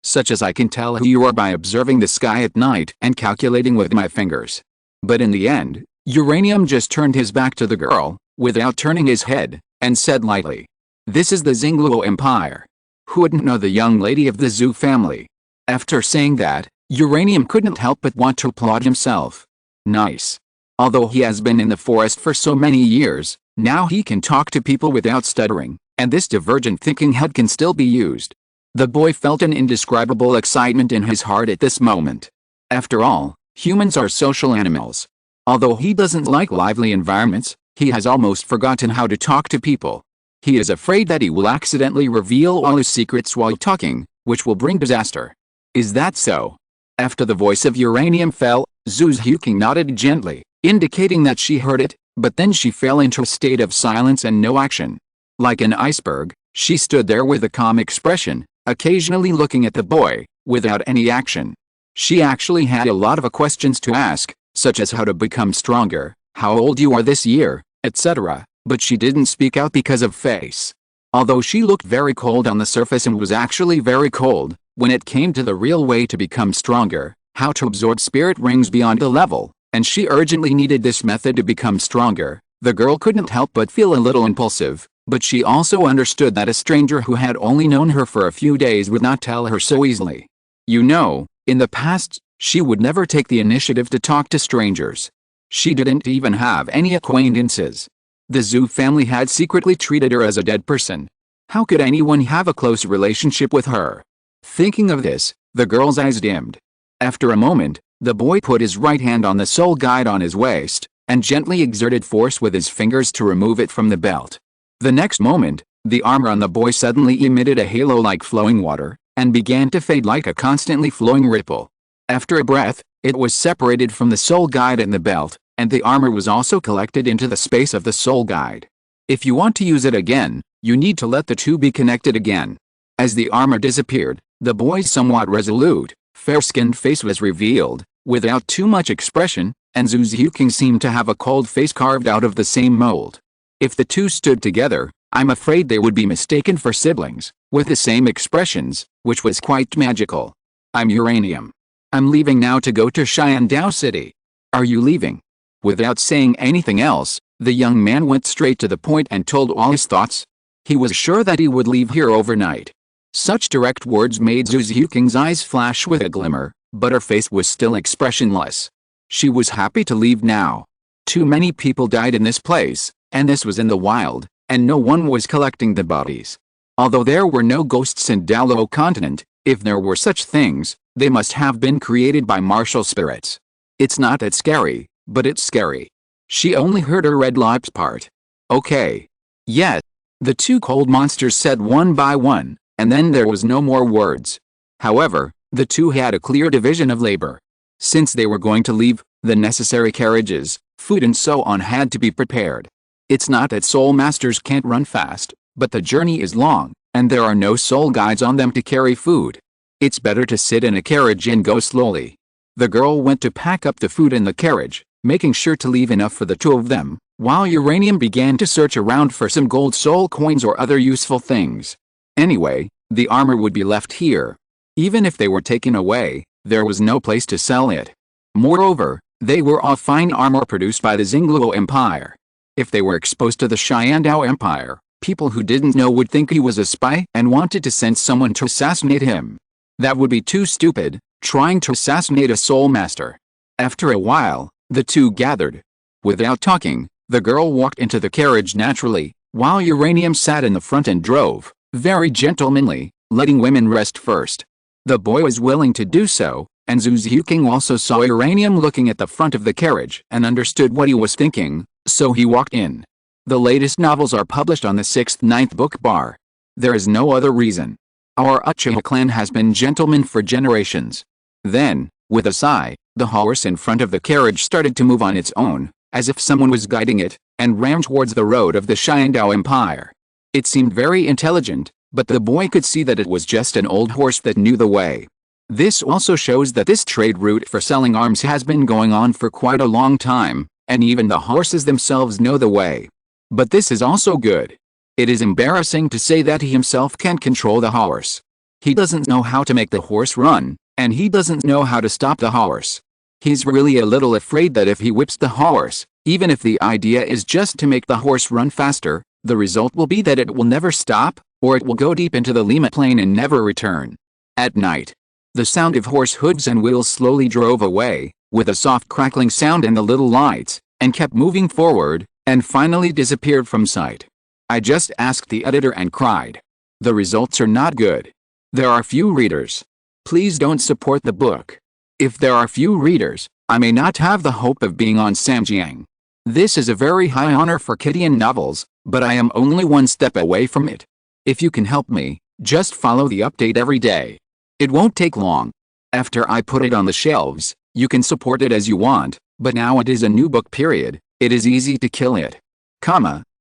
such as I can tell who you are by observing the sky at night and calculating with my fingers. But in the end, Uranium just turned his back to the girl, without turning his head, and said lightly, this is the Xingluo Empire. Who wouldn't know the young lady of the Zhu family? After saying that, Uranium couldn't help but want to applaud himself. Nice. Although he has been in the forest for so many years, now he can talk to people without stuttering, and this divergent thinking head can still be used. The boy felt an indescribable excitement in his heart at this moment. After all, humans are social animals. Although he doesn't like lively environments, he has almost forgotten how to talk to people. He is afraid that he will accidentally reveal all his secrets while talking, which will bring disaster. Is that so? After the voice of Uranium fell, Zhu's Huking nodded gently, indicating that she heard it, but then she fell into a state of silence and no action. Like an iceberg, she stood there with a calm expression, occasionally looking at the boy, without any action. She actually had a lot of questions to ask, such as how to become stronger, how old you are this year, etc., but she didn't speak out because of face. Although she looked very cold on the surface and was actually very cold, When it came to the real way to become stronger, how to absorb spirit rings beyond the level, and she urgently needed this method to become stronger, the girl couldn't help but feel a little impulsive, but she also understood that a stranger who had only known her for a few days would not tell her so easily. You know, in the past, she would never take the initiative to talk to strangers. She didn't even have any acquaintances. The Zhou family had secretly treated her as a dead person. How could anyone have a close relationship with her? Thinking of this, the girl's eyes dimmed. After a moment, the boy put his right hand on the soul guide on his waist, and gently exerted force with his fingers to remove it from the belt. The next moment, the armor on the boy suddenly emitted a halo like flowing water, and began to fade like a constantly flowing ripple. After a breath, it was separated from the soul guide and the belt, and the armor was also collected into the space of the soul guide. If you want to use it again, you need to let the two be connected again. As the armor disappeared, the boy's somewhat resolute, fair-skinned face was revealed, without too much expression, and Zhu Xiuqing seemed to have a cold face carved out of the same mold. If the two stood together, I'm afraid they would be mistaken for siblings, with the same expressions, which was quite magical. I'm Uranium. I'm leaving now to go to Shandao City. Are you leaving? Without saying anything else, the young man went straight to the point and told all his thoughts. He was sure that he would leave here overnight. Such direct words made Zhu Xiuqing's eyes flash with a glimmer, but her face was still expressionless. She was happy to leave now. Too many people died in this place, and this was in the wild, and no one was collecting the bodies. Although there were no ghosts in Douluo Continent, if there were such things, they must have been created by martial spirits. It's not that scary, but it's scary. She only heard her red lips part. Okay. Yes. The two cold monsters said one by one, and then there was no more words. However, the two had a clear division of labor. Since they were going to leave, the necessary carriages, food and so on had to be prepared. It's not that soul masters can't run fast, but the journey is long, and there are no soul guides on them to carry food. It's better to sit in a carriage and go slowly. The girl went to pack up the food in the carriage, making sure to leave enough for the two of them, while Uranium began to search around for some gold soul coins or other useful things. Anyway, the armor would be left here. Even if they were taken away, there was no place to sell it. Moreover, they were all fine armor produced by the Xingluo Empire. If they were exposed to the Shandao Empire, people who didn't know would think he was a spy and wanted to send someone to assassinate him. That would be too stupid, trying to assassinate a soul master. After a while, the two gathered. Without talking, the girl walked into the carriage naturally, while Uranium sat in the front and drove, very gentlemanly, letting women rest first. The boy was willing to do so, and Zhu Xiuqing also saw Uranium looking at the front of the carriage and understood what he was thinking, so he walked in. The latest novels are published on the 6th-9th book bar. There is no other reason. Our Uchiha clan has been gentlemen for generations. Then, with a sigh, the horse in front of the carriage started to move on its own, as if someone was guiding it, and ran towards the road of the Shandao Empire. It seemed very intelligent, but the boy could see that it was just an old horse that knew the way. This also shows that this trade route for selling arms has been going on for quite a long time, and even the horses themselves know the way. But this is also good. It is embarrassing to say that he himself can't control the horse. He doesn't know how to make the horse run, and he doesn't know how to stop the horse. He's really a little afraid that if he whips the horse, even if the idea is just to make the horse run faster, the result will be that it will never stop, or it will go deep into the Lima plain and never return. At night, the sound of horse hooves and wheels slowly drove away, with a soft crackling sound and the little lights, and kept moving forward, and finally disappeared from sight. I just asked the editor and cried. The results are not good. There are few readers. Please don't support the book. If there are few readers, I may not have the hope of being on Samjiang. This is a very high honor for Kidian novels, but I am only one step away from it. If you can help me, just follow the update every day. It won't take long. After I put it on the shelves, you can support it as you want, but now it is a new book period, it is easy to kill it.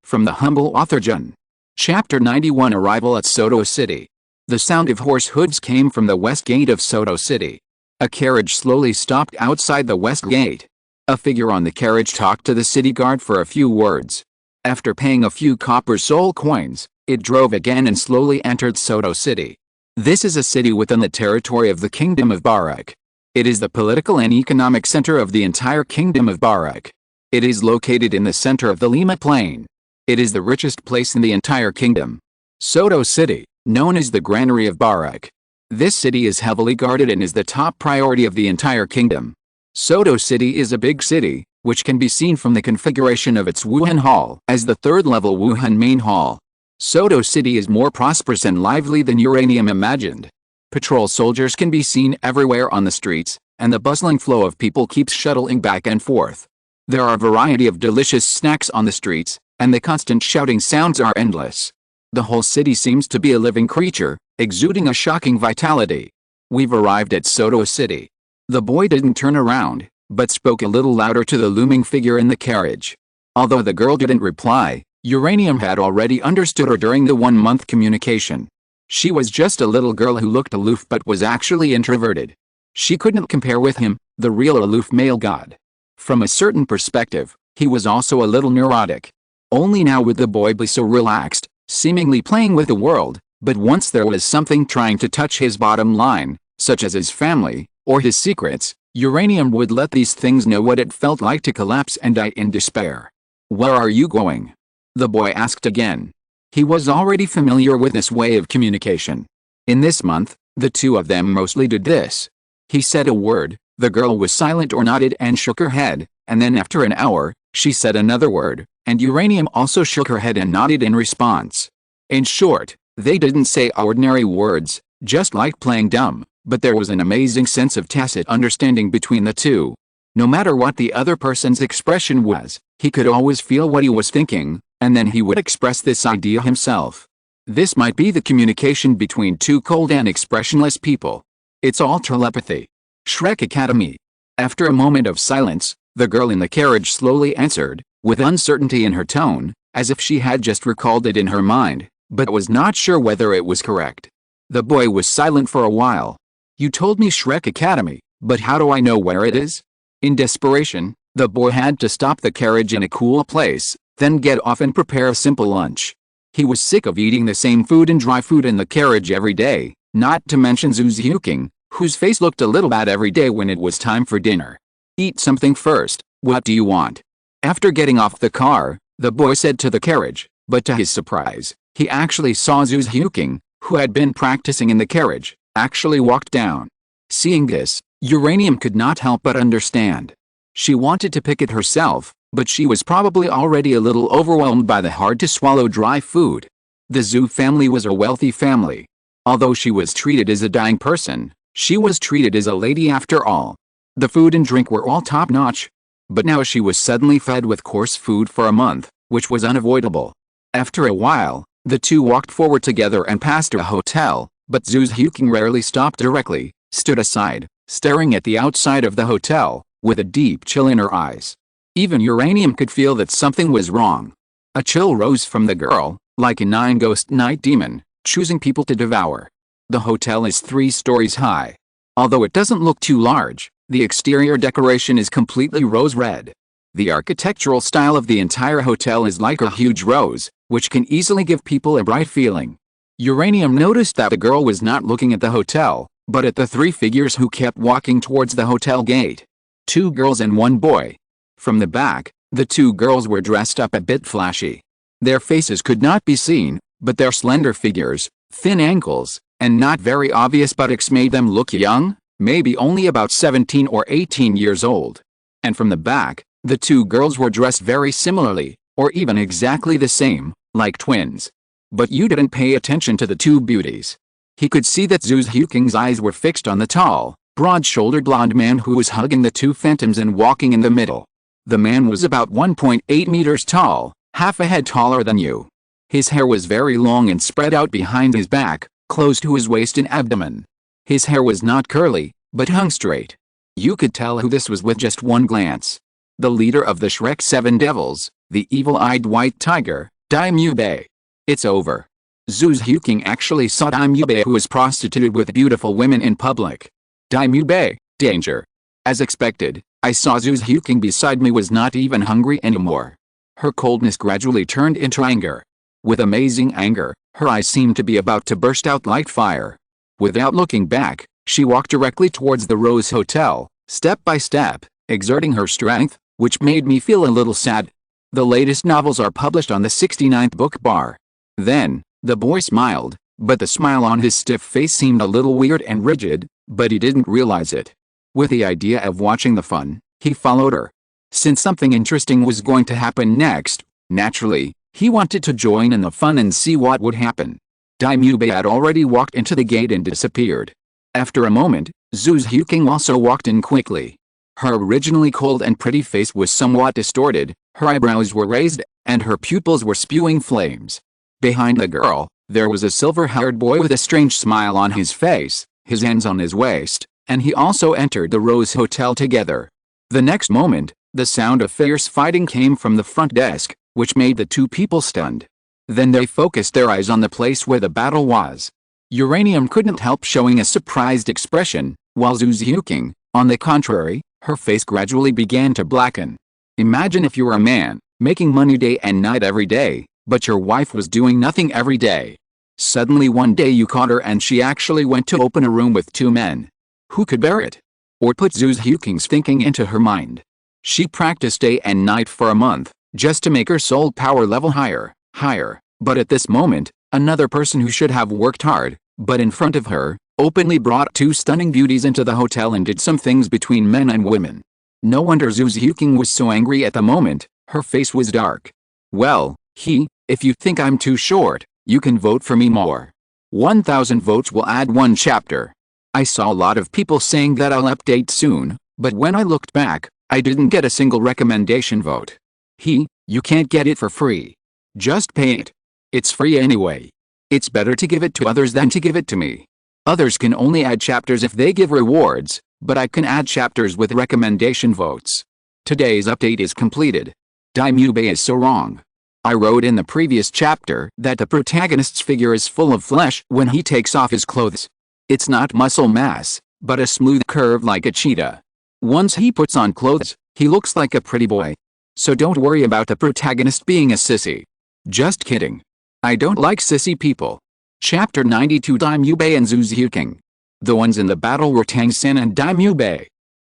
From the humble author Jun. Chapter 91 Arrival at Soto City. The sound of horse hooves came from the west gate of Soto City. A carriage slowly stopped outside the west gate. A figure on the carriage talked to the city guard for a few words. After paying a few copper soul coins, it drove again and slowly entered Soto City. This is a city within the territory of the Kingdom of Barak. It is the political and economic center of the entire Kingdom of Barak. It is located in the center of the Lima Plain. It is the richest place in the entire kingdom. Soto City, known as the Granary of Barak. This city is heavily guarded and is the top priority of the entire kingdom. Soto City is a big city, which can be seen from the configuration of its Wuhan Hall as the third-level Wuhan Main Hall. Soto City is more prosperous and lively than Uranium imagined. Patrol soldiers can be seen everywhere on the streets, and the bustling flow of people keeps shuttling back and forth. There are a variety of delicious snacks on the streets, and the constant shouting sounds are endless. The whole city seems to be a living creature, exuding a shocking vitality. We've arrived at Soto City. The boy didn't turn around, but spoke a little louder to the looming figure in the carriage. Although the girl didn't reply, Uranium had already understood her during the 1-month communication. She was just a little girl who looked aloof but was actually introverted. She couldn't compare with him, the real aloof male god. From a certain perspective, he was also a little neurotic. Only now would the boy be so relaxed, seemingly playing with the world, but once there was something trying to touch his bottom line, such as his family, or his secrets, Uranium would let these things know what it felt like to collapse and die in despair. "Where are you going?" the boy asked again. He was already familiar with this way of communication. In this month, the two of them mostly did this. He said a word, the girl was silent or nodded and shook her head, and then after an hour, she said another word, and Uranium also shook her head and nodded in response. In short, they didn't say ordinary words, just like playing dumb, but there was an amazing sense of tacit understanding between the two. No matter what the other person's expression was, he could always feel what he was thinking, and then he would express this idea himself. This might be the communication between two cold and expressionless people. It's all telepathy. Shrek Academy. After a moment of silence, the girl in the carriage slowly answered, with uncertainty in her tone, as if she had just recalled it in her mind, but was not sure whether it was correct. The boy was silent for a while. "You told me Shrek Academy, but how do I know where it is?" In desperation, the boy had to stop the carriage in a cool place, then get off and prepare a simple lunch. He was sick of eating the same food and dry food in the carriage every day, not to mention Zhu's Yuking, whose face looked a little bad every day when it was time for dinner. "Eat something first, what do you want?" After getting off the car, the boy said to the carriage, but to his surprise, he actually saw Zhu's Yuking, who had been practicing in the carriage, actually walked down. Seeing this, Uranium could not help but understand. She wanted to pick it herself, but she was probably already a little overwhelmed by the hard-to-swallow dry food. The Zhu family was a wealthy family. Although she was treated as a dying person, she was treated as a lady after all. The food and drink were all top-notch. But now she was suddenly fed with coarse food for a month, which was unavoidable. After a while, the two walked forward together and passed a hotel, but Zhu's Yuking rarely stopped directly, stood aside, staring at the outside of the hotel, with a deep chill in her eyes. Even Uranium could feel that something was wrong. A chill rose from the girl, like a nine-ghost night demon, choosing people to devour. The hotel is 3 stories high. Although it doesn't look too large, the exterior decoration is completely rose red. The architectural style of the entire hotel is like a huge rose, which can easily give people a bright feeling. Uranium noticed that the girl was not looking at the hotel, but at the 3 figures who kept walking towards the hotel gate. 2 girls and 1 boy. From the back, the 2 girls were dressed up a bit flashy. Their faces could not be seen, but their slender figures, thin ankles, and not very obvious buttocks made them look young, maybe only about 17 or 18 years old. And from the back, the 2 girls were dressed very similarly, or even exactly the same, like twins. But you didn't pay attention to the 2 beauties. He could see that Zhu's Yuking's eyes were fixed on the tall, broad-shouldered blonde man who was hugging the 2 phantoms and walking in the middle. The man was about 1.8 meters tall, half a head taller than you. His hair was very long and spread out behind his back, close to his waist and abdomen. His hair was not curly, but hung straight. You could tell who this was with just one glance. The leader of the Shrek 7 Devils, the evil-eyed white tiger, Daimube. It's over. Zhu's Yuking actually saw Daimube, who was prostituted with beautiful women in public. Daimube, danger. As expected, I saw Zhu's Yuking beside me was not even hungry anymore. Her coldness gradually turned into anger. With amazing anger, her eyes seemed to be about to burst out like fire. Without looking back, she walked directly towards the Rose Hotel, step by step, exerting her strength, which made me feel a little sad. The latest novels are published on the 69th book bar. Then, the boy smiled, but the smile on his stiff face seemed a little weird and rigid, but he didn't realize it. With the idea of watching the fun, he followed her. Since something interesting was going to happen next, naturally, he wanted to join in the fun and see what would happen. Daimyo had already walked into the gate and disappeared. After a moment, Zhu Huqing also walked in quickly. Her originally cold and pretty face was somewhat distorted, her eyebrows were raised, and her pupils were spewing flames. Behind the girl, there was a silver-haired boy with a strange smile on his face, his hands on his waist, and he also entered the Rose Hotel together. The next moment, the sound of fierce fighting came from the front desk, which made the two people stunned. Then they focused their eyes on the place where the battle was. Uranium couldn't help showing a surprised expression, while Zhu Huqing, on the contrary, her face gradually began to blacken. Imagine if you were a man, making money day and night every day, but your wife was doing nothing every day. Suddenly one day you caught her and she actually went to open a room with two men. Who could bear it? Or put Zhu Huqing's thinking into her mind. She practiced day and night for a month, just to make her soul power level higher, but at this moment, another person who should have worked hard, but in front of her, openly brought two stunning beauties into the hotel and did some things between men and women. No wonder Zhu Huqing was so angry at the moment, her face was dark. Well, if you think I'm too short, you can vote for me more. 1,000 votes will add one chapter. I saw a lot of people saying that I'll update soon, but when I looked back, I didn't get a single recommendation vote. You can't get it for free. Just pay it. It's free anyway. It's better to give it to others than to give it to me. Others can only add chapters if they give rewards, but I can add chapters with recommendation votes. Today's update is completed. Daimyo is so wrong. I wrote in the previous chapter that the protagonist's figure is full of flesh when he takes off his clothes. It's not muscle mass, but a smooth curve like a cheetah. Once he puts on clothes, he looks like a pretty boy. So don't worry about the protagonist being a sissy. Just kidding. I don't like sissy people. Chapter 92 Daimyo and Zhu Huqing. The ones in the battle were Tang San and Daimyo.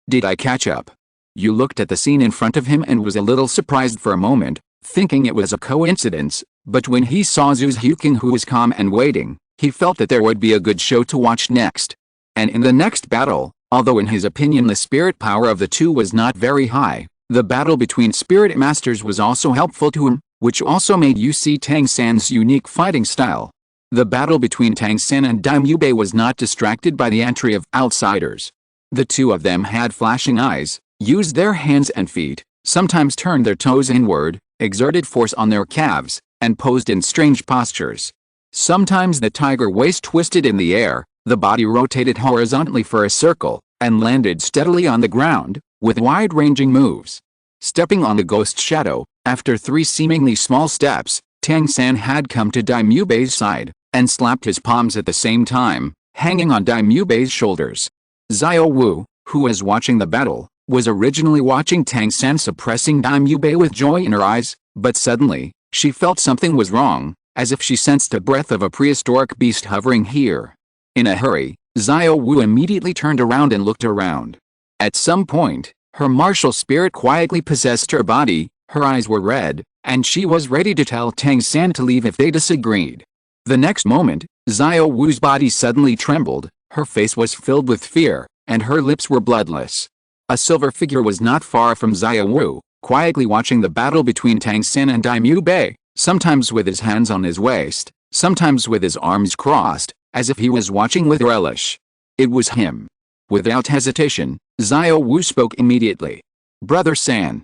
Did I catch up? You looked at the scene in front of him and was a little surprised for a moment, thinking it was a coincidence, but when he saw Zhu Huqing who was calm and waiting, he felt that there would be a good show to watch next. And in the next battle, although in his opinion the spirit power of the two was not very high, the battle between spirit masters was also helpful to him, which also made you see Tang San's unique fighting style. The battle between Tang San and Daimyo was not distracted by the entry of outsiders. The two of them had flashing eyes, used their hands and feet, sometimes turned their toes inward, exerted force on their calves, and posed in strange postures. Sometimes the tiger waist twisted in the air, the body rotated horizontally for a circle, and landed steadily on the ground, with wide-ranging moves. Stepping on the ghost shadow, after 3 seemingly small steps, Tang San had come to Daimyo's side, and slapped his palms at the same time, hanging on Daimyo's shoulders. Xiao Wu, who was watching the battle, was originally watching Tang San suppressing Daimyo with joy in her eyes, but suddenly, she felt something was wrong, as if she sensed a breath of a prehistoric beast hovering here. In a hurry, Xiao Wu immediately turned around and looked around. At some point, her martial spirit quietly possessed her body, her eyes were red, and she was ready to tell Tang San to leave if they disagreed. The next moment, Xiao Wu's body suddenly trembled, her face was filled with fear, and her lips were bloodless. A silver figure was not far from Xiao Wu, quietly watching the battle between Tang San and Daimyo, sometimes with his hands on his waist, sometimes with his arms crossed, as if he was watching with relish. It was him. Without hesitation, Xiao Wu spoke immediately. "Brother San."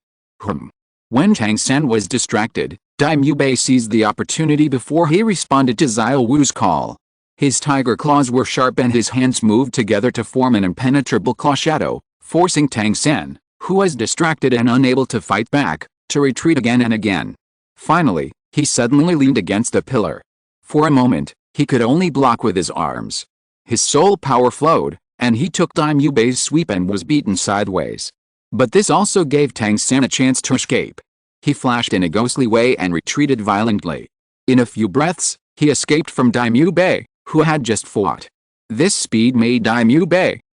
When Tang San was distracted, Daimyo seized the opportunity before he responded to Xiao Wu's call. His tiger claws were sharp and his hands moved together to form an impenetrable claw shadow, forcing Tang San, who was distracted and unable to fight back, to retreat again and again. Finally, he suddenly leaned against a pillar. For a moment, he could only block with his arms. His soul power flowed, and he took Daimyo's sweep and was beaten sideways. But this also gave Tang San a chance to escape. He flashed in a ghostly way and retreated violently. In a few breaths, he escaped from Daimyo, who had just fought. This speed made Daimyo,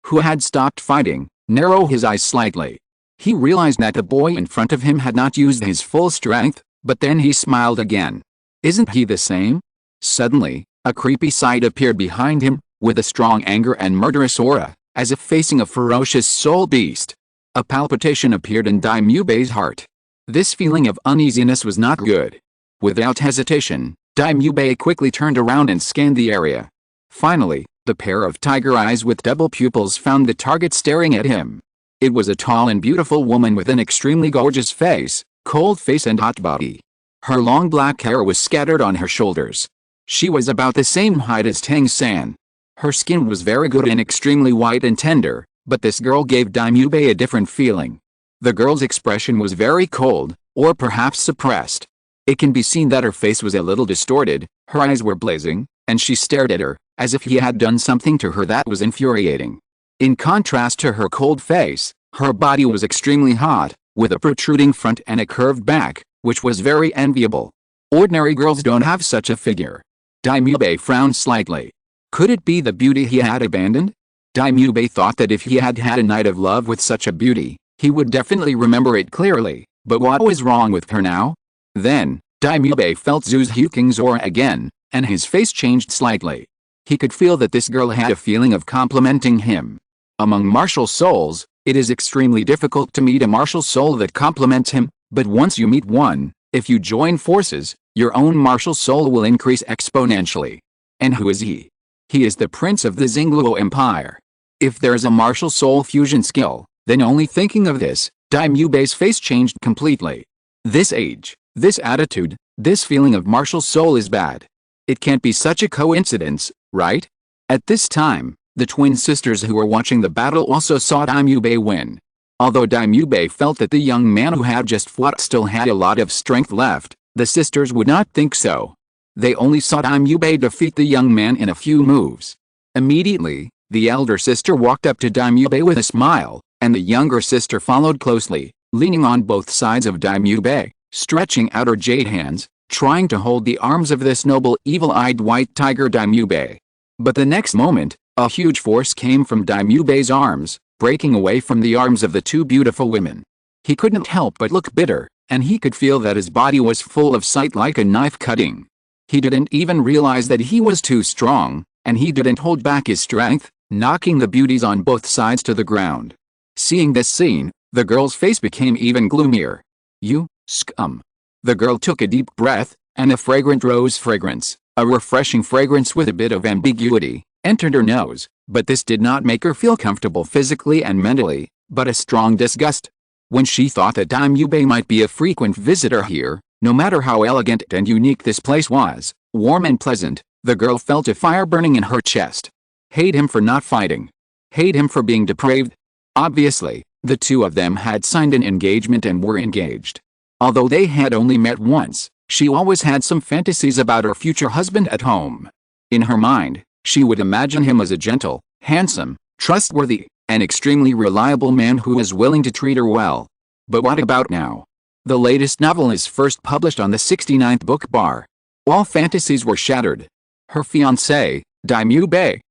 who had stopped fighting, narrow his eyes slightly. He realized that the boy in front of him had not used his full strength, but then he smiled again. Isn't he the same? Suddenly, a creepy sight appeared behind him, with a strong anger and murderous aura, as if facing a ferocious soul beast. A palpitation appeared in Daimyo's heart. This feeling of uneasiness was not good. Without hesitation, Daimyo quickly turned around and scanned the area. Finally, the pair of tiger eyes with double pupils found the target staring at him. It was a tall and beautiful woman with an extremely gorgeous face, cold face and hot body. Her long black hair was scattered on her shoulders. She was about the same height as Tang San. Her skin was very good and extremely white and tender, but this girl gave Daimyo a different feeling. The girl's expression was very cold, or perhaps suppressed. It can be seen that her face was a little distorted, her eyes were blazing, and she stared at her, as if he had done something to her that was infuriating. In contrast to her cold face, her body was extremely hot, with a protruding front and a curved back, which was very enviable. Ordinary girls don't have such a figure. Daimyo frowned slightly. Could it be the beauty he had abandoned? Daimyo thought that if he had had a night of love with such a beauty, he would definitely remember it clearly, but what was wrong with her now? Then, Daimyo felt Zhu's Huking's aura again, and his face changed slightly. He could feel that this girl had a feeling of complimenting him. Among martial souls, it is extremely difficult to meet a martial soul that compliments him, but once you meet one, if you join forces, your own martial soul will increase exponentially. And who is he? He is the prince of the Douluo Empire. If there's a martial soul fusion skill, then only thinking of this, Daimyo's face changed completely. This age, this attitude, this feeling of martial soul is bad. It can't be such a coincidence, right? At this time, the twin sisters who were watching the battle also saw Daimyo win. Although Daimyo felt that the young man who had just fought still had a lot of strength left, the sisters would not think so. They only saw Daimyo defeat the young man in a few moves. Immediately, the elder sister walked up to Daimyo with a smile, and the younger sister followed closely, leaning on both sides of Daimyo, stretching out her jade hands, trying to hold the arms of this noble evil-eyed white tiger Daimyo. But the next moment, a huge force came from Daimyo's arms, breaking away from the arms of the two beautiful women. He couldn't help but look bitter, and he could feel that his body was full of sight like a knife cutting. He didn't even realize that he was too strong, and he didn't hold back his strength, knocking the beauties on both sides to the ground. Seeing this scene, the girl's face became even gloomier. You, scum. The girl took a deep breath, and a fragrant rose fragrance, a refreshing fragrance with a bit of ambiguity, entered her nose, but this did not make her feel comfortable physically and mentally, but a strong disgust. When she thought that Daimyo might be a frequent visitor here, no matter how elegant and unique this place was, warm and pleasant, the girl felt a fire burning in her chest. Hate him for not fighting. Hate him for being depraved. Obviously, the two of them had signed an engagement and were engaged. Although they had only met once, she always had some fantasies about her future husband at home. In her mind, she would imagine him as a gentle, handsome, trustworthy, and extremely reliable man who is willing to treat her well. But what about now? The latest novel is first published on the 69th book bar. All fantasies were shattered. Her fiancé, Daimyo,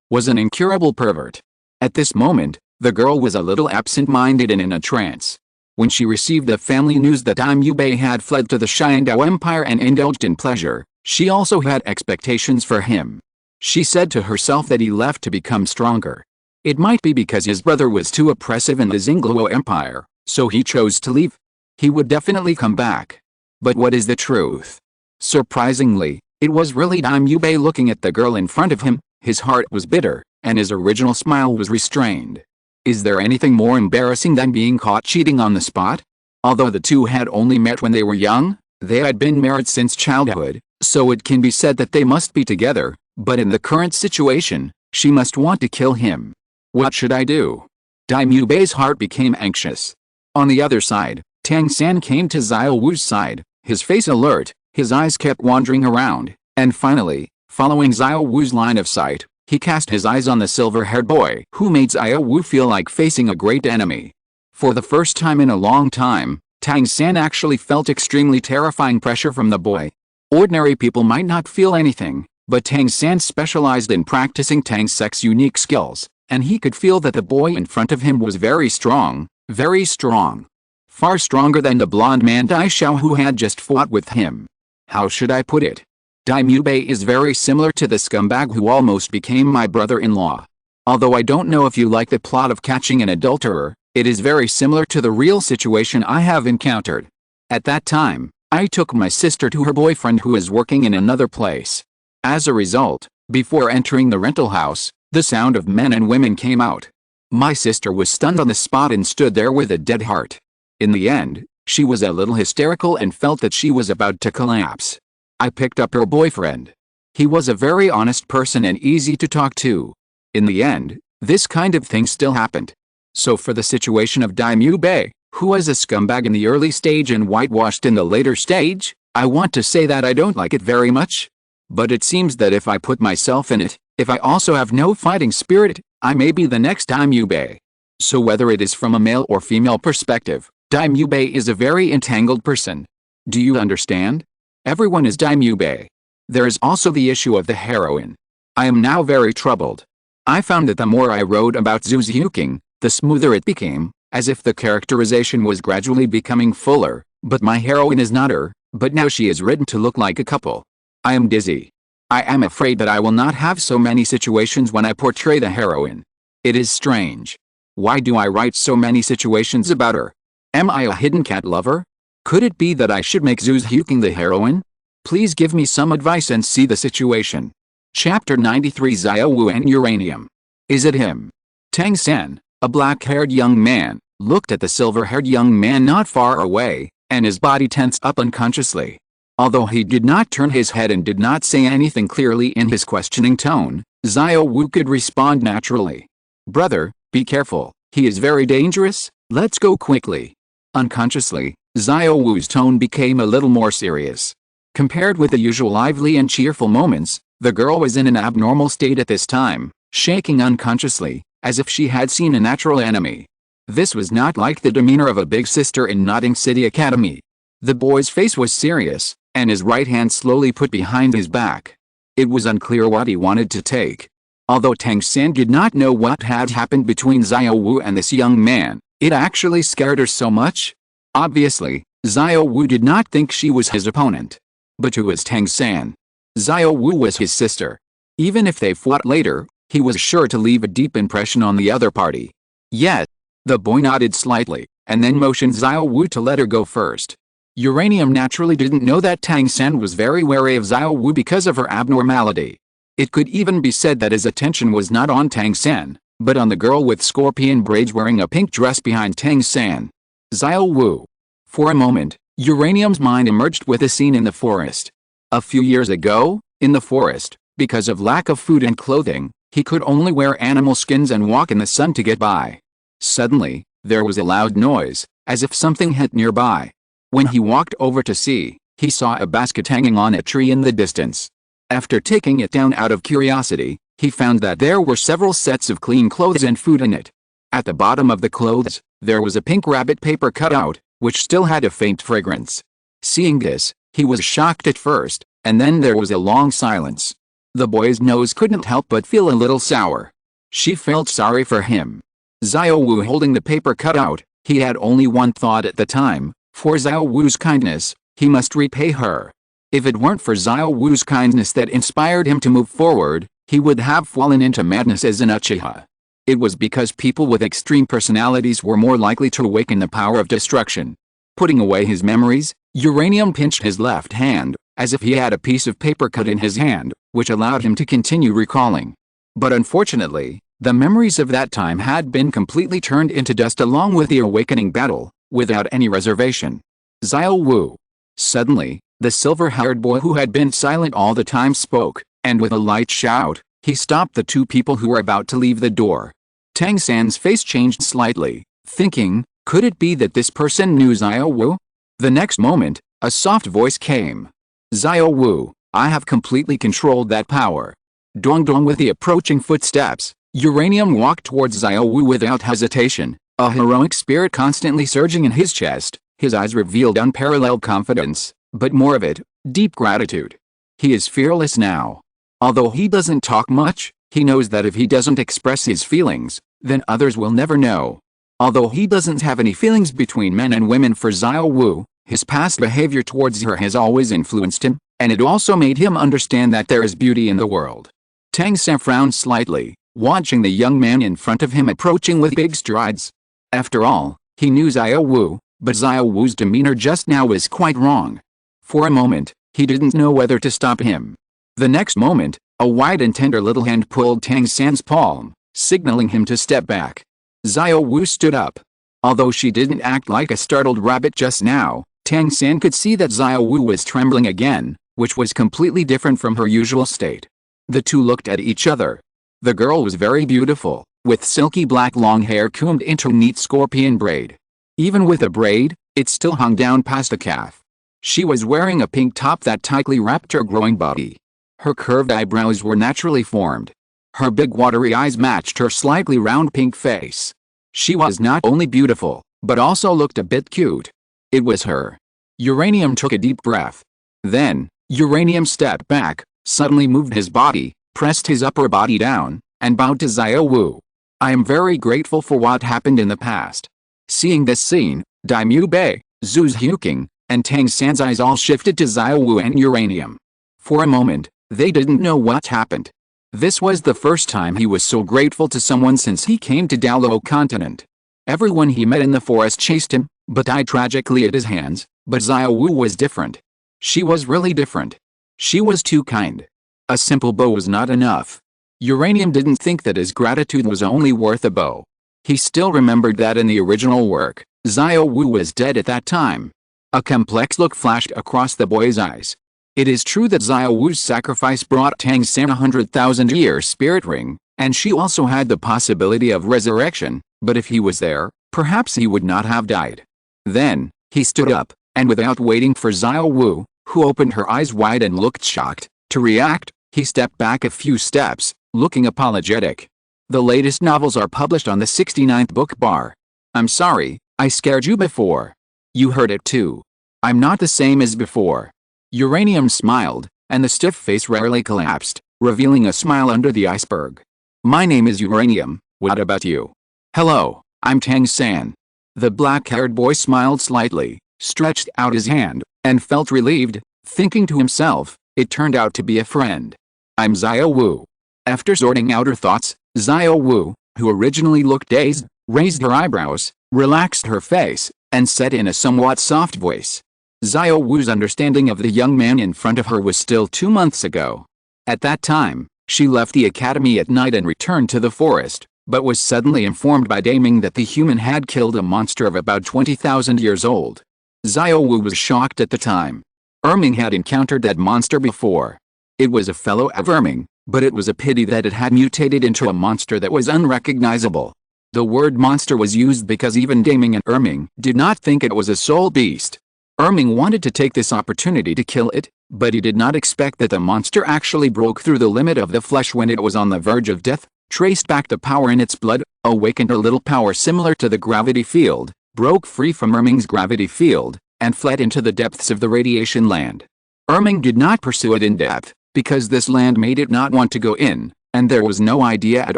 was an incurable pervert. At this moment, the girl was a little absent-minded and in a trance. When she received the family news that Daimyo had fled to the Sharingan Empire and indulged in pleasure, she also had expectations for him. She said to herself that he left to become stronger. It might be because his brother was too oppressive in the Douluo Empire, so he chose to leave. He would definitely come back. But what is the truth? Surprisingly, it was really Daimyo looking at the girl in front of him. His heart was bitter, and his original smile was restrained. Is there anything more embarrassing than being caught cheating on the spot? Although the two had only met when they were young, they had been married since childhood, so it can be said that they must be together, but in the current situation, she must want to kill him. What should I do? Daimyo's heart became anxious. On the other side, Tang San came to Xiao Wu's side, his face alert, his eyes kept wandering around, and finally, following Xiao Wu's line of sight, he cast his eyes on the silver-haired boy who made Xiao Wu feel like facing a great enemy. For the first time in a long time, Tang San actually felt extremely terrifying pressure from the boy. Ordinary people might not feel anything, But Tang San specialized in practicing Tang Sek's unique skills, and he could feel that the boy in front of him was very strong, very strong. Far stronger than the blonde man Dai Xiao who had just fought with him. How should I put it? Dai Mubei is very similar to the scumbag who almost became my brother-in-law. Although I don't know if you like the plot of catching an adulterer, it is very similar to the real situation I have encountered. At that time, I took my sister to her boyfriend who is working in another place. As a result, before entering the rental house, the sound of men and women came out. My sister was stunned on the spot and stood there with a dead heart. In the end, she was a little hysterical and felt that she was about to collapse. I picked up her boyfriend. He was a very honest person and easy to talk to. In the end, this kind of thing still happened. So for the situation of Dai Mubei, who was a scumbag in the early stage and whitewashed in the later stage, I want to say that I don't like it very much. But it seems that if I put myself in it, if I also have no fighting spirit, I may be the next Dai Mubei. So whether it is from a male or female perspective, Dai Mubei is a very entangled person. Do you understand? Everyone is Dai Mubei. There is also the issue of the heroine. I am now very troubled. I found that the more I wrote about Zhu Xiuqing, the smoother it became, as if the characterization was gradually becoming fuller, but my heroine is not her, but now she is written to look like a couple. I am dizzy. I am afraid that I will not have so many situations when I portray the heroine. It is strange. Why do I write so many situations about her? Am I a hidden cat lover? Could it be that I should make Zhu Xiuqing the heroine? Please give me some advice and see the situation. Chapter 93 Xiao Wu and Uranium. Is it him? Tang San, a black-haired young man, looked at the silver-haired young man not far away, and his body tensed up unconsciously. Although he did not turn his head and did not say anything clearly in his questioning tone, Xiao Wu could respond naturally. Brother, be careful, he is very dangerous, let's go quickly. Unconsciously, Xiao Wu's tone became a little more serious. Compared with the usual lively and cheerful moments, the girl was in an abnormal state at this time, shaking unconsciously, as if she had seen a natural enemy. This was not like the demeanor of a big sister in Notting City Academy. The boy's face was serious, and his right hand slowly put behind his back. It was unclear what he wanted to take. Although Tang San did not know what had happened between Xiao Wu and this young man, it actually scared her so much. Obviously, Xiao Wu did not think she was his opponent. But who was Tang San? Xiao Wu was his sister. Even if they fought later, he was sure to leave a deep impression on the other party. Yet, the boy nodded slightly, and then motioned Xiao Wu to let her go first. Uranium naturally didn't know that Tang San was very wary of Xiao Wu because of her abnormality. It could even be said that his attention was not on Tang San, but on the girl with scorpion braids wearing a pink dress behind Tang San. Xiao Wu. For a moment, Uranium's mind emerged with a scene in the forest. A few years ago, in the forest, because of lack of food and clothing, he could only wear animal skins and walk in the sun to get by. Suddenly, there was a loud noise, as if something hit nearby. When he walked over to see, he saw a basket hanging on a tree in the distance. After taking it down out of curiosity, he found that there were several sets of clean clothes and food in it. At the bottom of the clothes, there was a pink rabbit paper cutout, which still had a faint fragrance. Seeing this, he was shocked at first, and then there was a long silence. The boy's nose couldn't help but feel a little sour. She felt sorry for him. Xiao Wu holding the paper cutout, he had only one thought at the time. For Xiao Wu's kindness, he must repay her. If it weren't for Xiao Wu's kindness that inspired him to move forward, he would have fallen into madness as an Uchiha. It was because people with extreme personalities were more likely to awaken the power of destruction. Putting away his memories, Uranium pinched his left hand, as if he had a piece of paper cut in his hand, which allowed him to continue recalling. But unfortunately, the memories of that time had been completely turned into dust along with the awakening battle, without any reservation. Xiao Wu. Suddenly, the silver-haired boy who had been silent all the time spoke, and with a light shout, he stopped the two people who were about to leave the door. Tang San's face changed slightly, thinking, could it be that this person knew Xiao Wu? The next moment, a soft voice came. Xiao Wu, I have completely controlled that power. Dong dong. With the approaching footsteps, Uranium walked towards Xiao Wu without hesitation, a heroic spirit constantly surging in his chest. His eyes revealed unparalleled confidence, but more of it, deep gratitude. He is fearless now. Although he doesn't talk much, he knows that if he doesn't express his feelings, then others will never know. Although he doesn't have any feelings between men and women for Xiao Wu, his past behavior towards her has always influenced him, and it also made him understand that there is beauty in the world. Tang San frowned slightly, watching the young man in front of him approaching with big strides. After all, he knew Xiao Wu, but Xiao Wu's demeanor just now was quite wrong. For a moment, he didn't know whether to stop him. The next moment, a wide and tender little hand pulled Tang San's palm, signaling him to step back. Xiao Wu stood up. Although she didn't act like a startled rabbit just now, Tang San could see that Xiao Wu was trembling again, which was completely different from her usual state. The two looked at each other. The girl was very beautiful, with silky black long hair combed into a neat scorpion braid. Even with a braid, it still hung down past the calf. She was wearing a pink top that tightly wrapped her growing body. Her curved eyebrows were naturally formed. Her big watery eyes matched her slightly round pink face. She was not only beautiful, but also looked a bit cute. It was her. Uranium took a deep breath. Then, Uranium stepped back, suddenly moved his body, pressed his upper body down, and bowed to Xiao Wu. I am very grateful for what happened in the past. Seeing this scene, Daimyo Bei, Zhu Huqing, and Tang San's eyes all shifted to Xiao Wu and Uranium. For a moment, they didn't know what happened. This was the first time he was so grateful to someone since he came to Douluo Continent. Everyone he met in the forest chased him, but died tragically at his hands, but Xiao Wu was different. She was really different. She was too kind. A simple bow was not enough. Uranium didn't think that his gratitude was only worth a bow. He still remembered that in the original work, Xiao Wu was dead at that time. A complex look flashed across the boy's eyes. It is true that Xiao Wu's sacrifice brought Tang San 100,000-year spirit ring, and she also had the possibility of resurrection, but if he was there, perhaps he would not have died. Then, he stood up, and without waiting for Xiao Wu, who opened her eyes wide and looked shocked, to react, he stepped back a few steps, looking apologetic. The latest novels are published on the 69th book bar. I'm sorry, I scared you before. You heard it too. I'm not the same as before. Uranium smiled, and the stiff face rarely collapsed, revealing a smile under the iceberg. My name is Uranium, what about you? Hello, I'm Tang San. The black-haired boy smiled slightly, stretched out his hand, and felt relieved, thinking to himself, it turned out to be a friend. I'm Xiao Wu. After sorting out her thoughts, Xiao Wu, who originally looked dazed, raised her eyebrows, relaxed her face, and said in a somewhat soft voice. Xiao Wu's understanding of the young man in front of her was still 2 months ago. At that time, she left the academy at night and returned to the forest, but was suddenly informed by Daming that the human had killed a monster of about 20,000 years old. Xiao Wu was shocked at the time. Erming had encountered that monster before. It was a fellow of Erming, but it was a pity that it had mutated into a monster that was unrecognizable. The word monster was used because even Daming and Erming did not think it was a soul beast. Erming wanted to take this opportunity to kill it, but he did not expect that the monster actually broke through the limit of the flesh when it was on the verge of death, traced back the power in its blood, awakened a little power similar to the gravity field, broke free from Erming's gravity field, and fled into the depths of the radiation land. Erming did not pursue it in depth, because this land made it not want to go in, and there was no idea at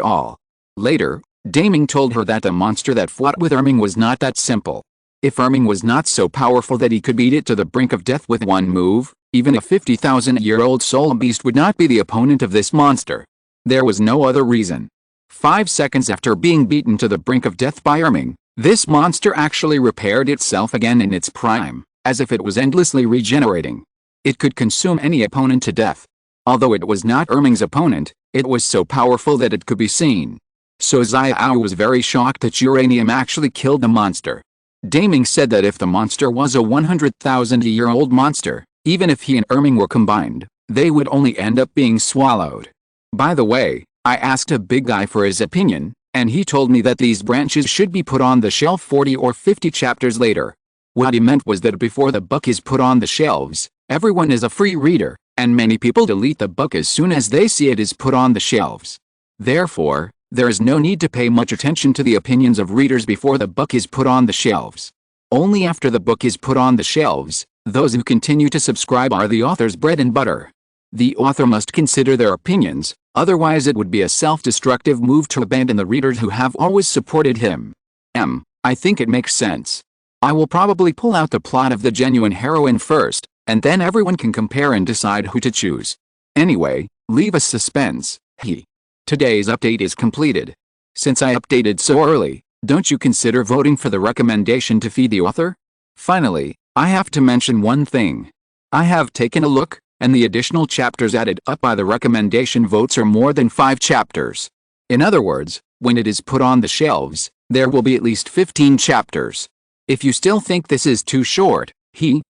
all. Later, Daming told her that the monster that fought with Erming was not that simple. If Erming was not so powerful that he could beat it to the brink of death with one move, even a 50,000-year-old soul beast would not be the opponent of this monster. There was no other reason. 5 seconds after being beaten to the brink of death by Erming, this monster actually repaired itself again in its prime, as if it was endlessly regenerating. It could consume any opponent to death. Although it was not Erming's opponent, it was so powerful that it could be seen. So Xiao was very shocked that Uranium actually killed the monster. Daming said that if the monster was a 100,000-year-old monster, even if he and Erming were combined, they would only end up being swallowed. By the way, I asked a big guy for his opinion, and he told me that these branches should be put on the shelf 40 or 50 chapters later. What he meant was that before the book is put on the shelves, everyone is a free reader, and many people delete the book as soon as they see it is put on the shelves. Therefore, there is no need to pay much attention to the opinions of readers before the book is put on the shelves. Only after the book is put on the shelves, those who continue to subscribe are the author's bread and butter. The author must consider their opinions, otherwise it would be a self-destructive move to abandon the readers who have always supported him. I think it makes sense. I will probably pull out the plot of the genuine heroine first, and then everyone can compare and decide who to choose. Anyway, leave us suspense. Today's update is completed. Since I updated so early, don't you consider voting for the recommendation to feed the author? Finally, I have to mention one thing. I have taken a look, and the additional chapters added up by the recommendation votes are more than 5 chapters. In other words, when it is put on the shelves, there will be at least 15 chapters. If you still think this is too short,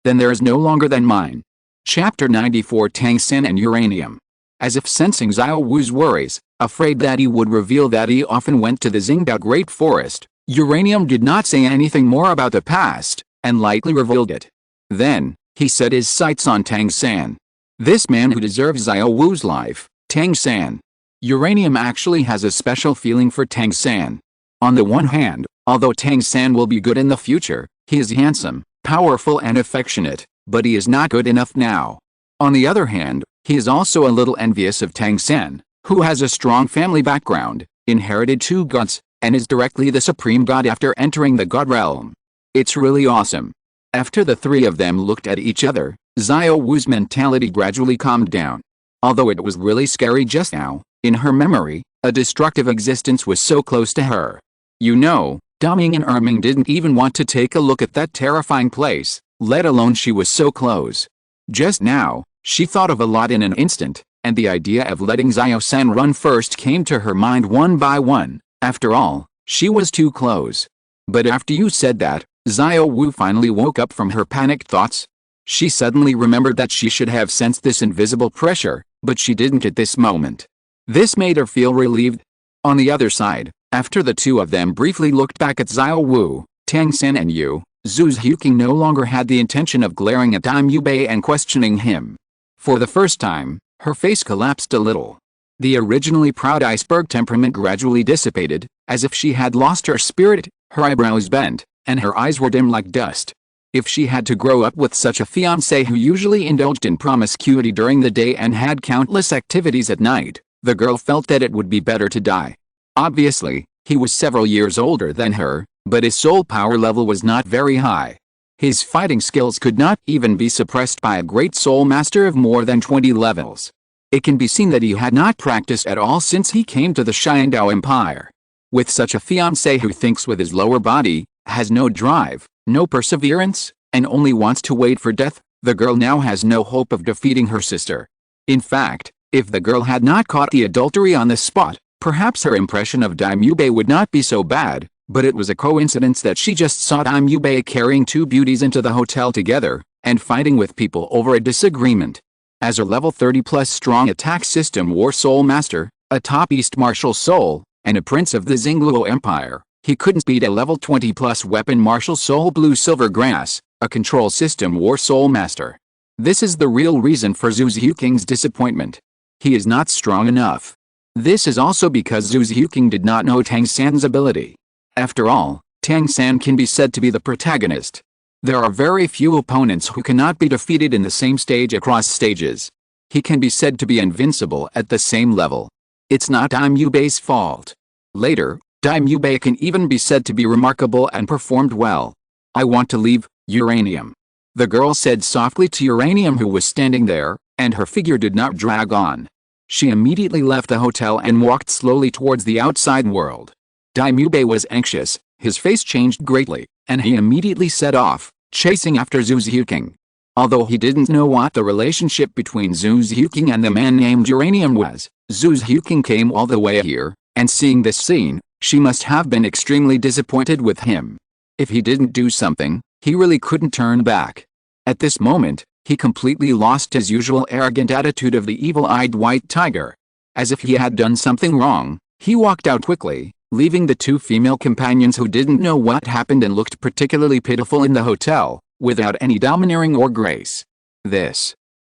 then there is no longer than mine. Chapter 94 Tangsan and Uranium. As if sensing Xiao Wu's worries, afraid that he would reveal that he often went to the Xingdao Great Forest, Uranium did not say anything more about the past, and lightly revealed it. Then, he set his sights on Tangsan. This man who deserves Xiao Wu's life, Tangsan. Uranium actually has a special feeling for Tangsan. On the one hand, although Tangsan will be good in the future, he is handsome, powerful and affectionate, but he is not good enough now. On the other hand, he is also a little envious of Tangsan, who has a strong family background, inherited 2 gods, and is directly the supreme god after entering the god realm. It's really awesome. After the 3 of them looked at each other, Xiao Wu's mentality gradually calmed down. Although it was really scary just now, in her memory, a destructive existence was so close to her. You know, Daming and Erming didn't even want to take a look at that terrifying place, let alone she was so close. Just now, she thought of a lot in an instant, and the idea of letting Xiao-san run first came to her mind one by one. After all, she was too close. But after you said that, Xiao Wu finally woke up from her panicked thoughts. She suddenly remembered that she should have sensed this invisible pressure, but she didn't at this moment. This made her feel relieved. On the other side, after the 2 of them briefly looked back at Xiao Wu, Tangsan and Zhu Zhuqing no longer had the intention of glaring at Dime Yubei and questioning him. For the first time, her face collapsed a little. The originally proud iceberg temperament gradually dissipated, as if she had lost her spirit, her eyebrows bent, and her eyes were dim like dust. If she had to grow up with such a fiancé who usually indulged in promiscuity during the day and had countless activities at night, the girl felt that it would be better to die. Obviously, he was several years older than her, but his soul power level was not very high. His fighting skills could not even be suppressed by a great soul master of more than 20 levels. It can be seen that he had not practiced at all since he came to the Xiandao Empire. With such a fiancé who thinks with his lower body, has no drive, no perseverance, and only wants to wait for death, the girl now has no hope of defeating her sister. In fact, if the girl had not caught the adultery on the spot, perhaps her impression of Dime Yubei would not be so bad, but it was a coincidence that she just saw Dime Yubei carrying 2 beauties into the hotel together, and fighting with people over a disagreement. As a level 30+ strong attack system war soul master, a top East martial soul, and a prince of the Xingluo Empire, he couldn't beat a level 20+ weapon martial soul blue silver grass, a control system war soul master. This is the real reason for Zhu Zhuqing's disappointment. He is not strong enough. This is also because Zhu Zhuqing did not know Tangsan's ability. After all, Tangsan can be said to be the protagonist. There are very few opponents who cannot be defeated in the same stage across stages. He can be said to be invincible at the same level. It's not Dime Yubei's fault. Later, Dime Yubei can even be said to be remarkable and performed well. I want to leave, Uranium. The girl said softly to Uranium, who was standing there, and her figure did not drag on. She immediately left the hotel and walked slowly towards the outside world. Dime Yubei was anxious, his face changed greatly, and he immediately set off, chasing after Zhu Zhuqing. Although he didn't know what the relationship between Zhu Zhuqing and the man named Uranium was, Zhu Zhuqing came all the way here, and seeing this scene, she must have been extremely disappointed with him. If he didn't do something, he really couldn't turn back. At this moment, he completely lost his usual arrogant attitude of the evil-eyed white tiger. As if he had done something wrong, he walked out quickly, leaving the 2 female companions who didn't know what happened and looked particularly pitiful in the hotel, without any domineering or grace.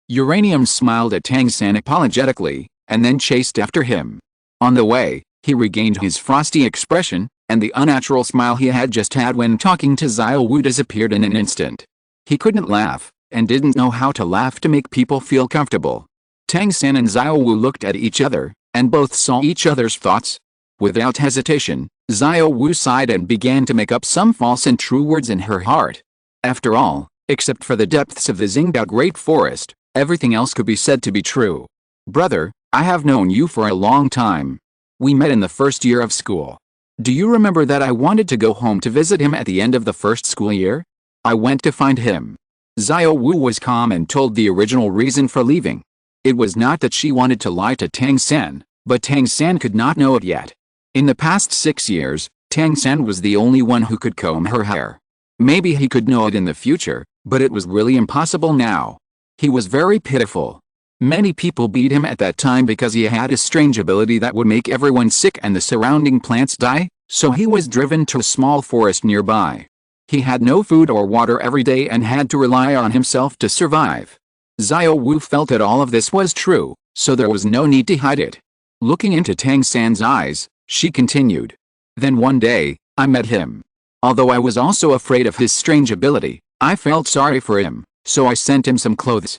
Uranium smiled at Tangsan apologetically, and then chased after him. On the way, he regained his frosty expression, and the unnatural smile he had just had when talking to Xiao Wu disappeared in an instant. He couldn't laugh, and didn't know how to laugh to make people feel comfortable. Tang San and Xiao Wu looked at each other, and both saw each other's thoughts. Without hesitation, Xiao Wu sighed and began to make up some false and true words in her heart. After all, except for the depths of the Xingdao Great Forest, everything else could be said to be true. Brother, I have known you for a long time. We met in the first year of school. Do you remember that I wanted to go home to visit him at the end of the first school year? I went to find him. Xiao Wu was calm and told the original reason for leaving. It was not that she wanted to lie to Tang San, but Tang San could not know it yet. In the past 6 years, Tang San was the only one who could comb her hair. Maybe he could know it in the future, but it was really impossible now. He was very pitiful. Many people beat him at that time because he had a strange ability that would make everyone sick and the surrounding plants die, so he was driven to a small forest nearby. He had no food or water every day and had to rely on himself to survive. Xiao Wu felt that all of this was true, so there was no need to hide it. Looking into Tang San's eyes, she continued. Then one day, I met him. Although I was also afraid of his strange ability, I felt sorry for him, so I sent him some clothes.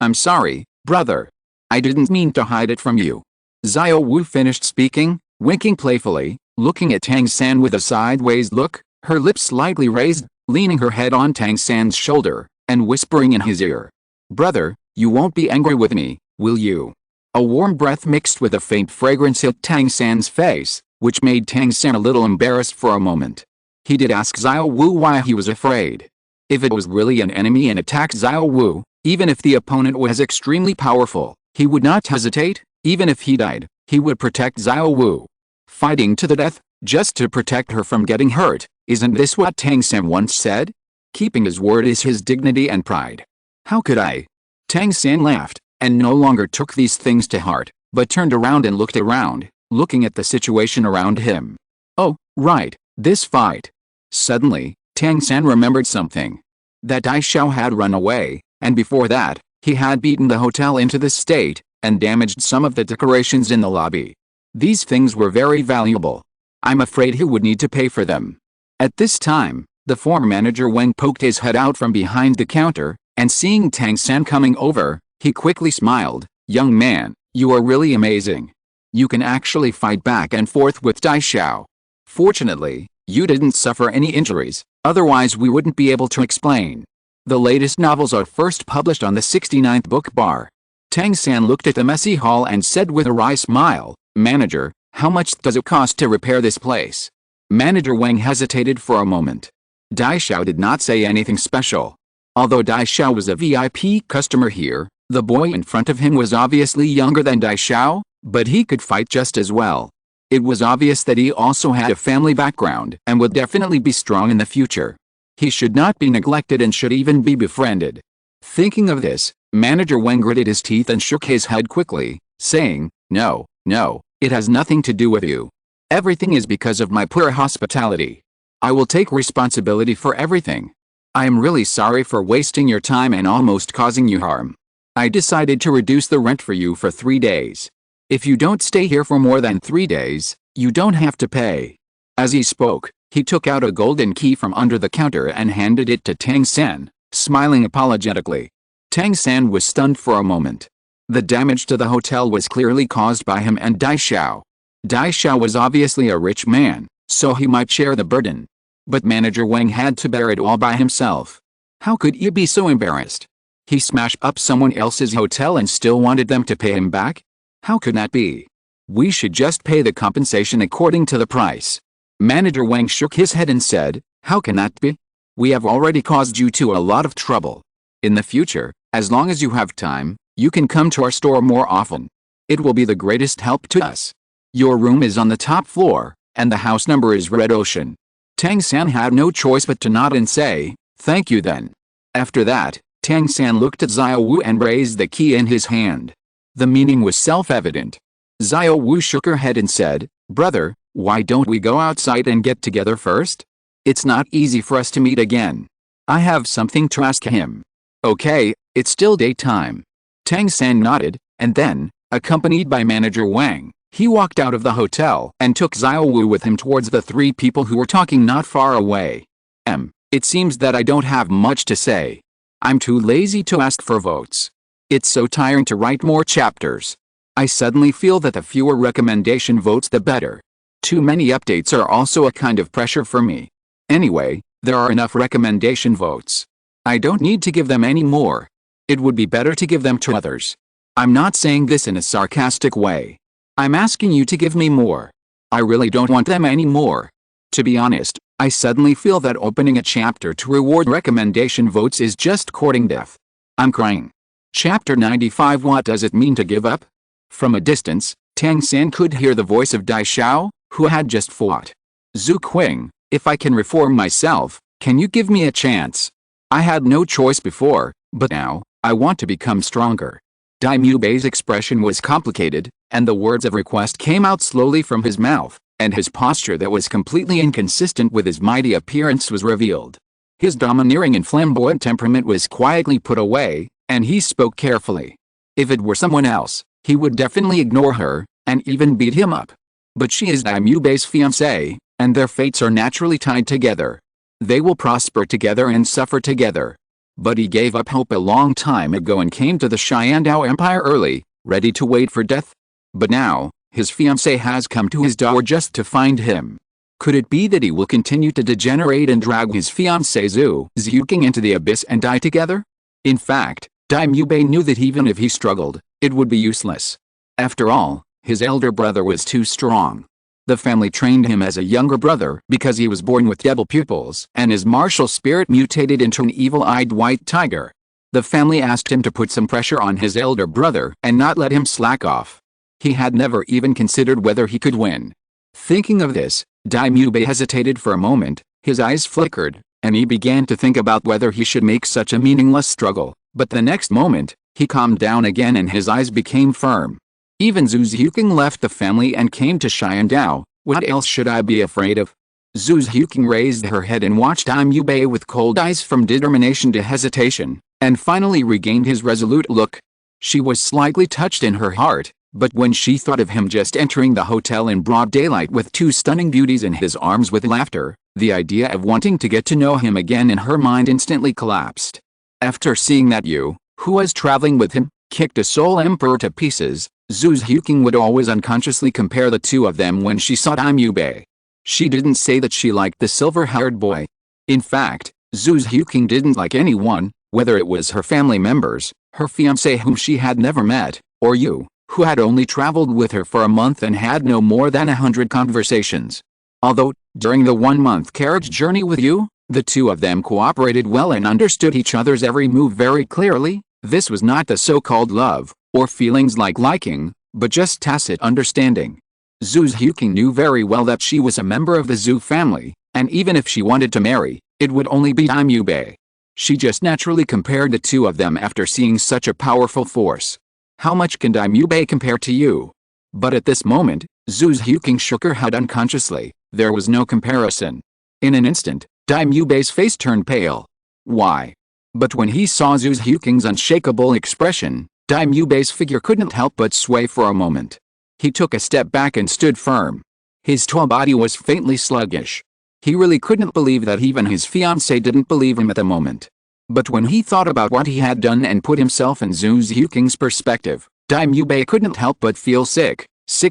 I'm sorry, brother. I didn't mean to hide it from you. Xiao Wu finished speaking, winking playfully, looking at Tang San with a sideways look, her lips slightly raised, leaning her head on Tang San's shoulder, and whispering in his ear. Brother, you won't be angry with me, will you? A warm breath mixed with a faint fragrance hit Tang San's face, which made Tang San a little embarrassed for a moment. He did ask Xiao Wu why he was afraid. If it was really an enemy and attacked Xiao Wu, even if the opponent was extremely powerful, he would not hesitate. Even if he died, he would protect Xiao Wu. Fighting to the death, just to protect her from getting hurt, isn't this what Tang San once said? Keeping his word is his dignity and pride. How could I? Tang San laughed, and no longer took these things to heart, but turned around and looked around, looking at the situation around him. Oh, right, this fight. Suddenly, Tang San remembered something. That Dai Xiao had run away, and before that, he had beaten the hotel into this state, and damaged some of the decorations in the lobby. These things were very valuable. I'm afraid he would need to pay for them. At this time, the former manager Wang poked his head out from behind the counter, and seeing Tang San coming over, he quickly smiled. Young man, you are really amazing. You can actually fight back and forth with Dai Xiao. Fortunately, you didn't suffer any injuries, otherwise we wouldn't be able to explain. The latest novels are first published on the 69th book bar. Tang San looked at the messy hall and said with a wry smile, Manager, how much does it cost to repair this place? Manager Wang hesitated for a moment. Dai Xiao did not say anything special. Although Dai Xiao was a VIP customer here, the boy in front of him was obviously younger than Dai Xiao, but he could fight just as well. It was obvious that he also had a family background and would definitely be strong in the future. He should not be neglected and should even be befriended. Thinking of this, Manager Wang gritted his teeth and shook his head quickly, saying, No, it has nothing to do with you. Everything is because of my poor hospitality. I will take responsibility for everything. I am really sorry for wasting your time and almost causing you harm. I decided to reduce the rent for you for 3 days. If you don't stay here for more than 3 days, you don't have to pay. As he spoke, he took out a golden key from under the counter and handed it to Tang San, smiling apologetically. Tang San was stunned for a moment. The damage to the hotel was clearly caused by him and Dai Xiao. Dai Xiao was obviously a rich man, so he might share the burden. But Manager Wang had to bear it all by himself. How could he be so embarrassed? He smashed up someone else's hotel and still wanted them to pay him back? How could that be? We should just pay the compensation according to the price. Manager Wang shook his head and said, How can that be? We have already caused you to a lot of trouble. In the future, as long as you have time, you can come to our store more often. It will be the greatest help to us. Your room is on the top floor, and the house number is Red Ocean. Tang San had no choice but to nod and say, Thank you then. After that, Tang San looked at Xiao Wu and raised the key in his hand. The meaning was self-evident. Xiao Wu shook her head and said, Brother, why don't we go outside and get together first? It's not easy for us to meet again. I have something to ask him. Okay, it's still daytime. Tang San nodded, and then, accompanied by Manager Wang, he walked out of the hotel and took Xiao Wu with him towards the 3 people who were talking not far away. It seems that I don't have much to say. I'm too lazy to ask for votes. It's so tiring to write more chapters. I suddenly feel that the fewer recommendation votes the better. Too many updates are also a kind of pressure for me. Anyway, there are enough recommendation votes. I don't need to give them any more. It would be better to give them to others. I'm not saying this in a sarcastic way. I'm asking you to give me more. I really don't want them anymore. To be honest, I suddenly feel that opening a chapter to reward recommendation votes is just courting death. I'm crying. Chapter 95. What does it mean to give up? From a distance, Tang San could hear the voice of Dai Xiao, who had just fought. Zhu Qing, if I can reform myself, can you give me a chance? I had no choice before, but now, I want to become stronger. Dai Mubei's expression was complicated, and the words of request came out slowly from his mouth, and his posture that was completely inconsistent with his mighty appearance was revealed. His domineering and flamboyant temperament was quietly put away, and he spoke carefully. If it were someone else, he would definitely ignore her, and even beat him up. But she is Dai Mubei's fiancée, and their fates are naturally tied together. They will prosper together and suffer together. But he gave up hope a long time ago and came to the Xiandao Empire early, ready to wait for death. But now, his fiancée has come to his door just to find him. Could it be that he will continue to degenerate and drag his fiancée Zhu Zhuqing into the abyss and die together? In fact, Dai Mubei knew that even if he struggled, it would be useless. After all, his elder brother was too strong. The family trained him as a younger brother because he was born with devil pupils, and his martial spirit mutated into an evil-eyed white tiger. The family asked him to put some pressure on his elder brother and not let him slack off. He had never even considered whether he could win. Thinking of this, Dai Mubei hesitated for a moment, his eyes flickered, and he began to think about whether he should make such a meaningless struggle. But the next moment, he calmed down again and his eyes became firm. Even Zhu Zhuqing left the family and came to Xiandao. What else should I be afraid of? Zhu Zhuqing raised her head and watched Dai Mubei with cold eyes from determination to hesitation, and finally regained his resolute look. She was slightly touched in her heart, but when she thought of him just entering the hotel in broad daylight with two stunning beauties in his arms with laughter, the idea of wanting to get to know him again in her mind instantly collapsed. After seeing that you, who was traveling with him, kicked a soul emperor to pieces, Zhu Zhuqing would always unconsciously compare the two of them when she saw Dai Mubei. She didn't say that she liked the silver-haired boy. In fact, Zhu Zhuqing didn't like anyone, whether it was her family members, her fiancé whom she had never met, or you, who had only traveled with her for a month and had no more than 100 conversations. Although, during the 1-month carriage journey with you, the two of them cooperated well and understood each other's every move very clearly, this was not the so-called love, or feelings like liking, but just tacit understanding. Zhu Zhuqing knew very well that she was a member of the Zhu family, and even if she wanted to marry, it would only be Dai Mubei. She just naturally compared the two of them after seeing such a powerful force. How much can Dai Mubei compare to you? But at this moment, Zhu Zhuqing shook her head unconsciously. There was no comparison. In an instant, Dai Mubei's face turned pale. Why? But when he saw Zhu Zhuqing's unshakable expression, Dai Mubei's figure couldn't help but sway for a moment. He took a step back and stood firm. His tall body was faintly sluggish. He really couldn't believe that even his fiancée didn't believe him at the moment. But when he thought about what he had done and put himself in Zhu Zhuqing's perspective, Dai Mubei couldn't help but feel sick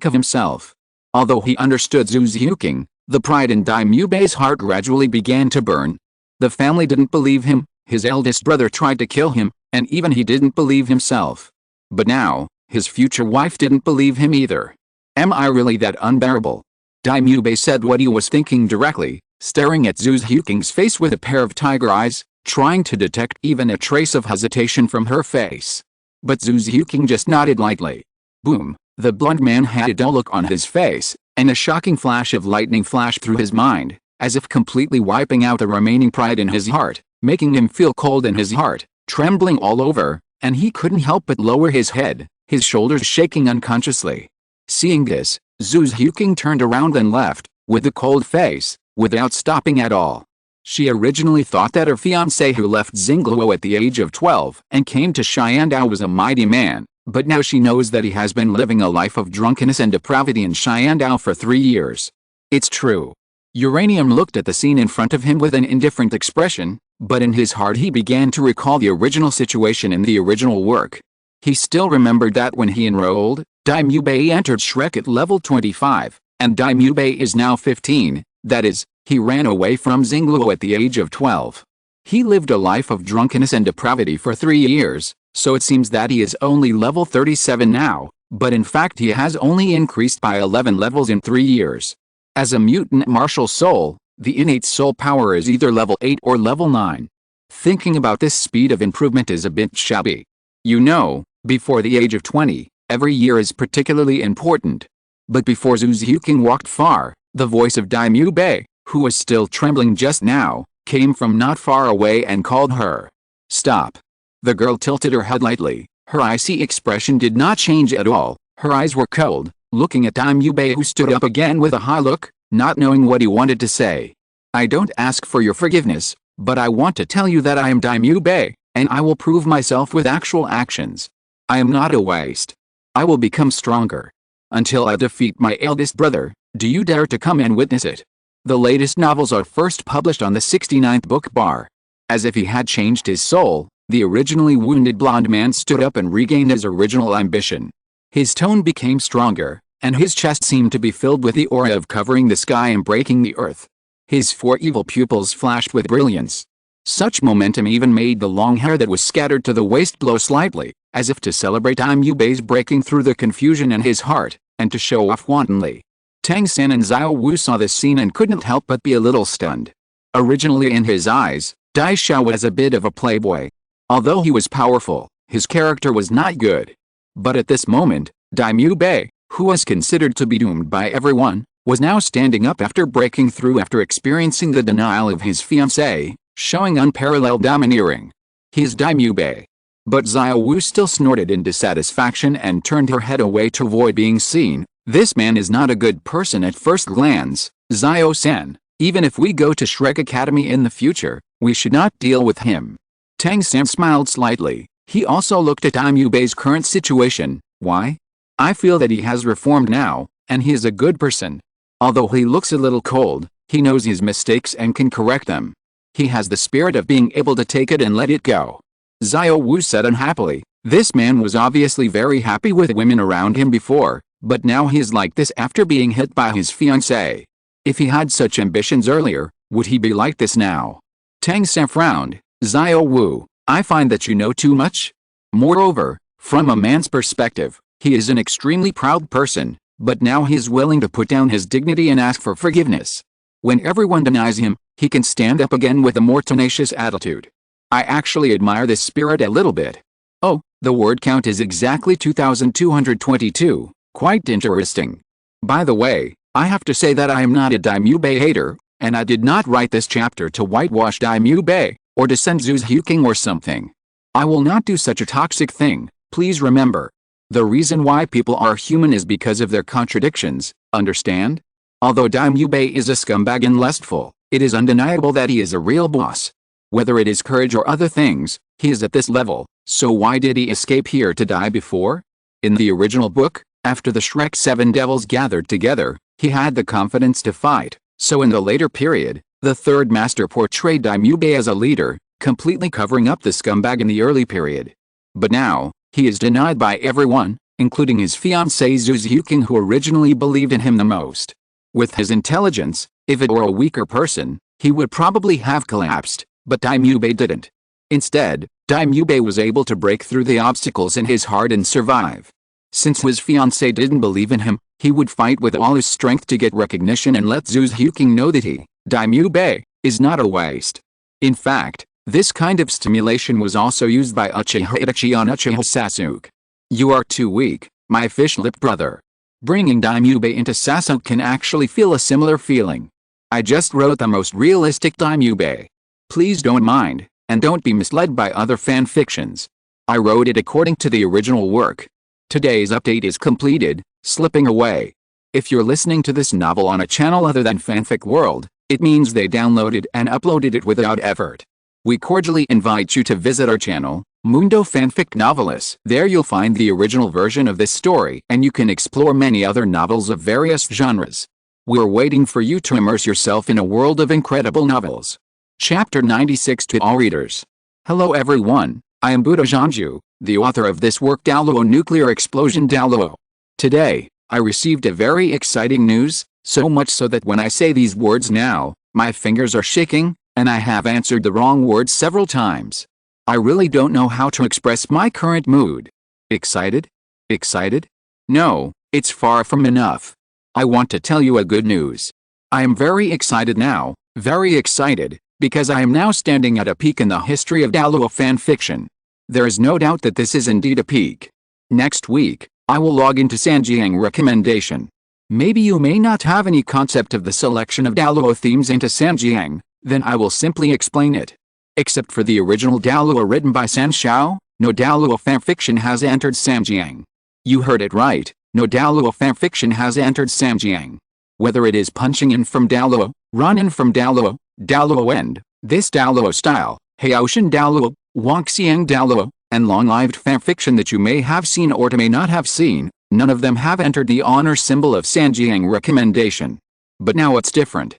of himself. Although he understood Zhu Zhuqing, the pride in Dai Mubei's heart gradually began to burn. The family didn't believe him, his eldest brother tried to kill him, and even he didn't believe himself. But now, his future wife didn't believe him either. Am I really that unbearable? Dai Mubei said what he was thinking directly, staring at Zhu Zhuqing's face with a pair of tiger eyes, trying to detect even a trace of hesitation from her face. But Zhu Zhuqing just nodded lightly. Boom, the blonde man had a dull look on his face, and a shocking flash of lightning flashed through his mind, as if completely wiping out the remaining pride in his heart, making him feel cold in his heart, trembling all over, and he couldn't help but lower his head, his shoulders shaking unconsciously. Seeing this, Zhu Zhuqing turned around and left, with a cold face, without stopping at all. She originally thought that her fiancé who left Xingluo at the age of 12 and came to Xiandao was a mighty man, but now she knows that he has been living a life of drunkenness and depravity in Xiandao for 3 years. It's true. Uranium looked at the scene in front of him with an indifferent expression, but in his heart he began to recall the original situation in the original work. He still remembered that when he enrolled, Daimyubei entered Shrek at level 25, and Daimyubei is now 15, that is, he ran away from Xingluo at the age of 12. He lived a life of drunkenness and depravity for 3 years, so it seems that he is only level 37 now, but in fact he has only increased by 11 levels in 3 years. As a mutant martial soul, the innate soul power is either level 8 or level 9. Thinking about this speed of improvement is a bit shabby. You know, before the age of 20, every year is particularly important. But before Zhu Zhuking walked far, the voice of Daimyubei, who was still trembling just now, came from not far away and called her. Stop. The girl tilted her head lightly. Her icy expression did not change at all. Her eyes were cold, looking at Daimyubei, who stood up again with a high look, not knowing what he wanted to say. I don't ask for your forgiveness, but I want to tell you that I am Daimyubei, and I will prove myself with actual actions. I am not a waste. I will become stronger. Until I defeat my eldest brother, do you dare to come and witness it? The latest novels are first published on the 69th book bar. As if he had changed his soul, the originally wounded blonde man stood up and regained his original ambition. His tone became stronger, and his chest seemed to be filled with the aura of covering the sky and breaking the earth. His 4 evil pupils flashed with brilliance. Such momentum even made the long hair that was scattered to the waist blow slightly, as if to celebrate Daimyubei's breaking through the confusion in his heart, and to show off wantonly. Tang San and Xiao Wu saw this scene and couldn't help but be a little stunned. Originally in his eyes, Dai Xiao was a bit of a playboy. Although he was powerful, his character was not good. But at this moment, Daimyubei, who was considered to be doomed by everyone, was now standing up after breaking through after experiencing the denial of his fiancée, showing unparalleled domineering. He is Daimyubei. But Xiao Wu still snorted in dissatisfaction and turned her head away to avoid being seen. This man is not a good person at first glance, Xiao-san. Even if we go to Shrek Academy in the future, we should not deal with him. Tang San smiled slightly. He also looked at Daimyubei's current situation. Why? I feel that he has reformed now, and he is a good person. Although he looks a little cold, he knows his mistakes and can correct them. He has the spirit of being able to take it and let it go. Xiao Wu said unhappily. This man was obviously very happy with women around him before, but now he is like this after being hit by his fiancée. If he had such ambitions earlier, would he be like this now? Tang San frowned. Xiao Wu, I find that you know too much. Moreover, from a man's perspective, he is an extremely proud person, but now he is willing to put down his dignity and ask for forgiveness. When everyone denies him, he can stand up again with a more tenacious attitude. I actually admire this spirit a little bit. Oh, the word count is exactly 2222, quite interesting. By the way, I have to say that I am not a Daimyubei hater, and I did not write this chapter to whitewash Daimyubei, or to send Zhu Zhuking or something. I will not do such a toxic thing, please remember. The reason why people are human is because of their contradictions, understand? Although Daimyubei is a scumbag and lustful, it is undeniable that he is a real boss. Whether it is courage or other things, he is at this level, so why did he escape here to die before? In the original book, after the Shrek 7 devils gathered together, he had the confidence to fight, so in the later period, the third master portrayed Daimyubei as a leader, completely covering up the scumbag in the early period. But now, he is denied by everyone, including his fiancée Zhu Zhuking, who originally believed in him the most. With his intelligence, if it were a weaker person, he would probably have collapsed, but Daimyubei didn't. Instead, Daimyubei was able to break through the obstacles in his heart and survive. Since his fiancée didn't believe in him, he would fight with all his strength to get recognition and let Zhu Zhuking know that he, Daimyubei, is not a waste. In fact, this kind of stimulation was also used by Uchiha Itachi on Uchiha Sasuke. You are too weak, my fish-lipped brother. Bringing Daimyubei into Sasuke can actually feel a similar feeling. I just wrote the most realistic Daimyubei. Please don't mind, and don't be misled by other fanfictions. I wrote it according to the original work. Today's update is completed, slipping away. If you're listening to this novel on a channel other than Fanfic World, it means they downloaded and uploaded it without effort. We cordially invite you to visit our channel, Mundo Fanfic Novelis. There you'll find the original version of this story and you can explore many other novels of various genres. We're waiting for you to immerse yourself in a world of incredible novels. Chapter 96 to all readers. Hello everyone, I am Buddha Zhanju, the author of this work, Douluo Nuclear Explosion Douluo. Today, I received a very exciting news, so much so that when I say these words now, my fingers are shaking, and I have answered the wrong word several times. I really don't know how to express my current mood. Excited? Excited? No, it's far from enough. I want to tell you a good news. I am very excited now, very excited, because I am now standing at a peak in the history of Douluo fanfiction. There is no doubt that this is indeed a peak. Next week, I will log into Sanjiang recommendation. Maybe you may not have any concept of the selection of Douluo themes into Sanjiang, then I will simply explain it. Except for the original Douluo written by San Xiao, no Douluo fanfiction has entered Sanjiang. You heard it right, no Douluo fanfiction has entered Sanjiang. Whether it is punching in from Douluo, run in from Douluo, Douluo end, this Douluo style, Haoshan Douluo, Wangxiang Douluo, and long-lived fanfiction that you may have seen or may not have seen, none of them have entered the honor symbol of Sanjiang recommendation. But now it's different.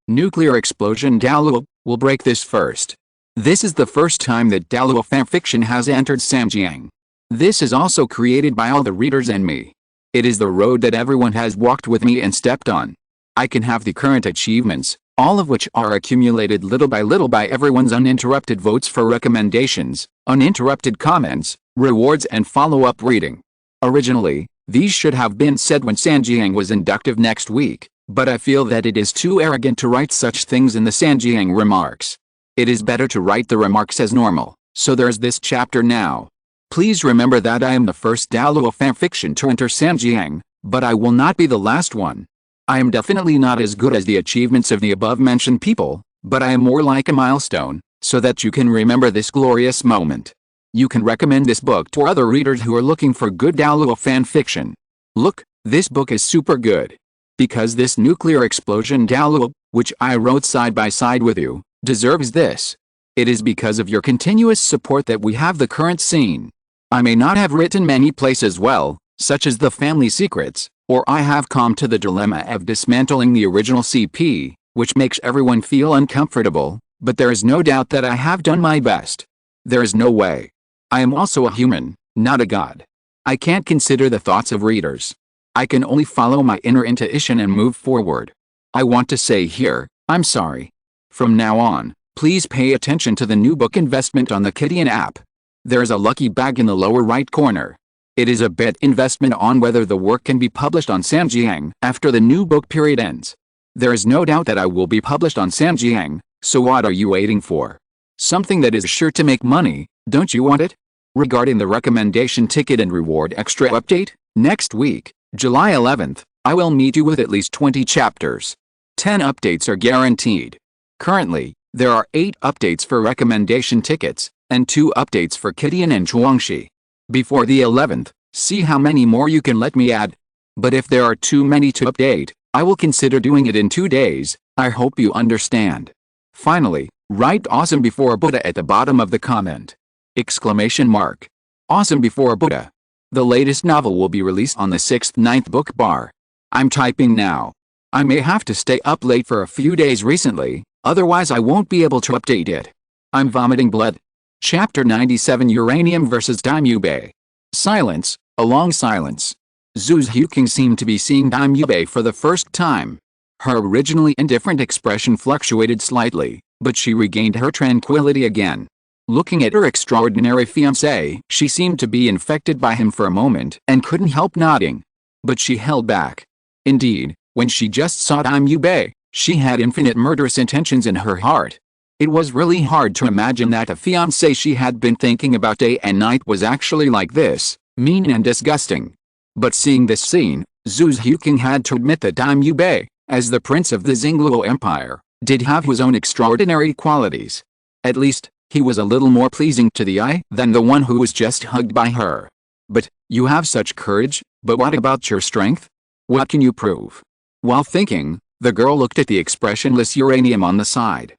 Nuclear Explosion Douluo, will break this first. This is the first time that Douluo fanfiction has entered Sanjiang. This is also created by all the readers and me. It is the road that everyone has walked with me and stepped on. I can have the current achievements, all of which are accumulated little by everyone's uninterrupted votes for recommendations, uninterrupted comments, rewards and follow-up reading. Originally, these should have been said when Sanjiang was inductive next week, but I feel that it is too arrogant to write such things in the Sanjiang remarks. It is better to write the remarks as normal, so there's this chapter now. Please remember that I am the first Douluo fanfiction to enter Sanjiang, but I will not be the last one. I am definitely not as good as the achievements of the above-mentioned people, but I am more like a milestone, so that you can remember this glorious moment. You can recommend this book to other readers who are looking for good Douluo fanfiction. Look, this book is super good. Because this Nuclear Explosion Douluo, which I wrote side by side with you, deserves this. It is because of your continuous support that we have the current scene. I may not have written many places well, such as the family secrets, or I have come to the dilemma of dismantling the original CP, which makes everyone feel uncomfortable, but there is no doubt that I have done my best. There is no way. I am also a human, not a god. I can't consider the thoughts of readers. I can only follow my inner intuition and move forward. I want to say here, I'm sorry. From now on, please pay attention to the new book investment on the Kidian app. There is a lucky bag in the lower right corner. It is a bet investment on whether the work can be published on Sanjiang after the new book period ends. There is no doubt that I will be published on Sanjiang, so what are you waiting for? Something that is sure to make money, don't you want it? Regarding the recommendation ticket and reward extra update, next week, July 11th, I will meet you with at least 20 chapters. 10 updates are guaranteed. Currently, there are 8 updates for recommendation tickets, and 2 updates for Kidian and Chuangxi. Before the 11th, see how many more you can let me add. But if there are too many to update, I will consider doing it in 2 days. I hope you understand. Finally, write awesome before Buddha at the bottom of the comment. Exclamation mark. Awesome before Buddha. The latest novel will be released on the 6th-9th book bar. I'm typing now. I may have to stay up late for a few days recently, otherwise I won't be able to update it. I'm vomiting blood. Chapter 97 Uranium vs Daimyubei. Silence, a long silence. Zhu Huqing seemed to be seeing Daimyubei for the first time. Her originally indifferent expression fluctuated slightly, but she regained her tranquility again. Looking at her extraordinary fiancé, she seemed to be infected by him for a moment and couldn't help nodding. But she held back. Indeed, when she just saw Daimyubei, she had infinite murderous intentions in her heart. It was really hard to imagine that a fiancé she had been thinking about day and night was actually like this, mean and disgusting. But seeing this scene, Zhu Huqing had to admit that Daimyubei, as the prince of the Xingluo Empire, did have his own extraordinary qualities. At least, he was a little more pleasing to the eye than the one who was just hugged by her. But, you have such courage, but what about your strength? What can you prove? While thinking, the girl looked at the expressionless Uranium on the side.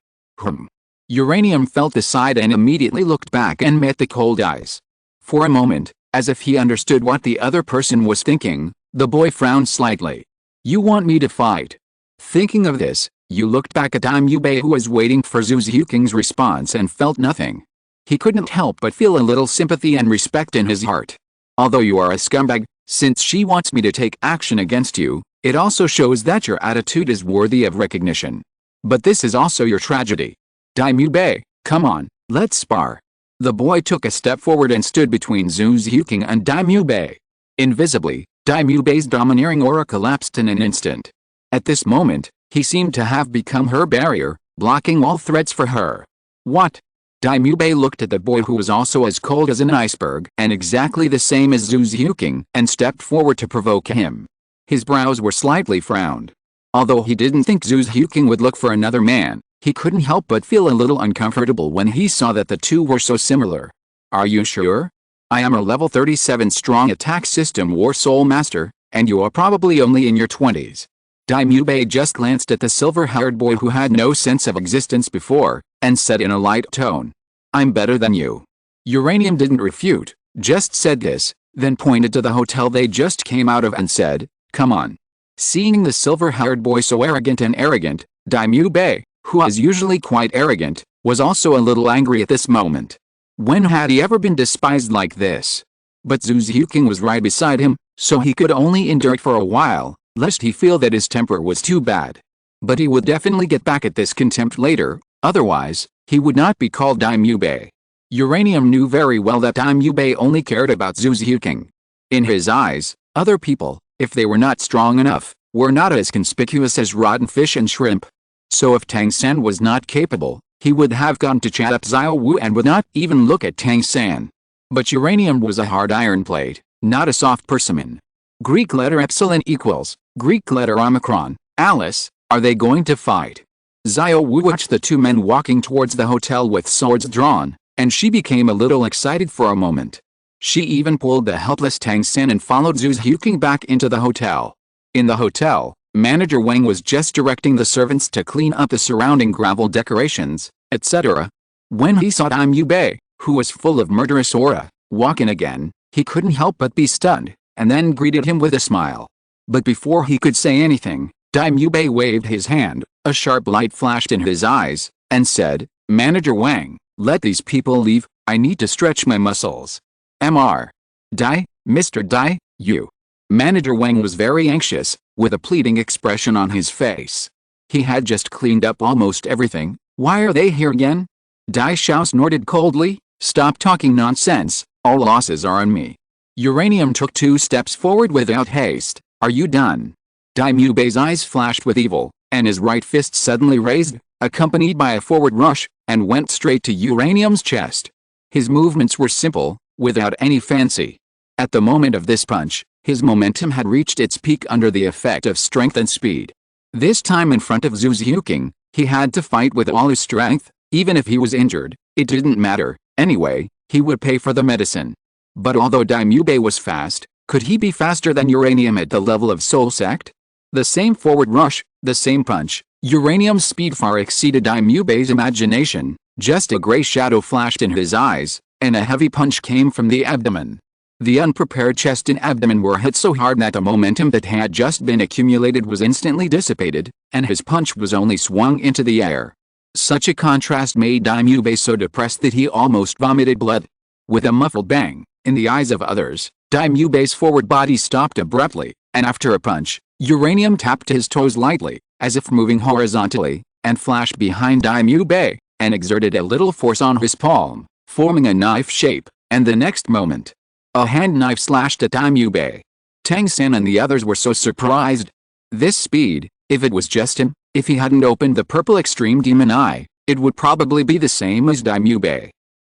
Uranium felt the side and immediately looked back and met the cold eyes. For a moment, as if he understood what the other person was thinking, the boy frowned slightly. You want me to fight? Thinking of this, you looked back at Daimyubei who was waiting for Zhu Huqing's response and felt nothing. He couldn't help but feel a little sympathy and respect in his heart. Although you are a scumbag, since she wants me to take action against you, it also shows that your attitude is worthy of recognition. But this is also your tragedy. Daimyo, come on, let's spar. The boy took a step forward and stood between Zhu Xiuqing and Daimyo. Invisibly, Daimyo's domineering aura collapsed in an instant. At this moment, he seemed to have become her barrier, blocking all threats for her. What? Daimyo looked at the boy, who was also as cold as an iceberg and exactly the same as Zhu Xiuqing, and stepped forward to provoke him. His brows were slightly frowned. Although he didn't think Zhu Xiuqing would look for another man, he couldn't help but feel a little uncomfortable when he saw that the two were so similar. Are you sure? I am a level 37 strong attack system war soul master, and you are probably only in your 20s. Daimyo just glanced at the silver-haired boy who had no sense of existence before, and said in a light tone, I'm better than you. Uranium didn't refute, just said this, then pointed to the hotel they just came out of and said, come on. Seeing the silver-haired boy so arrogant, Daimyo, who was usually quite arrogant, was also a little angry at this moment. When had he ever been despised like this? But Zhu Xiuqing was right beside him, so he could only endure it for a while, lest he feel that his temper was too bad. But he would definitely get back at this contempt later, otherwise, he would not be called Daimyo. Uranium knew very well that Daimyo only cared about Zhu Xiuqing. In his eyes, other people, if they were not strong enough, were not as conspicuous as rotten fish and shrimp. So if Tang San was not capable, he would have gone to chat up Xiao Wu and would not even look at Tang San. But Uranium was a hard iron plate, not a soft persimmon. Greek letter epsilon equals, Greek letter omicron, Alice, are they going to fight? Xiao Wu watched the two men walking towards the hotel with swords drawn, and she became a little excited for a moment. She even pulled the helpless Tang San and followed Zhu Xiuqing back into the hotel. In the hotel, Manager Wang was just directing the servants to clean up the surrounding gravel decorations, etc. When he saw Daimyo, who was full of murderous aura, walk in again, he couldn't help but be stunned, and then greeted him with a smile. But before he could say anything, Daimyo waved his hand, a sharp light flashed in his eyes, and said, Manager Wang, let these people leave, I need to stretch my muscles. Mr. Dai, you. Manager Wang was very anxious, with a pleading expression on his face. He had just cleaned up almost everything, why are they here again? Dai Xiao snorted coldly, stop talking nonsense, all losses are on me. Uranium took 2 steps forward without haste, are you done? Daimyo's eyes flashed with evil, and his right fist suddenly raised, accompanied by a forward rush, and went straight to Uranium's chest. His movements were simple, without any fancy. At the moment of this punch, his momentum had reached its peak under the effect of strength and speed. This time in front of Zhu Xiuqing, he had to fight with all his strength, even if he was injured, it didn't matter, anyway, he would pay for the medicine. But although Daimyo was fast, could he be faster than Uranium at the level of Soul Sect? The same forward rush, the same punch, Uranium's speed far exceeded Daimyo's imagination, just a gray shadow flashed in his eyes, and a heavy punch came from the abdomen. The unprepared chest and abdomen were hit so hard that the momentum that had just been accumulated was instantly dissipated, and his punch was only swung into the air. Such a contrast made Daimyo so depressed that he almost vomited blood. With a muffled bang, in the eyes of others, Daimyo's forward body stopped abruptly, and after a punch, Uranium tapped his toes lightly, as if moving horizontally, and flashed behind Daimyo, and exerted a little force on his palm, forming a knife shape, and the next moment, a hand knife slashed at Daimyo. Tang San and the others were so surprised. This speed, if it was just him, if he hadn't opened the purple extreme demon eye, it would probably be the same as Daimyo.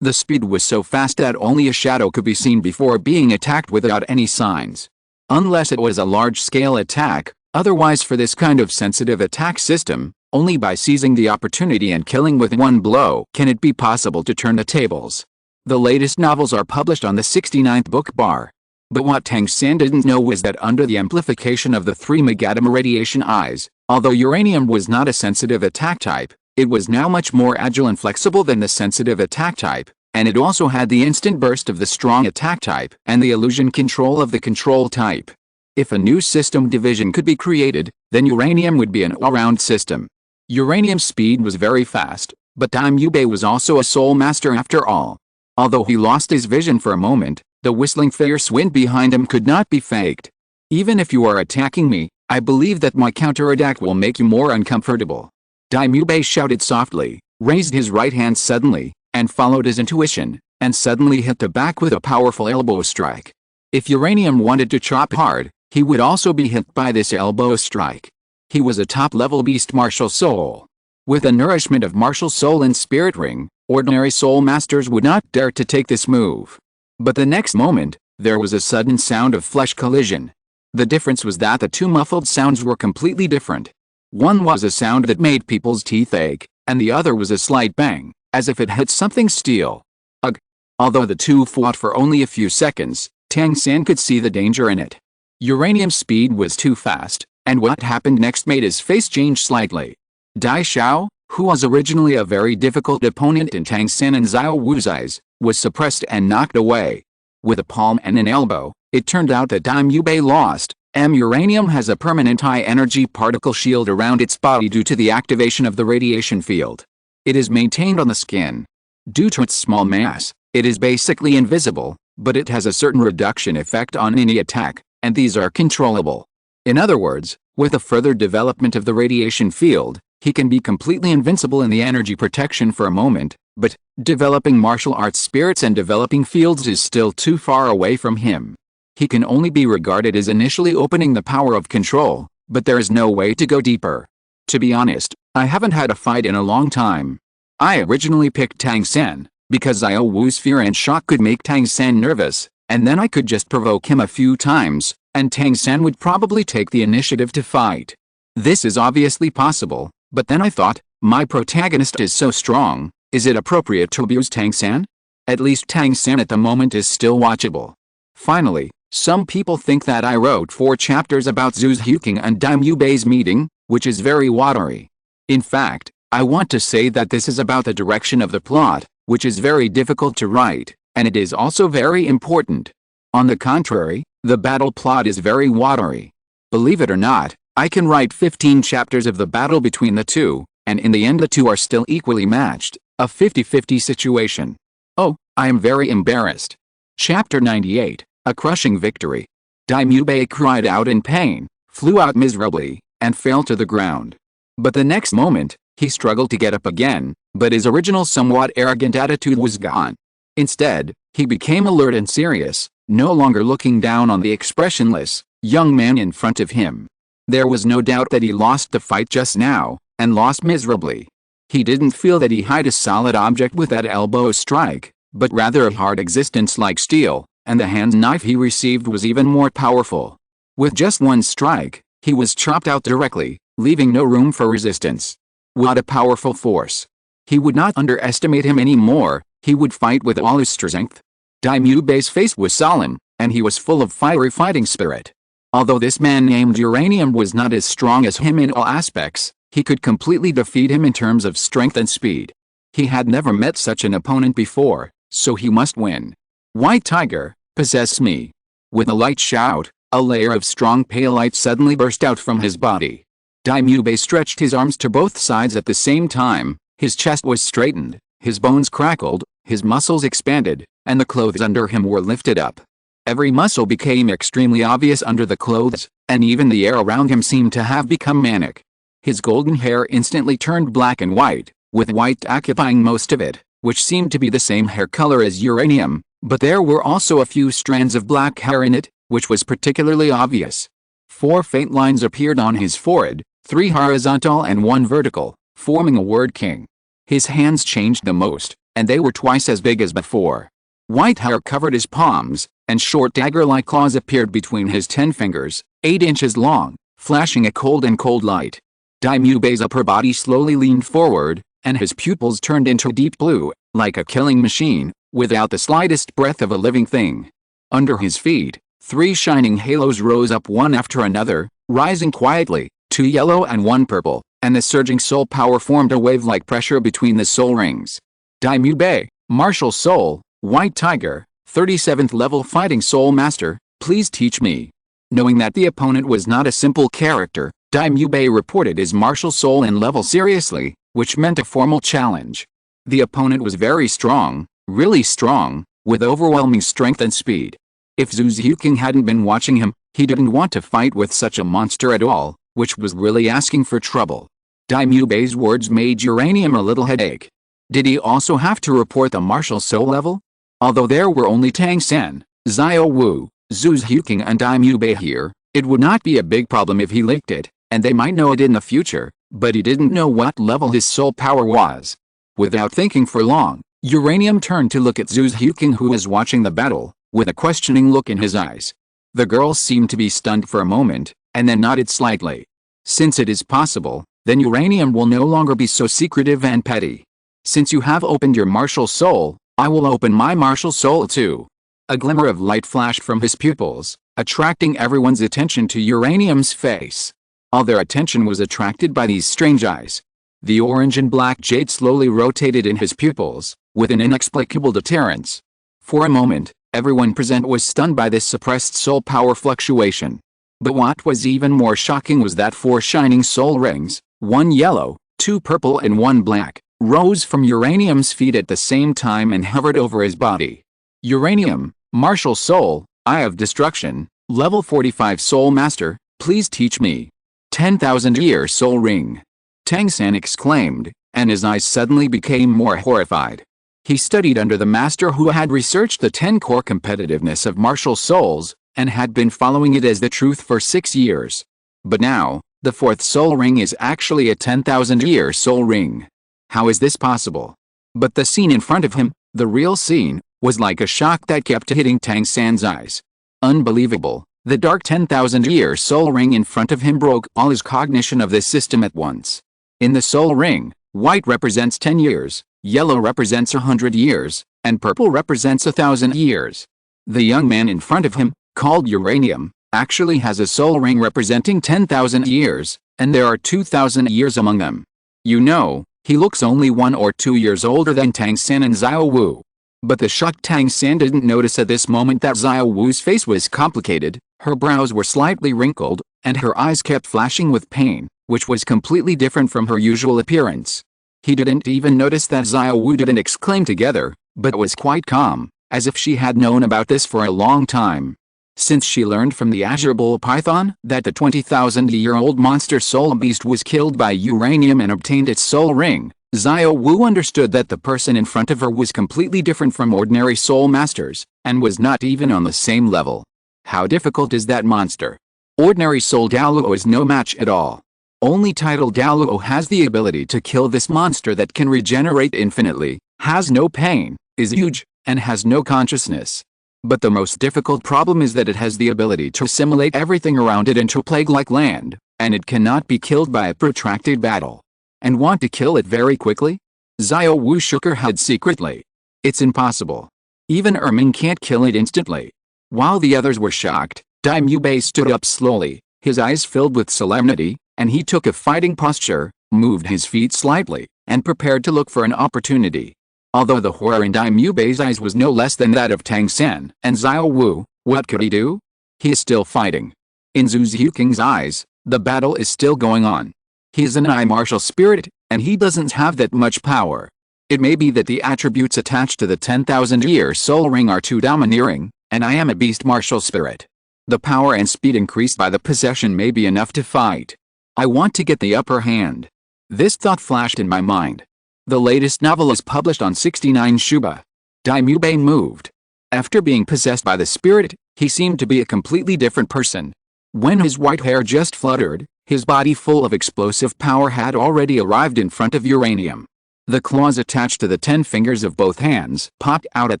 The speed was so fast that only a shadow could be seen before being attacked without any signs. Unless it was a large-scale attack, otherwise for this kind of sensitive attack system, only by seizing the opportunity and killing with one blow can it be possible to turn the tables. The latest novels are published on the 69th book bar. But what Tang San didn't know was that under the amplification of the 3 Megatom radiation eyes, although Uranium was not a sensitive attack type, it was now much more agile and flexible than the sensitive attack type, and it also had the instant burst of the strong attack type and the illusion control of the control type. If a new system division could be created, then Uranium would be an all-round system. Uranium's speed was very fast, But Tame was also a soul master after all. Although he lost his vision for a moment, the whistling fierce wind behind him could not be faked. Even if you are attacking me, I believe that my counterattack will make you more uncomfortable. Tame shouted softly, raised his right hand suddenly, and followed his intuition, and suddenly hit the back with a powerful elbow strike. If Uranium wanted to chop hard, he would also be hit by this elbow strike. He was a top-level beast martial soul. With the nourishment of martial soul and spirit ring, ordinary soul masters would not dare to take this move. But the next moment, there was a sudden sound of flesh collision. The difference was that the two muffled sounds were completely different. One was a sound that made people's teeth ache, and the other was a slight bang, as if it hit something steel. Ugh! Although the two fought for only a few seconds, Tang San could see the danger in it. Uranium's speed was too fast, and what happened next made his face change slightly. Dai Xiao, who was originally a very difficult opponent in Tang San and Xiao Wu's eyes, was suppressed and knocked away. With a palm and an elbow, it turned out that Tame lost. Uranium has a permanent high-energy particle shield around its body due to the activation of the radiation field. It is maintained on the skin. Due to its small mass, it is basically invisible, but it has a certain reduction effect on any attack, and these are controllable. In other words, with the further development of the radiation field, he can be completely invincible in the energy protection for a moment, but developing martial arts spirits and developing fields is still too far away from him. He can only be regarded as initially opening the power of control, but there is no way to go deeper. To be honest, I haven't had a fight in a long time. I originally picked Tang San, because Xiao Wu's fear and shock could make Tang San nervous, and then I could just provoke him a few times, and Tang San would probably take the initiative to fight. This is obviously possible, but then I thought, my protagonist is so strong, is it appropriate to abuse Tang San? At least Tang San at the moment is still watchable. Finally, some people think that I wrote 4 chapters about Zhu's Huking and Daimyo Bei's meeting, which is very watery. In fact, I want to say that this is about the direction of the plot, which is very difficult to write, and it is also very important. On the contrary, the battle plot is very watery. Believe it or not, I can write 15 chapters of the battle between the two, and in the end the two are still equally matched, a 50-50 situation. Oh, I am very embarrassed. Chapter 98. A crushing victory. Daimyo Bei cried out in pain, flew out miserably, and fell to the ground. But the next moment, he struggled to get up again, but his original somewhat arrogant attitude was gone. Instead, he became alert and serious, no longer looking down on the expressionless, young man in front of him. There was no doubt that he lost the fight just now, and lost miserably. He didn't feel that he hit a solid object with that elbow strike, but rather a hard existence like steel. And the hand knife he received was even more powerful. With just one strike, he was chopped out directly, leaving no room for resistance. What a powerful force. He would not underestimate him anymore, he would fight with all his strength. Daimyo Bei's face was sullen, and he was full of fiery fighting spirit. Although this man named Uranium was not as strong as him in all aspects, he could completely defeat him in terms of strength and speed. He had never met such an opponent before, so he must win. White Tiger, possess me. With a light shout, a layer of strong pale light suddenly burst out from his body. Daimyo Bei stretched his arms to both sides at the same time, his chest was straightened, his bones crackled, his muscles expanded, and the clothes under him were lifted up. Every muscle became extremely obvious under the clothes, and even the air around him seemed to have become manic. His golden hair instantly turned black and white, with white occupying most of it, which seemed to be the same hair color as Uranium. But there were also a few strands of black hair in it, which was particularly obvious. 4 faint lines appeared on his forehead, 3 horizontal and 1 vertical, forming a word king. His hands changed the most, and they were twice as big as before. White hair covered his palms, and short dagger-like claws appeared between his 10 fingers, 8 inches long, flashing a cold light. Daimyo Bei's upper body slowly leaned forward, and his pupils turned into deep blue, like a killing machine, without the slightest breath of a living thing. Under his feet, 3 shining halos rose up one after another, rising quietly, 2 yellow and 1 purple, and the surging soul power formed a wave-like pressure between the soul rings. Daimyo Bei, martial soul, White Tiger, 37th level fighting soul master, please teach me. Knowing that the opponent was not a simple character, Daimubei reported his martial soul and level seriously, which meant a formal challenge. The opponent was very strong, really strong, with overwhelming strength and speed. If Zhu Xiuqing hadn't been watching him, he didn't want to fight with such a monster at all, which was really asking for trouble. Daimubei's words made Uranium a little headache. Did he also have to report the martial soul level? Although there were only Tang San, Xiao Wu, Zhu Xiuqing and Daimubei here, it would not be a big problem if he leaked it, and they might know it in the future, but he didn't know what level his soul power was. Without thinking for long, Uranium turned to look at Zhu Xiuqing, who was watching the battle, with a questioning look in his eyes. The girl seemed to be stunned for a moment, and then nodded slightly. Since it is possible, then Uranium will no longer be so secretive and petty. Since you have opened your martial soul, I will open my martial soul too. A glimmer of light flashed from his pupils, attracting everyone's attention to Uranium's face. All their attention was attracted by these strange eyes. The orange and black jade slowly rotated in his pupils, with an inexplicable deterrence. For a moment, everyone present was stunned by this suppressed soul power fluctuation. But what was even more shocking was that 4 shining soul rings, 1 yellow, 2 purple and 1 black, rose from Uranium's feet at the same time and hovered over his body. Uranium, martial soul, Eye of Destruction, level 45 Soul Master, please teach me. 10,000-year soul ring. Tang San exclaimed, and his eyes suddenly became more horrified. He studied under the master who had researched the 10-core competitiveness of martial souls, and had been following it as the truth for 6 years. But now, the 4th soul ring is actually a 10,000-year soul ring. How is this possible? But the scene in front of him, the real scene, was like a shock that kept hitting Tang San's eyes. Unbelievable. The dark 10,000-year soul ring in front of him broke all his cognition of this system at once. In the soul ring, white represents 10 years, yellow represents 100 years, and purple represents 1,000 years. The young man in front of him, called Uranium, actually has a soul ring representing 10,000 years, and there are 2,000 years among them. You know, he looks only 1 or 2 years older than Tang San and Xiao Wu. But the shocked Tang San didn't notice at this moment that Xiao Wu's face was complicated, her brows were slightly wrinkled, and her eyes kept flashing with pain, which was completely different from her usual appearance. He didn't even notice that Xiao Wu didn't exclaim together, but was quite calm, as if she had known about this for a long time. Since she learned from the Azure Bull Python that the 20,000-year-old monster soul beast was killed by Uranium and obtained its soul ring, Xiao Wu understood that the person in front of her was completely different from ordinary soul masters, and was not even on the same level. How difficult is that monster? Ordinary soul Douluo is no match at all. Only title Douluo has the ability to kill this monster that can regenerate infinitely, has no pain, is huge, and has no consciousness. But the most difficult problem is that it has the ability to assimilate everything around it into plague-like land, and it cannot be killed by a protracted battle. And want to kill it very quickly? Xiao Wu shook her head secretly. It's impossible. Even Erming can't kill it instantly. While the others were shocked, Daimubei stood up slowly, his eyes filled with solemnity, and he took a fighting posture, moved his feet slightly, and prepared to look for an opportunity. Although the horror in Daimubei's eyes was no less than that of Tang San and Xiao Wu, what could he do? He is still fighting. In Zhu Xiuqing's eyes, the battle is still going on. He is an eye martial spirit, and he doesn't have that much power. It may be that the attributes attached to the 10,000-year soul ring are too domineering, and I am a beast martial spirit. The power and speed increased by the possession may be enough to fight. I want to get the upper hand. This thought flashed in my mind. The latest novel is published on 69 Shuba. Daimubei moved. After being possessed by the spirit, he seemed to be a completely different person. When his white hair just fluttered, his body full of explosive power had already arrived in front of Uranium. The claws attached to the 10 fingers of both hands popped out at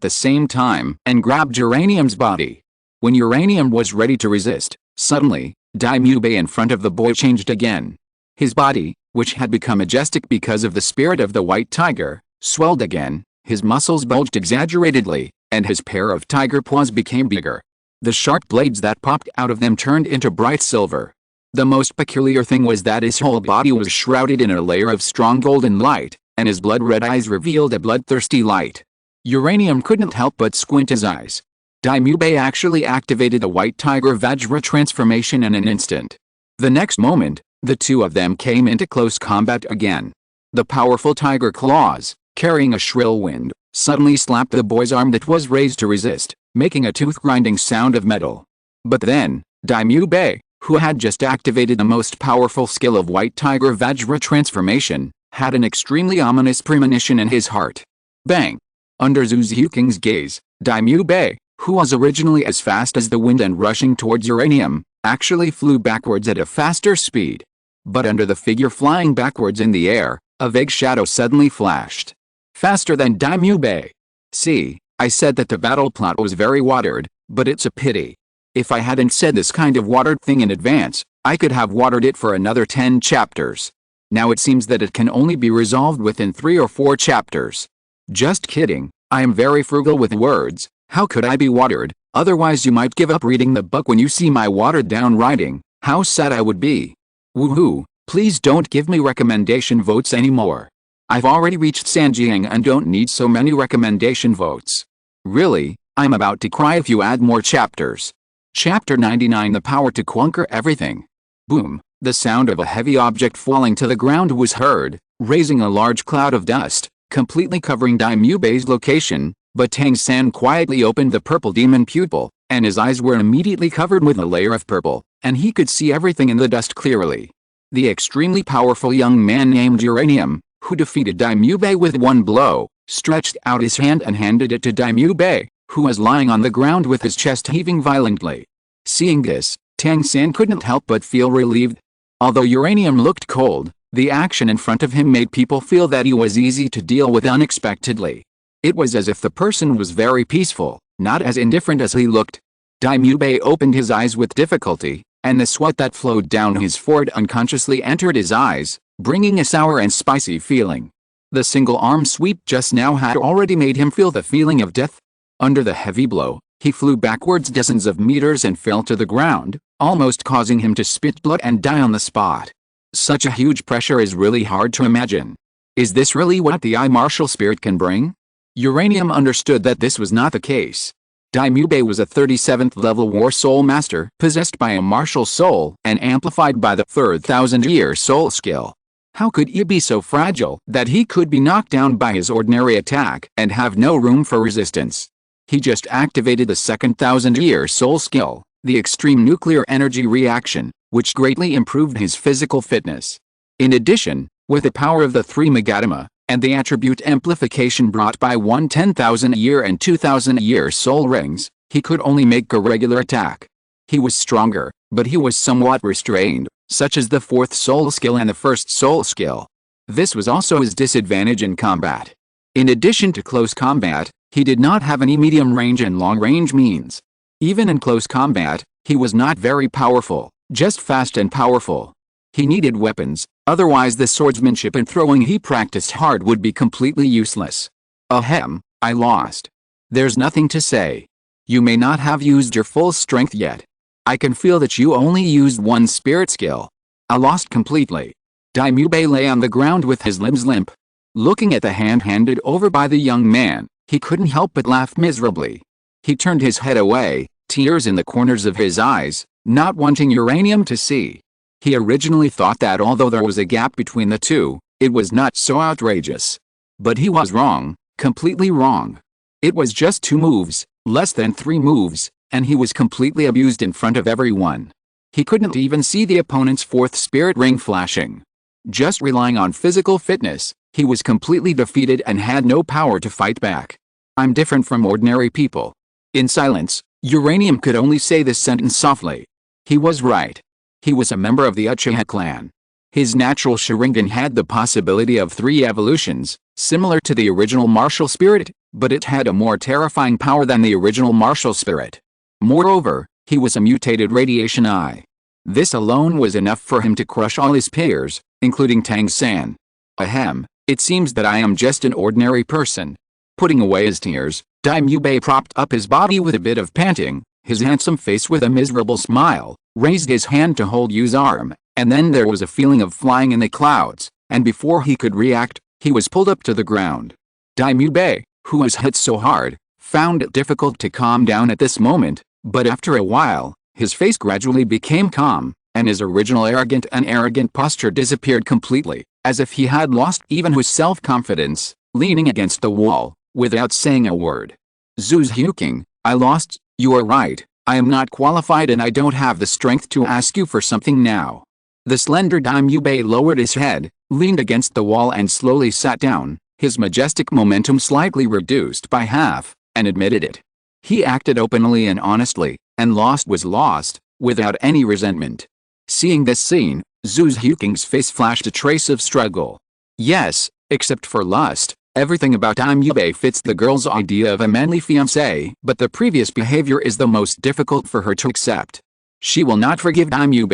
the same time and grabbed Uranium's body. When Uranium was ready to resist, suddenly, Daimubei in front of the boy changed again. His body, which had become majestic because of the spirit of the white tiger, swelled again, his muscles bulged exaggeratedly, and his pair of tiger paws became bigger. The sharp blades that popped out of them turned into bright silver. The most peculiar thing was that his whole body was shrouded in a layer of strong golden light, and his blood-red eyes revealed a bloodthirsty light. Uranium couldn't help but squint his eyes. Daimubei actually activated the white tiger Vajra transformation in an instant. The next moment, The two of them came into close combat again. The powerful tiger claws, carrying a shrill wind, suddenly slapped the boy's arm that was raised to resist, making a tooth-grinding sound of metal. But then, Daimyo, who had just activated the most powerful skill of White Tiger Vajra transformation, had an extremely ominous premonition in his heart. Bang! Under Zhu Zhuking's gaze, Daimyo, who was originally as fast as the wind and rushing towards uranium, actually flew backwards at a faster speed. But under the figure flying backwards in the air, a vague shadow suddenly flashed. Faster than Daimyo. See, I said that the battle plot was very watered, but it's a pity. If I hadn't said this kind of watered thing in advance, I could have watered it for another 10 chapters. Now it seems that it can only be resolved within 3 or 4 chapters. Just kidding, I am very frugal with words. How could I be watered? Otherwise you might give up reading the book when you see my watered down writing. How sad I would be. Woohoo, please don't give me recommendation votes anymore. I've already reached Sanjiang and don't need so many recommendation votes. Really, I'm about to cry if you add more chapters. Chapter 99, The Power to Conquer Everything. Boom, the sound of a heavy object falling to the ground was heard, raising a large cloud of dust, completely covering Daimyo's location, but Tang San quietly opened the purple demon pupil, and his eyes were immediately covered with a layer of purple, and he could see everything in the dust clearly. The extremely powerful young man named Uranium, who defeated Daimyo with one blow, stretched out his hand and handed it to Daimyo, who was lying on the ground with his chest heaving violently. Seeing this, Tang San couldn't help but feel relieved. Although Uranium looked cold, the action in front of him made people feel that he was easy to deal with unexpectedly. It was as if the person was very peaceful, not as indifferent as he looked. Daimyo opened his eyes with difficulty, and the sweat that flowed down his forehead unconsciously entered his eyes, bringing a sour and spicy feeling. The single arm sweep just now had already made him feel the feeling of death. Under the heavy blow, he flew backwards dozens of meters and fell to the ground, almost causing him to spit blood and die on the spot. Such a huge pressure is really hard to imagine. Is this really what the martial spirit can bring? Uranium understood that this was not the case. Daimyo was a 37th level war soul master possessed by a martial soul and amplified by the 3rd 1000-year soul skill. How could he be so fragile that he could be knocked down by his ordinary attack and have no room for resistance? He just activated the 2nd 1000-year soul skill, the extreme nuclear energy reaction, which greatly improved his physical fitness. In addition, with the power of the 3 Megatama, and the attribute amplification brought by 1 10,000-year and 2,000-year soul rings, he could only make a regular attack. He was stronger, but he was somewhat restrained, such as the 4th soul skill and the 1st soul skill. This was also his disadvantage in combat. In addition to close combat, he did not have any medium range and long range means. Even in close combat, he was not very powerful, just fast and powerful. He needed weapons, otherwise the swordsmanship and throwing he practiced hard would be completely useless. Ahem, I lost. There's nothing to say. You may not have used your full strength yet. I can feel that you only used 1 spirit skill. I lost completely. Daimyo lay on the ground with his limbs limp. Looking at the hand handed over by the young man, he couldn't help but laugh miserably. He turned his head away, tears in the corners of his eyes, not wanting Uranium to see. He originally thought that although there was a gap between the two, it was not so outrageous. But he was wrong, completely wrong. It was just 2 moves, less than 3 moves, and he was completely abused in front of everyone. He couldn't even see the opponent's 4th spirit ring flashing. Just relying on physical fitness, he was completely defeated and had no power to fight back. I'm different from ordinary people. In silence, Uranium could only say this sentence softly. He was right. He was a member of the Uchiha clan. His natural Sharingan had the possibility of 3 evolutions, similar to the original martial spirit, but it had a more terrifying power than the original martial spirit. Moreover, he was a mutated radiation eye. This alone was enough for him to crush all his peers, including Tang San. Ahem, it seems that I am just an ordinary person. Putting away his tears, Daimyo propped up his body with a bit of panting, his handsome face with a miserable smile, raised his hand to hold Yu's arm, and then there was a feeling of flying in the clouds, and before he could react, he was pulled up to the ground. Daimyo, who was hit so hard, found it difficult to calm down at this moment, but after a while, his face gradually became calm, and his original arrogant posture disappeared completely, as if he had lost even his self-confidence, leaning against the wall, without saying a word. Zhu Xiuqing, I lost. You are right, I am not qualified and I don't have the strength to ask you for something now. The slender Daimyo lowered his head, leaned against the wall and slowly sat down, his majestic momentum slightly reduced by half, and admitted it. He acted openly and honestly, and lost was lost, without any resentment. Seeing this scene, Zhu Xiuqing's face flashed a trace of struggle. Yes, except for lust, everything about Daimyo fits the girl's idea of a manly fiancé, but the previous behavior is the most difficult for her to accept. She will not forgive Daimyo.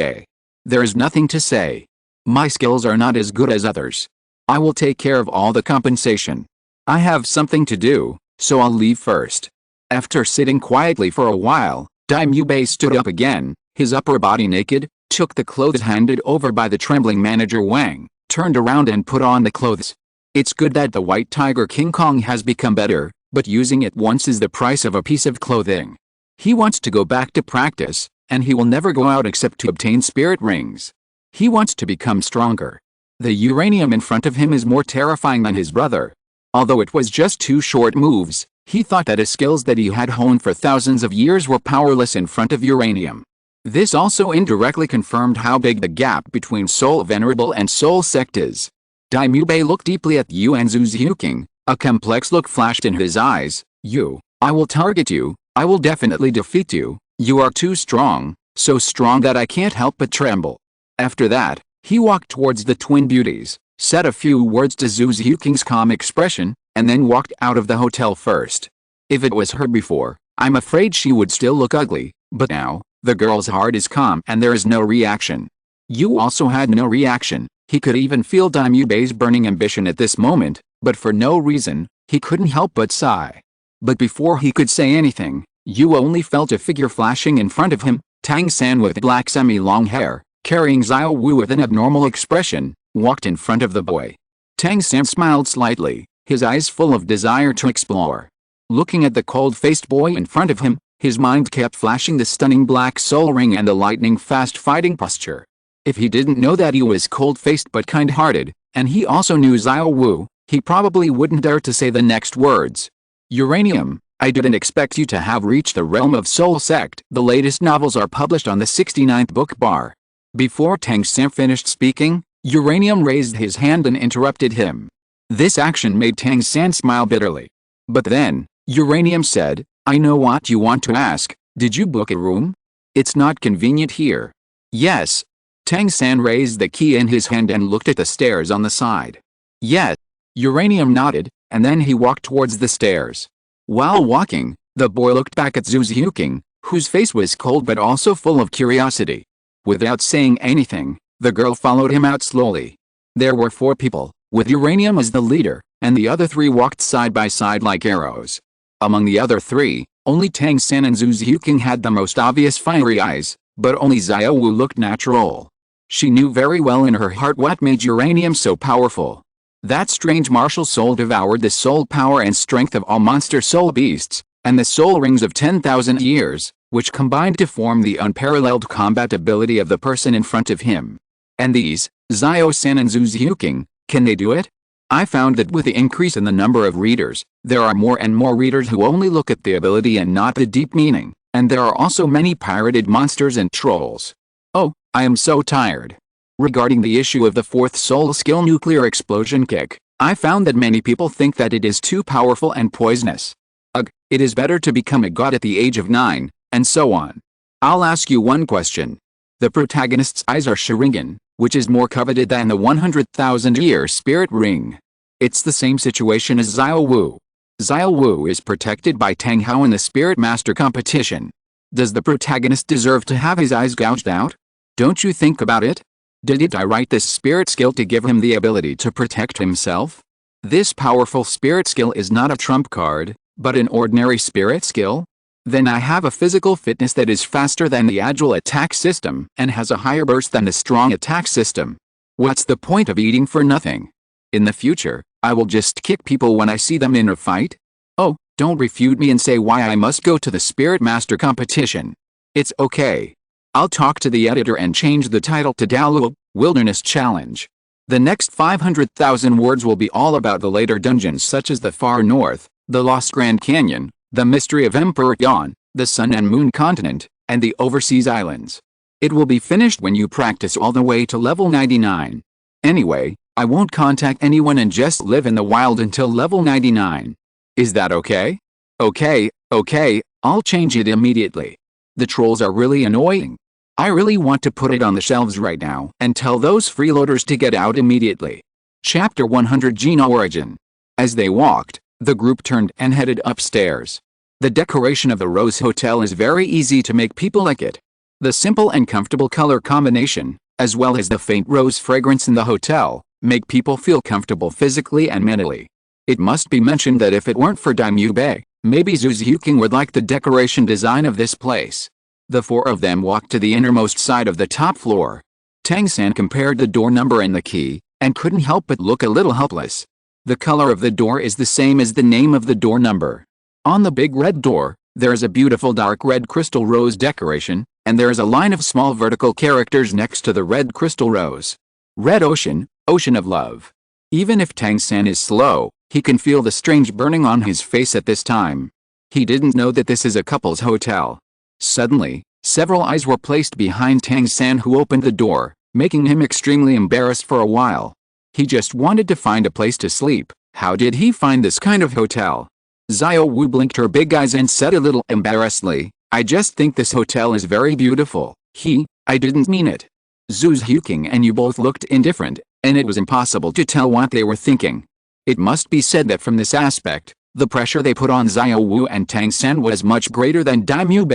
There is nothing to say. My skills are not as good as others. I will take care of all the compensation. I have something to do, so I'll leave first. After sitting quietly for a while, Daimyo stood up again, his upper body naked, took the clothes handed over by the trembling manager Wang, turned around and put on the clothes. It's good that the White Tiger King Kong has become better, but using it once is the price of a piece of clothing. He wants to go back to practice, and he will never go out except to obtain spirit rings. He wants to become stronger. The uranium in front of him is more terrifying than his brother. Although it was just 2 short moves, he thought that his skills that he had honed for thousands of years were powerless in front of uranium. This also indirectly confirmed how big the gap between Soul Venerable and Soul Sect is. Daimyo looked deeply at Yuan Zhu Xiuqing, a complex look flashed in his eyes. You, I will target you, I will definitely defeat you, you are too strong, so strong that I can't help but tremble. After that, he walked towards the twin beauties, said a few words to Zhu Xiuqing's calm expression, and then walked out of the hotel first. If it was her before, I'm afraid she would still look ugly, but now, the girl's heart is calm and there is no reaction. Yu also had no reaction. He could even feel Daimyo's burning ambition at this moment, but for no reason, he couldn't help but sigh. But before he could say anything, Yu only felt a figure flashing in front of him, Tang San with black semi-long hair, carrying Xiao Wu with an abnormal expression, walked in front of the boy. Tang San smiled slightly, his eyes full of desire to explore. Looking at the cold-faced boy in front of him, his mind kept flashing the stunning black soul ring and the lightning-fast fighting posture. If he didn't know that he was cold-faced but kind-hearted, and he also knew Xiao Wu, he probably wouldn't dare to say the next words. Uranium, I didn't expect you to have reached the realm of Soul Sect. The latest novels are published on the 69th book bar. Before Tang San finished speaking, Uranium raised his hand and interrupted him. This action made Tang San smile bitterly. But then, Uranium said, I know what you want to ask, did you book a room? It's not convenient here. Yes. Tang San raised the key in his hand and looked at the stairs on the side. Yes. Uranium nodded, and then he walked towards the stairs. While walking, the boy looked back at Zhu Xiuqing, whose face was cold but also full of curiosity. Without saying anything, the girl followed him out slowly. There were 4 people, with Uranium as the leader, and the other 3 walked side by side like arrows. Among the other 3, only Tang San and Zhu Xiuqing had the most obvious fiery eyes, but only Xiao Wu looked natural. She knew very well in her heart what made Uranium so powerful. That strange martial soul devoured the soul power and strength of all monster soul beasts, and the soul rings of 10,000 years, which combined to form the unparalleled combat ability of the person in front of him. And these, Xiao San and Zhu Xiuqing, can they do it? I found that with the increase in the number of readers, there are more and more readers who only look at the ability and not the deep meaning, and there are also many pirated monsters and trolls. Oh, I am so tired. Regarding the issue of the 4th soul skill nuclear explosion kick, I found that many people think that it is too powerful and poisonous. Ugh, it is better to become a god at the age of 9, and so on. I'll ask you one question. The protagonist's eyes are Sharingan, which is more coveted than the 100,000-year spirit ring. It's the same situation as Xiao Wu. Xiao Wu is protected by Tang Hao in the Spirit Master competition. Does the protagonist deserve to have his eyes gouged out? Don't you think about it? Did I write this spirit skill to give him the ability to protect himself? This powerful spirit skill is not a trump card, but an ordinary spirit skill? Then I have a physical fitness that is faster than the agile attack system and has a higher burst than the strong attack system. What's the point of eating for nothing? In the future, I will just kick people when I see them in a fight? Oh, don't refute me and say why I must go to the Spirit Master competition. It's okay. I'll talk to the editor and change the title to Douluo Wilderness Challenge. The next 500,000 words will be all about the later dungeons such as the Far North, the Lost Grand Canyon, the Mystery of Emperor Yan, the Sun and Moon Continent, and the Overseas Islands. It will be finished when you practice all the way to level 99. Anyway, I won't contact anyone and just live in the wild until level 99. Is that okay? Okay, I'll change it immediately. The trolls are really annoying. I really want to put it on the shelves right now and tell those freeloaders to get out immediately. Chapter 100 Geno Origin. As they walked, the group turned and headed upstairs. The decoration of the Rose Hotel is very easy to make people like it. The simple and comfortable color combination, as well as the faint rose fragrance in the hotel, make people feel comfortable physically and mentally. It must be mentioned that if it weren't for Daimyo, maybe Zuzuking would like the decoration design of this place. The four of them walked to the innermost side of the top floor. Tang-san compared the door number and the key, and couldn't help but look a little helpless. The color of the door is the same as the name of the door number. On the big red door, there is a beautiful dark red crystal rose decoration, and there is a line of small vertical characters next to the red crystal rose. Red Ocean, Ocean of Love. Even if Tang-san is slow, he can feel the strange burning on his face at this time. He didn't know that this is a couple's hotel. Suddenly, several eyes were placed behind Tang-san, who opened the door, making him extremely embarrassed for a while. He just wanted to find a place to sleep. How did he find this kind of hotel? Xiao Wu blinked her big eyes and said a little embarrassedly, I just think this hotel is very beautiful. I didn't mean it. Zuzuking and you both looked indifferent, and it was impossible to tell what they were thinking. It must be said that from this aspect, the pressure they put on Xiao Wu and Tang-san was much greater than Daimyo.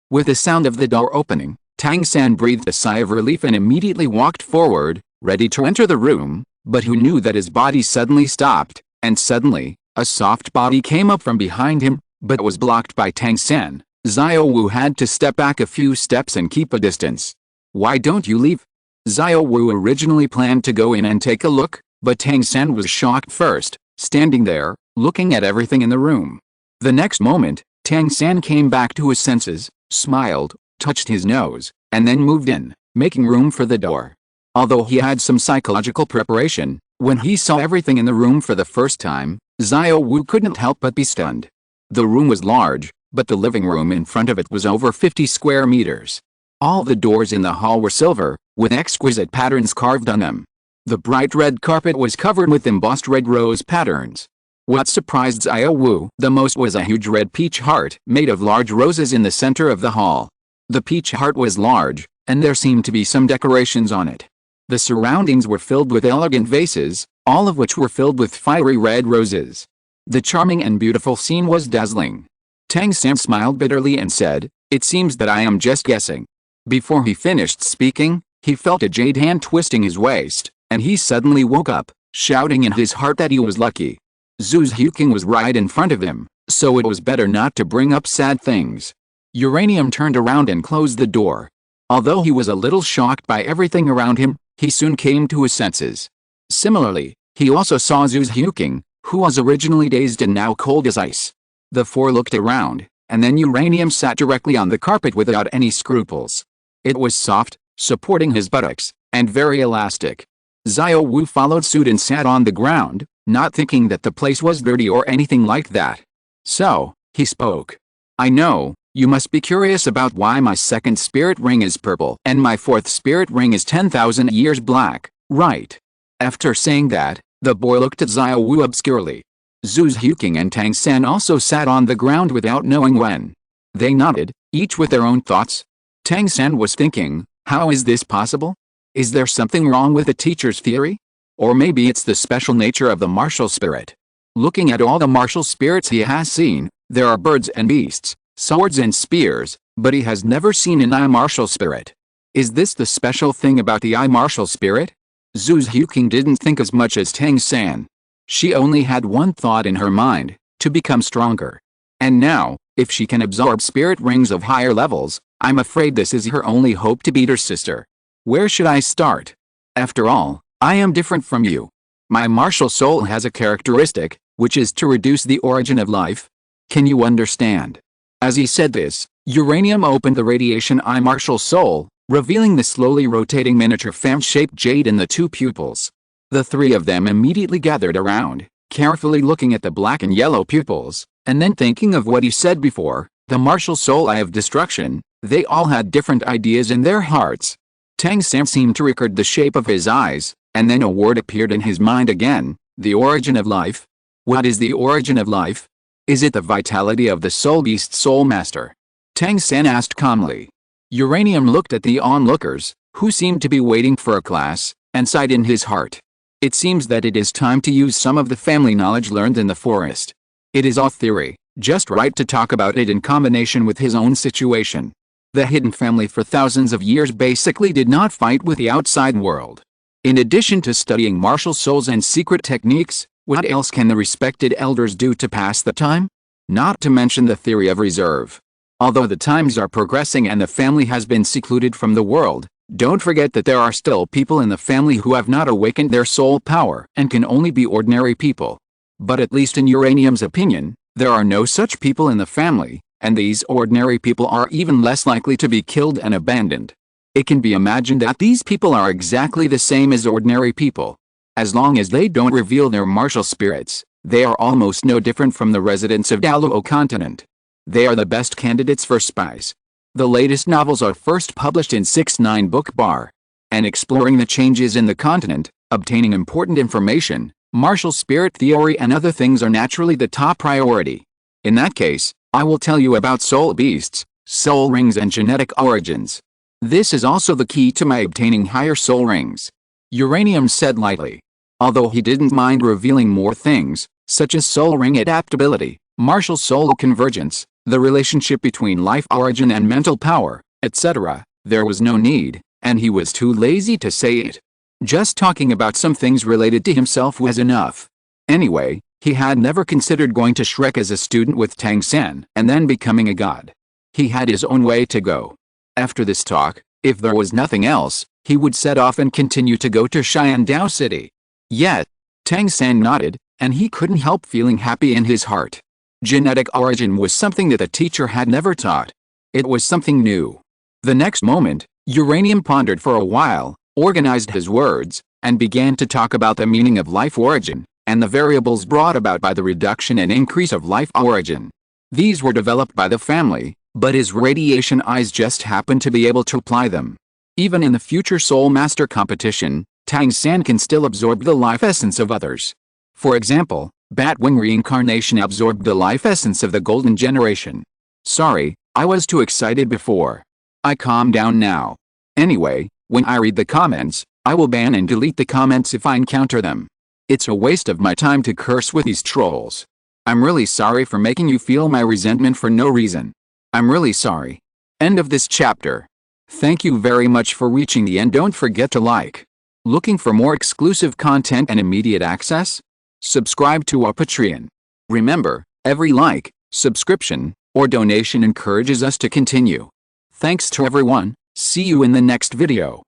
With the sound of the door opening, Tang-san breathed a sigh of relief and immediately walked forward, ready to enter the room, but who knew that his body suddenly stopped, and suddenly, a soft body came up from behind him, but was blocked by Tang-san. Xiao Wu had to step back a few steps and keep a distance. Why don't you leave? Xiao Wu originally planned to go in and take a look, but Tang-san was shocked first, standing there, looking at everything in the room. The next moment, Tang-san came back to his senses, smiled, touched his nose, and then moved in, making room for the door. Although he had some psychological preparation, when he saw everything in the room for the first time, Xiao Wu couldn't help but be stunned. The room was large, but the living room in front of it was over 50 square meters. All the doors in the hall were silver, with exquisite patterns carved on them. The bright red carpet was covered with embossed red rose patterns. What surprised Xiao Wu the most was a huge red peach heart made of large roses in the center of the hall. The peach heart was large, and there seemed to be some decorations on it. The surroundings were filled with elegant vases, all of which were filled with fiery red roses. The charming and beautiful scene was dazzling. Tang-san smiled bitterly and said, "It seems that I am just guessing." Before he finished speaking, he felt a jade hand twisting his waist, and he suddenly woke up, shouting in his heart that he was lucky. Zuzuking was right in front of him, so it was better not to bring up sad things. Uranium turned around and closed the door. Although he was a little shocked by everything around him, he soon came to his senses. Similarly, he also saw Zuzuking, who was originally dazed and now cold as ice. The four looked around, and then Uranium sat directly on the carpet without any scruples. It was soft, supporting his buttocks, and very elastic. Xiao Wu followed suit and sat on the ground, not thinking that the place was dirty or anything like that. So, he spoke. "I know, you must be curious about why my second spirit ring is purple and my fourth spirit ring is 10,000 years black, right?" After saying that, the boy looked at Xiao Wu obscurely. Zuzuking and Tang-san also sat on the ground without knowing when. They nodded, each with their own thoughts. Tang-san was thinking, how is this possible? Is there something wrong with the teacher's theory? Or maybe it's the special nature of the martial spirit. Looking at all the martial spirits he has seen, there are birds and beasts, swords and spears, but he has never seen an eye martial spirit. Is this the special thing about the eye martial spirit? Zuzuking didn't think as much as Tang-san. She only had one thought in her mind, to become stronger. And now, if she can absorb spirit rings of higher levels, I'm afraid this is her only hope to beat her sister. Where should I start? After all, I am different from you. My martial soul has a characteristic, which is to reduce the origin of life. Can you understand? As he said this, Uranium opened the radiation eye martial soul, revealing the slowly rotating miniature fan-shaped jade in the two pupils. The three of them immediately gathered around, carefully looking at the black and yellow pupils, and then thinking of what he said before, the martial soul eye of destruction. They all had different ideas in their hearts. Tang San seemed to record the shape of his eyes, and then a word appeared in his mind again, the origin of life. What is the origin of life? Is it the vitality of the soul beast soul master? Tang San asked calmly. Uranium looked at the onlookers, who seemed to be waiting for a class, and sighed in his heart. It seems that it is time to use some of the family knowledge learned in the forest. It is all theory, just right to talk about it in combination with his own situation. The hidden family for thousands of years basically did not fight with the outside world. In addition to studying martial souls and secret techniques, what else can the respected elders do to pass the time? Not to mention the theory of reserve. Although the times are progressing and the family has been secluded from the world, don't forget that there are still people in the family who have not awakened their soul power and can only be ordinary people. But at least in Uranium's opinion, there are no such people in the family, and these ordinary people are even less likely to be killed and abandoned. It can be imagined that these people are exactly the same as ordinary people. As long as they don't reveal their martial spirits, they are almost no different from the residents of Douluo Continent. They are the best candidates for spies. The latest novels are first published in 6-9 book bar. And exploring the changes in the continent, obtaining important information, martial spirit theory and other things are naturally the top priority. In that case, I will tell you about soul beasts, soul rings and genetic origins. This is also the key to my obtaining higher soul rings. Uranium said lightly. Although he didn't mind revealing more things, such as soul ring adaptability, martial soul convergence, the relationship between life origin and mental power, etc., there was no need, and he was too lazy to say it. Just talking about some things related to himself was enough. Anyway, he had never considered going to Shrek as a student with Tang San and then becoming a god. He had his own way to go. After this talk, if there was nothing else, he would set off and continue to go to Xiandao City. Yet, Tang San nodded, and he couldn't help feeling happy in his heart. Genetic origin was something that the teacher had never taught. It was something new. The next moment, Uranium pondered for a while, organized his words, and began to talk about the meaning of life origin, and the variables brought about by the reduction and increase of life origin. These were developed by the family, but his radiation eyes just happened to be able to apply them. Even in the future Soul Master competition, Tang San can still absorb the life essence of others. For example, Batwing reincarnation absorbed the life essence of the Golden Generation. Sorry, I was too excited before. I calm down now. Anyway, when I read the comments, I will ban and delete the comments if I encounter them. It's a waste of my time to curse with these trolls. I'm really sorry for making you feel my resentment for no reason. I'm really sorry. End of this chapter. Thank you very much for reaching the end. Don't forget to like. Looking for more exclusive content and immediate access? Subscribe to our Patreon. Remember, every like, subscription, or donation encourages us to continue. Thanks to everyone. See you in the next video.